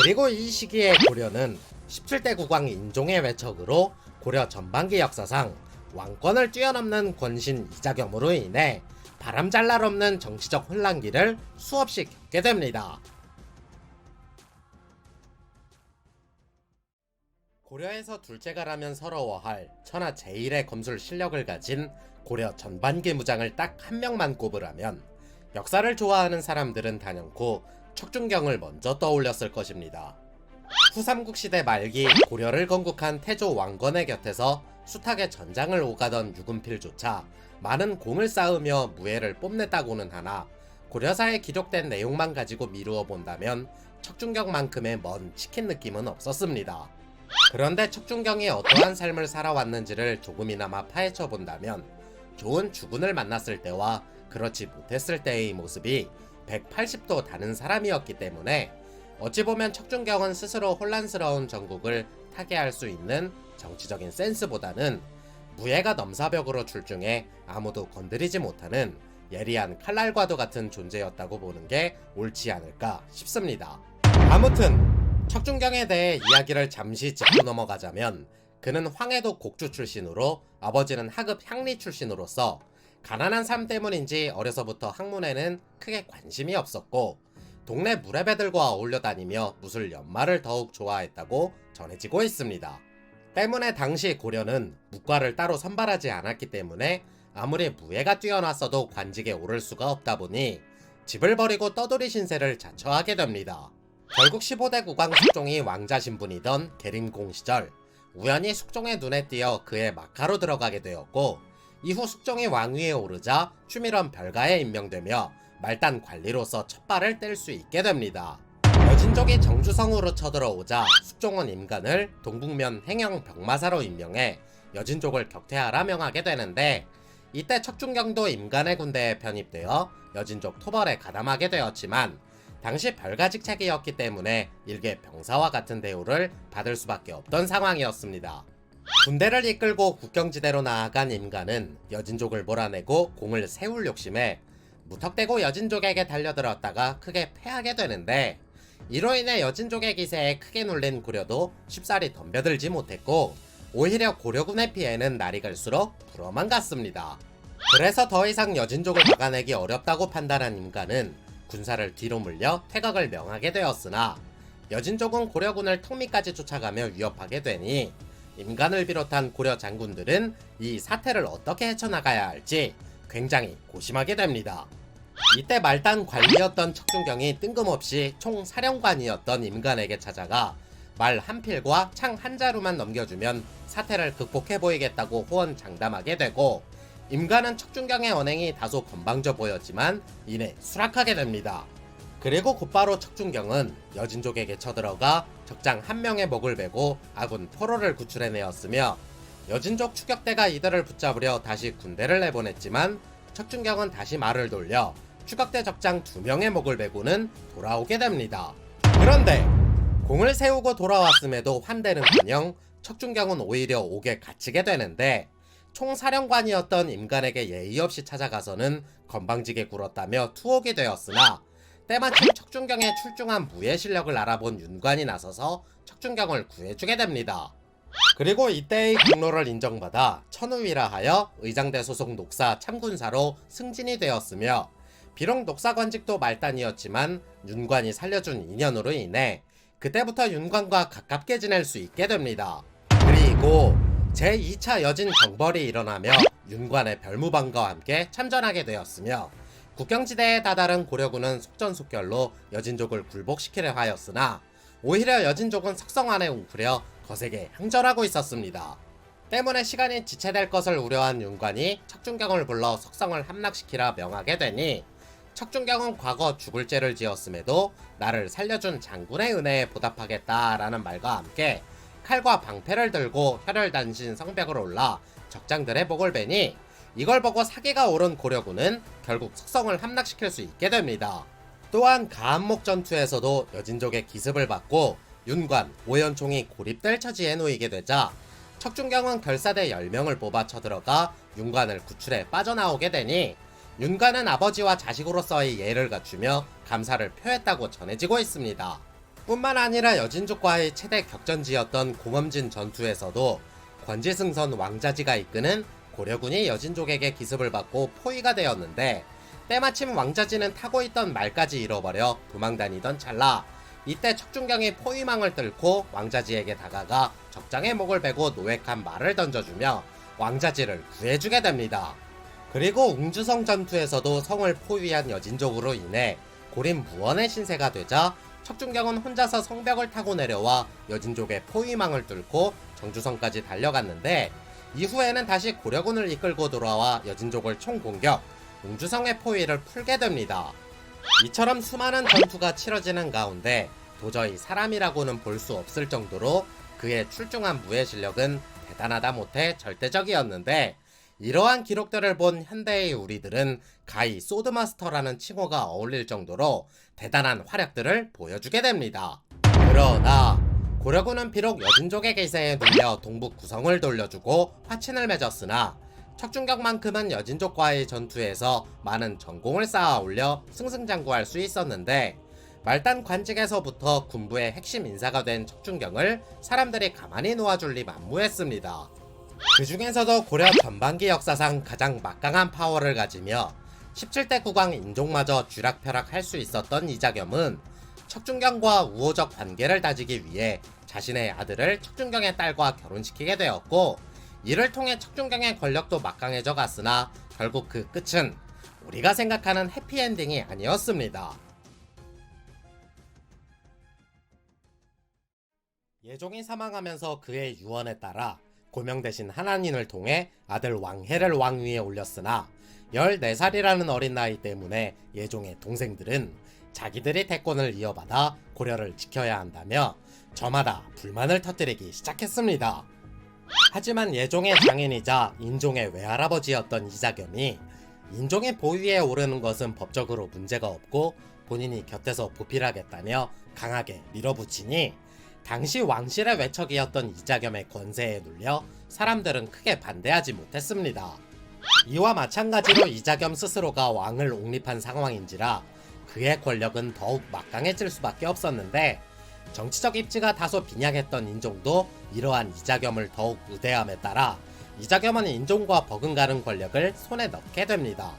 그리고 이 시기에 고려는 17대 국왕 인종의 외척으로 고려 전반기 역사상 왕권을 뛰어넘는 권신 이자겸으로 인해 바람잘날 없는 정치적 혼란기를 수없이 겪게 됩니다. 고려에서 둘째가라면 서러워할 천하 제1의 검술 실력을 가진 고려 전반기 무장을 딱 한 명만 꼽으라면 역사를 좋아하는 사람들은 단연코 척준경을 먼저 떠올렸을 것입니다. 후삼국 시대 말기 고려를 건국한 태조 왕건의 곁에서 숱하게 전장을 오가던 유금필조차 많은 공을 쌓으며 무예를 뽐냈다고는 하나 고려사에 기록된 내용만 가지고 미루어 본다면 척준경만큼의 먼 치킨 느낌은 없었습니다. 그런데 척준경이 어떠한 삶을 살아왔는지를 조금이나마 파헤쳐 본다면 좋은 주군을 만났을 때와 그렇지 못했을 때의 모습이 180도 다른 사람이었기 때문에 어찌 보면 척준경은 스스로 혼란스러운 전국을 타개할 수 있는 정치적인 센스보다는 무예가 넘사벽으로 출중해 아무도 건드리지 못하는 예리한 칼날과도 같은 존재였다고 보는 게 옳지 않을까 싶습니다. 아무튼 척준경에 대해 이야기를 잠시 짚고 넘어가자면 그는 황해도 곡주 출신으로 아버지는 하급 향리 출신으로서 가난한 삶 때문인지 어려서부터 학문에는 크게 관심이 없었고 동네 무례배들과 어울려 다니며 무술 연말을 더욱 좋아했다고 전해지고 있습니다. 때문에 당시 고려는 무과를 따로 선발하지 않았기 때문에 아무리 무예가 뛰어났어도 관직에 오를 수가 없다 보니 집을 버리고 떠돌이 신세를 자처하게 됩니다. 결국 15대 국왕 숙종이 왕자 신분이던 계림공 시절 우연히 숙종의 눈에 띄어 그의 막하로 들어가게 되었고 이후 숙종이 왕위에 오르자 추밀원 별가에 임명되며 말단 관리로서 첫 발을 뗄 수 있게 됩니다. 여진족이 정주성으로 쳐들어오자 숙종은 임간을 동북면 행영 병마사로 임명해 여진족을 격퇴하라 명하게 되는데 이때 척준경도 임간의 군대에 편입되어 여진족 토벌에 가담하게 되었지만 당시 별가직책이었기 때문에 일개 병사와 같은 대우를 받을 수밖에 없던 상황이었습니다. 군대를 이끌고 국경지대로 나아간 임간은 여진족을 몰아내고 공을 세울 욕심에 무턱대고 여진족에게 달려들었다가 크게 패하게 되는데 이로 인해 여진족의 기세에 크게 놀란 고려도 쉽사리 덤벼들지 못했고 오히려 고려군의 피해는 날이 갈수록 불어만 갔습니다. 그래서 더 이상 여진족을 막아내기 어렵다고 판단한 임간은 군사를 뒤로 물려 퇴각을 명하게 되었으나 여진족은 고려군을 턱밑까지 쫓아가며 위협하게 되니 임간을 비롯한 고려 장군들은 이 사태를 어떻게 헤쳐나가야 할지 굉장히 고심하게 됩니다. 이때 말단 관리였던 척준경이 뜬금없이 총사령관이었던 임간에게 찾아가 말 한 필과 창 한 자루만 넘겨주면 사태를 극복해 보이겠다고 호언장담하게 되고 임간은 척준경의 언행이 다소 건방져 보였지만 이내 수락하게 됩니다. 그리고 곧바로 척준경은 여진족에게 쳐들어가 적장 한 명의 목을 베고 아군 포로를 구출해내었으며, 여진족 추격대가 이들을 붙잡으려 다시 군대를 내보냈지만 척준경은 다시 말을 돌려 추격대 적장 2명의 목을 베고는 돌아오게 됩니다. 그런데 공을 세우고 돌아왔음에도 환대는커녕 척준경은 오히려 옥에 갇히게 되는데, 총사령관이었던 임간에게 예의 없이 찾아가서는 건방지게 굴었다며 투옥이 되었으나, 때마침 척준경의 출중한 무예 실력을 알아본 윤관이 나서서 척준경을 구해주게 됩니다. 그리고 이때의 공로를 인정받아 천우위라 하여 의장대 소속 녹사 참군사로 승진이 되었으며, 비록 녹사 관직도 말단이었지만 윤관이 살려준 인연으로 인해 그때부터 윤관과 가깝게 지낼 수 있게 됩니다. 그리고 제2차 여진 정벌이 일어나며 윤관의 별무방과 함께 참전하게 되었으며, 국경지대에 다다른 고려군은 속전속결로 여진족을 굴복시키려 하였으나 오히려 여진족은 석성 안에 웅크려 거세게 항전하고 있었습니다. 때문에 시간이 지체될 것을 우려한 윤관이 척준경을 불러 석성을 함락시키라 명하게 되니, 척준경은 과거 죽을 죄를 지었음에도 나를 살려준 장군의 은혜에 보답하겠다라는 말과 함께 칼과 방패를 들고 혈혈단신 성벽을 올라 적장들의 목을 베니, 이걸 보고 사기가 오른 고려군은 결국 석성을 함락시킬 수 있게 됩니다. 또한 가한목 전투에서도 여진족의 기습을 받고 윤관, 오연총이 고립될 처지에 놓이게 되자 척준경은 결사대 10명을 뽑아 쳐들어가 윤관을 구출해 빠져나오게 되니, 윤관은 아버지와 자식으로서의 예를 갖추며 감사를 표했다고 전해지고 있습니다. 뿐만 아니라 여진족과의 최대 격전지였던 공엄진 전투에서도 권지승선 왕자지가 이끄는 고려군이 여진족에게 기습을 받고 포위가 되었는데, 때마침 왕자지는 타고 있던 말까지 잃어버려 도망다니던 찰나 이때 척준경이 포위망을 뚫고 왕자지에게 다가가 적장의 목을 베고 노획한 말을 던져주며 왕자지를 구해주게 됩니다. 그리고 웅주성 전투에서도 성을 포위한 여진족으로 인해 고림 무원의 신세가 되자 척준경은 혼자서 성벽을 타고 내려와 여진족의 포위망을 뚫고 정주성까지 달려갔는데, 이후에는 다시 고려군을 이끌고 돌아와 여진족을 총공격, 웅주성의 포위를 풀게 됩니다. 이처럼 수많은 전투가 치러지는 가운데 도저히 사람이라고는 볼 수 없을 정도로 그의 출중한 무예 실력은 대단하다 못해 절대적이었는데, 이러한 기록들을 본 현대의 우리들은 가히 소드마스터라는 칭호가 어울릴 정도로 대단한 활약들을 보여주게 됩니다. 그러나 고려군은 비록 여진족의 기세에 눌려 동북 구성을 돌려주고 화친을 맺었으나 척준경만큼은 여진족과의 전투에서 많은 전공을 쌓아 올려 승승장구할 수 있었는데, 말단 관직에서부터 군부의 핵심 인사가 된 척준경을 사람들이 가만히 놓아줄 리 만무했습니다. 그 중에서도 고려 전반기 역사상 가장 막강한 파워를 가지며 17대 국왕 인종마저 쥐락펴락할 수 있었던 이자겸은 척준경과 우호적 관계를 다지기 위해 자신의 아들을 척준경의 딸과 결혼시키게 되었고, 이를 통해 척준경의 권력도 막강해져 갔으나 결국 그 끝은 우리가 생각하는 해피엔딩이 아니었습니다. 예종이 사망하면서 그의 유언에 따라 고명 대신 한한인을 통해 아들 왕해를 왕위에 올렸으나 14살이라는 어린 나이 때문에 예종의 동생들은 자기들이 대권을 이어받아 고려를 지켜야 한다며 저마다 불만을 터뜨리기 시작했습니다. 하지만 예종의 장인이자 인종의 외할아버지였던 이자겸이 인종의 보위에 오르는 것은 법적으로 문제가 없고 본인이 곁에서 보필하겠다며 강하게 밀어붙이니, 당시 왕실의 외척이었던 이자겸의 권세에 눌려 사람들은 크게 반대하지 못했습니다. 이와 마찬가지로 이자겸 스스로가 왕을 옹립한 상황인지라 그의 권력은 더욱 막강해질 수밖에 없었는데, 정치적 입지가 다소 빈약했던 인종도 이러한 이자겸을 더욱 우대함에 따라 이자겸은 인종과 버금가는 권력을 손에 넣게 됩니다.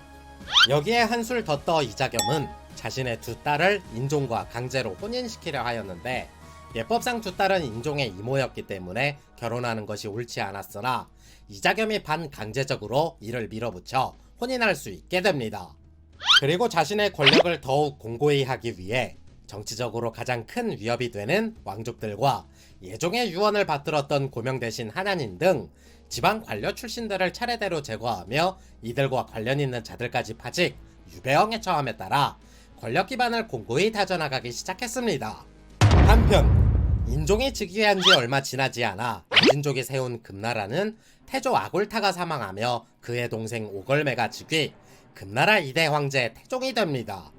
여기에 한술 더 떠 이자겸은 자신의 두 딸을 인종과 강제로 혼인시키려 하였는데, 예법상 두 딸은 인종의 이모였기 때문에 결혼하는 것이 옳지 않았으나 이자겸이 반강제적으로 이를 밀어붙여 혼인할 수 있게 됩니다. 그리고 자신의 권력을 더욱 공고히 하기 위해 정치적으로 가장 큰 위협이 되는 왕족들과 예종의 유언을 받들었던 고명 대신 한한인 등 지방 관료 출신들을 차례대로 제거하며 이들과 관련 있는 자들까지 파직, 유배형에 처함에 따라 권력 기반을 공고히 다져나가기 시작했습니다. 한편 인종이 즉위한 지 얼마 지나지 않아 여진족이 세운 금나라는 태조 아골타가 사망하며 그의 동생 오걸매가 즉위, 금나라 2대 황제 태종이 됩니다.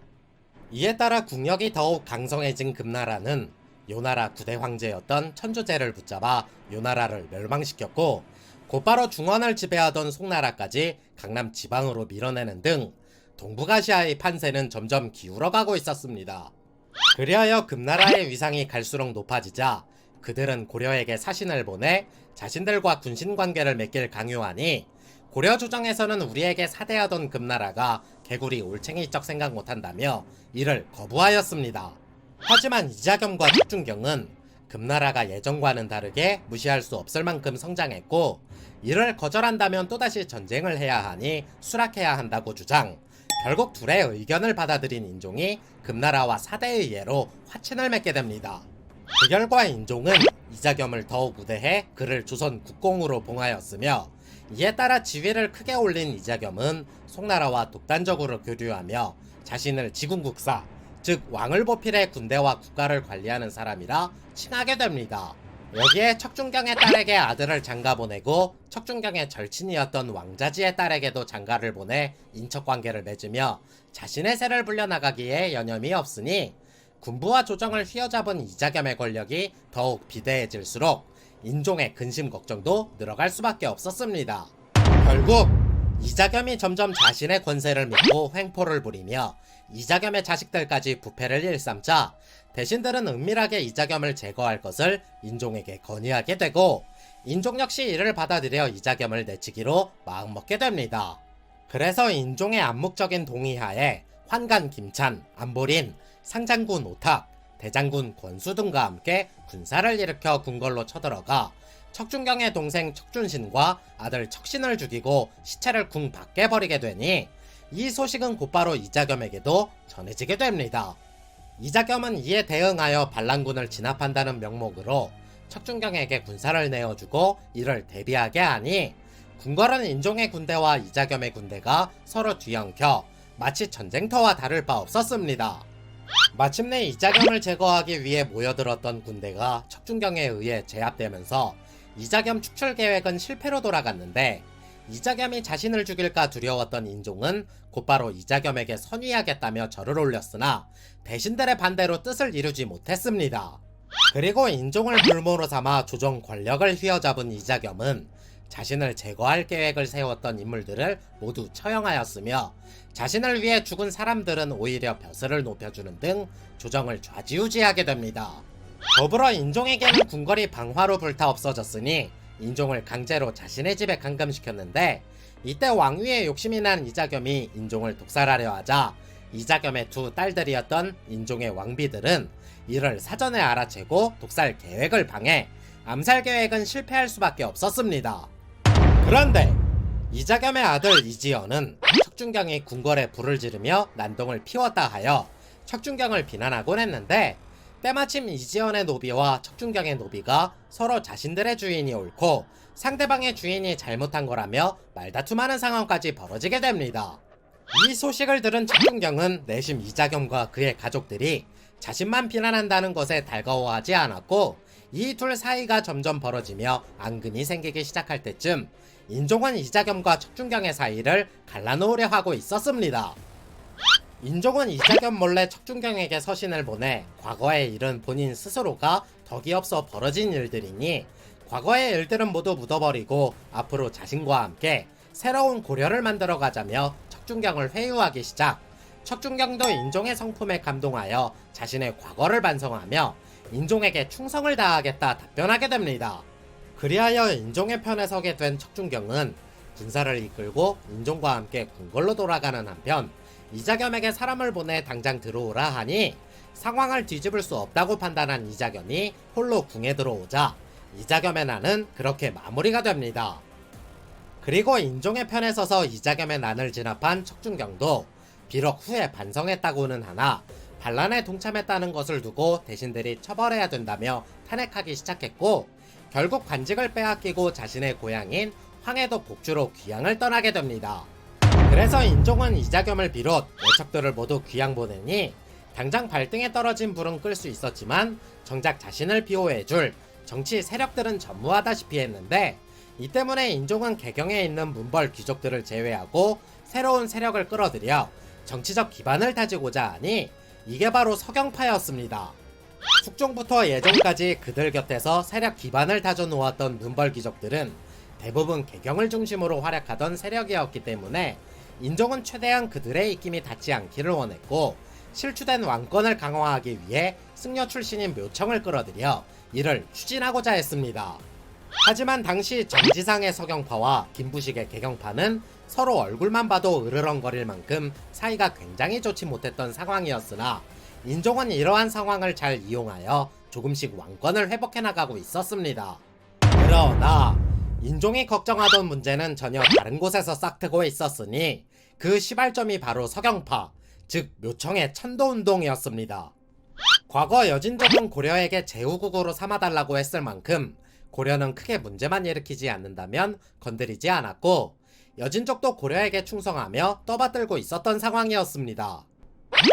이에 따라 국력이 더욱 강성해진 금나라는 요나라 9대 황제였던 천주제를 붙잡아 요나라를 멸망시켰고, 곧바로 중원을 지배하던 송나라까지 강남 지방으로 밀어내는 등 동북아시아의 판세는 점점 기울어가고 있었습니다. 그리하여 금나라의 위상이 갈수록 높아지자 그들은 고려에게 사신을 보내 자신들과 군신관계를 맺길 강요하니, 고려 조정에서는 우리에게 사대하던 금나라가 개구리 올챙이적 생각 못한다며 이를 거부하였습니다. 하지만 이자겸과 척준경은 금나라가 예전과는 다르게 무시할 수 없을 만큼 성장했고, 이를 거절한다면 또다시 전쟁을 해야 하니 수락해야 한다고 주장, 결국 둘의 의견을 받아들인 인종이 금나라와 사대의 예로 화친을 맺게 됩니다. 그 결과 인종은 이자겸을 더욱 우대해 그를 조선 국공으로 봉하였으며, 이에 따라 지위를 크게 올린 이자겸은 송나라와 독단적으로 교류하며 자신을 지군국사, 즉 왕을 보필해 군대와 국가를 관리하는 사람이라 칭하게 됩니다. 여기에 척준경의 딸에게 아들을 장가 보내고 척준경의 절친이었던 왕자지의 딸에게도 장가를 보내 인척관계를 맺으며 자신의 세를 불려나가기에 여념이 없으니, 군부와 조정을 휘어잡은 이자겸의 권력이 더욱 비대해질수록 인종의 근심 걱정도 늘어갈 수밖에 없었습니다. 결국 이자겸이 점점 자신의 권세를 믿고 횡포를 부리며 이자겸의 자식들까지 부패를 일삼자 대신들은 은밀하게 이자겸을 제거할 것을 인종에게 건의하게 되고, 인종 역시 이를 받아들여 이자겸을 내치기로 마음먹게 됩니다. 그래서 인종의 암묵적인 동의하에 환관 김찬, 안보린, 상장군 오탁, 대장군 권수 등과 함께 군사를 일으켜 궁궐로 쳐들어가 척준경의 동생 척준신과 아들 척신을 죽이고 시체를 궁 밖에 버리게 되니, 이 소식은 곧바로 이자겸에게도 전해지게 됩니다. 이자겸은 이에 대응하여 반란군을 진압한다는 명목으로 척준경에게 군사를 내어주고 이를 대비하게 하니, 궁궐은 인종의 군대와 이자겸의 군대가 서로 뒤엉켜 마치 전쟁터와 다를 바 없었습니다. 마침내 이자겸을 제거하기 위해 모여들었던 군대가 척준경에 의해 제압되면서 이자겸 축출 계획은 실패로 돌아갔는데, 이자겸이 자신을 죽일까 두려웠던 인종은 곧바로 이자겸에게 선위하겠다며 절을 올렸으나 대신들의 반대로 뜻을 이루지 못했습니다. 그리고 인종을 불모로 삼아 조정 권력을 휘어잡은 이자겸은 자신을 제거할 계획을 세웠던 인물들을 모두 처형하였으며, 자신을 위해 죽은 사람들은 오히려 벼슬을 높여주는 등 조정을 좌지우지하게 됩니다. 더불어 인종에게는 궁궐이 방화로 불타 없어졌으니 인종을 강제로 자신의 집에 감금시켰는데, 이때 왕위에 욕심이 난 이자겸이 인종을 독살하려 하자 이자겸의 두 딸들이었던 인종의 왕비들은 이를 사전에 알아채고 독살 계획을 방해, 암살 계획은 실패할 수밖에 없었습니다. 그런데 이자겸의 아들 이지연은 척준경이 궁궐에 불을 지르며 난동을 피웠다 하여 척준경을 비난하곤 했는데, 때마침 이지연의 노비와 척준경의 노비가 서로 자신들의 주인이 옳고 상대방의 주인이 잘못한 거라며 말다툼하는 상황까지 벌어지게 됩니다. 이 소식을 들은 척준경은 내심 이자겸과 그의 가족들이 자신만 비난한다는 것에 달가워하지 않았고, 이 둘 사이가 점점 벌어지며 앙금이 생기기 시작할 때쯤 인종은 이자겸과 척준경의 사이를 갈라놓으려 하고 있었습니다. 인종은 이자겸 몰래 척준경에게 서신을 보내 과거의 일은 본인 스스로가 덕이 없어 벌어진 일들이니 과거의 일들은 모두 묻어버리고 앞으로 자신과 함께 새로운 고려를 만들어가자며 척준경을 회유하기 시작, 척준경도 인종의 성품에 감동하여 자신의 과거를 반성하며 인종에게 충성을 다하겠다 답변하게 됩니다. 그리하여 인종의 편에 서게 된 척준경은 군사를 이끌고 인종과 함께 궁궐로 돌아가는 한편, 이자겸에게 사람을 보내 당장 들어오라 하니 상황을 뒤집을 수 없다고 판단한 이자겸이 홀로 궁에 들어오자 이자겸의 난은 그렇게 마무리가 됩니다. 그리고 인종의 편에 서서 이자겸의 난을 진압한 척준경도 비록 후에 반성했다고는 하나 반란에 동참했다는 것을 두고 대신들이 처벌해야 된다며 탄핵하기 시작했고, 결국 관직을 빼앗기고 자신의 고향인 황해도 복주로 귀향을 떠나게 됩니다. 그래서 인종은 이자겸을 비롯 외척들을 모두 귀양 보내니 당장 발등에 떨어진 불은 끌 수 있었지만 정작 자신을 비호해줄 정치 세력들은 전무하다시피 했는데, 이 때문에 인종은 개경에 있는 문벌 귀족들을 제외하고 새로운 세력을 끌어들여 정치적 기반을 다지고자 하니 이게 바로 서경파였습니다. 숙종부터 예종까지 그들 곁에서 세력 기반을 다져놓았던 문벌 귀족들은 대부분 개경을 중심으로 활약하던 세력이었기 때문에 인종은 최대한 그들의 입김이 닿지 않기를 원했고, 실추된 왕권을 강화하기 위해 승려 출신인 묘청을 끌어들여 이를 추진하고자 했습니다. 하지만 당시 정지상의 서경파와 김부식의 개경파는 서로 얼굴만 봐도 으르렁거릴 만큼 사이가 굉장히 좋지 못했던 상황이었으나, 인종은 이러한 상황을 잘 이용하여 조금씩 왕권을 회복해 나가고 있었습니다. 그러나 인종이 걱정하던 문제는 전혀 다른 곳에서 싹트고 있었으니 그 시발점이 바로 서경파, 즉 묘청의 천도운동이었습니다. 과거 여진족은 고려에게 제후국으로 삼아달라고 했을 만큼 고려는 크게 문제만 일으키지 않는다면 건드리지 않았고, 여진족도 고려에게 충성하며 떠받들고 있었던 상황이었습니다.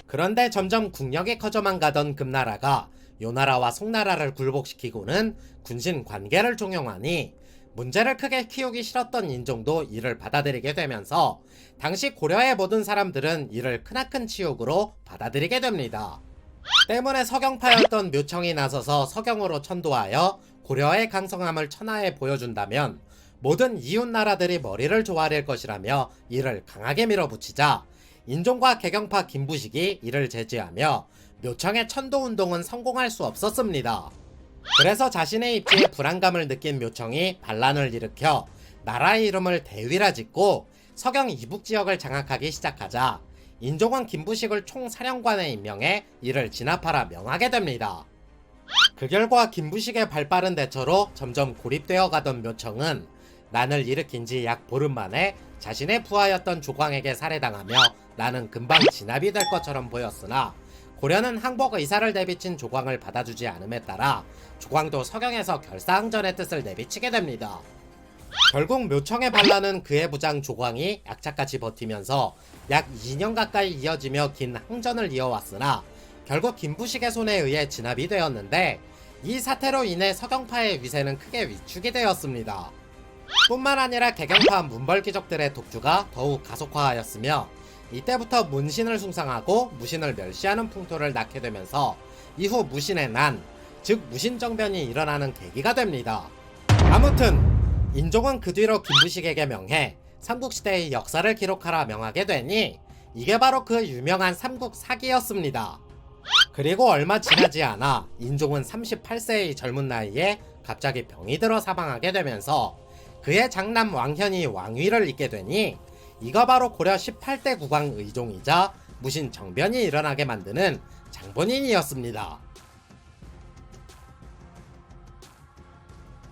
그런데 점점 국력이 커져만 가던 금나라가 요나라와 송나라를 굴복시키고는 군신 관계를 종용하니 문제를 크게 키우기 싫었던 인종도 이를 받아들이게 되면서 당시 고려의 모든 사람들은 이를 크나큰 치욕으로 받아들이게 됩니다. 때문에 서경파였던 묘청이 나서서 서경으로 천도하여 고려의 강성함을 천하에 보여준다면 모든 이웃나라들이 머리를 조아릴 것이라며 이를 강하게 밀어붙이자 인종과 개경파 김부식이 이를 제지하며 묘청의 천도운동은 성공할 수 없었습니다. 그래서 자신의 입지에 불안감을 느낀 묘청이 반란을 일으켜 나라의 이름을 대위라 짓고 서경 이북 지역을 장악하기 시작하자 인종은 김부식을 총사령관에 임명해 이를 진압하라 명하게 됩니다. 그 결과 김부식의 발빠른 대처로 점점 고립되어 가던 묘청은 난을 일으킨 지 약 보름 만에 자신의 부하였던 조광에게 살해당하며 나는 금방 진압이 될 것처럼 보였으나, 고려는 항복 의사를 내비친 조광을 받아주지 않음에 따라 조광도 서경에서 결사항전의 뜻을 내비치게 됩니다. 결국 묘청의 반란은 그의 부장 조광이 약차까지 버티면서 약 2년 가까이 이어지며 긴 항전을 이어왔으나 결국 김부식의 손에 의해 진압이 되었는데, 이 사태로 인해 서경파의 위세는 크게 위축이 되었습니다. 뿐만 아니라 개경파 문벌귀족들의 독주가 더욱 가속화하였으며, 이때부터 문신을 숭상하고 무신을 멸시하는 풍토를 낳게 되면서 이후 무신의 난, 즉 무신정변이 일어나는 계기가 됩니다. 아무튼 인종은 그 뒤로 김부식에게 명해 삼국시대의 역사를 기록하라 명하게 되니 이게 바로 그 유명한 삼국사기였습니다. 그리고 얼마 지나지 않아 인종은 38세의 젊은 나이에 갑자기 병이 들어 사망하게 되면서 그의 장남 왕현이 왕위를 잇게 되니 이거 바로 고려 18대 국왕 의종이자 무신 정변이 일어나게 만드는 장본인이었습니다.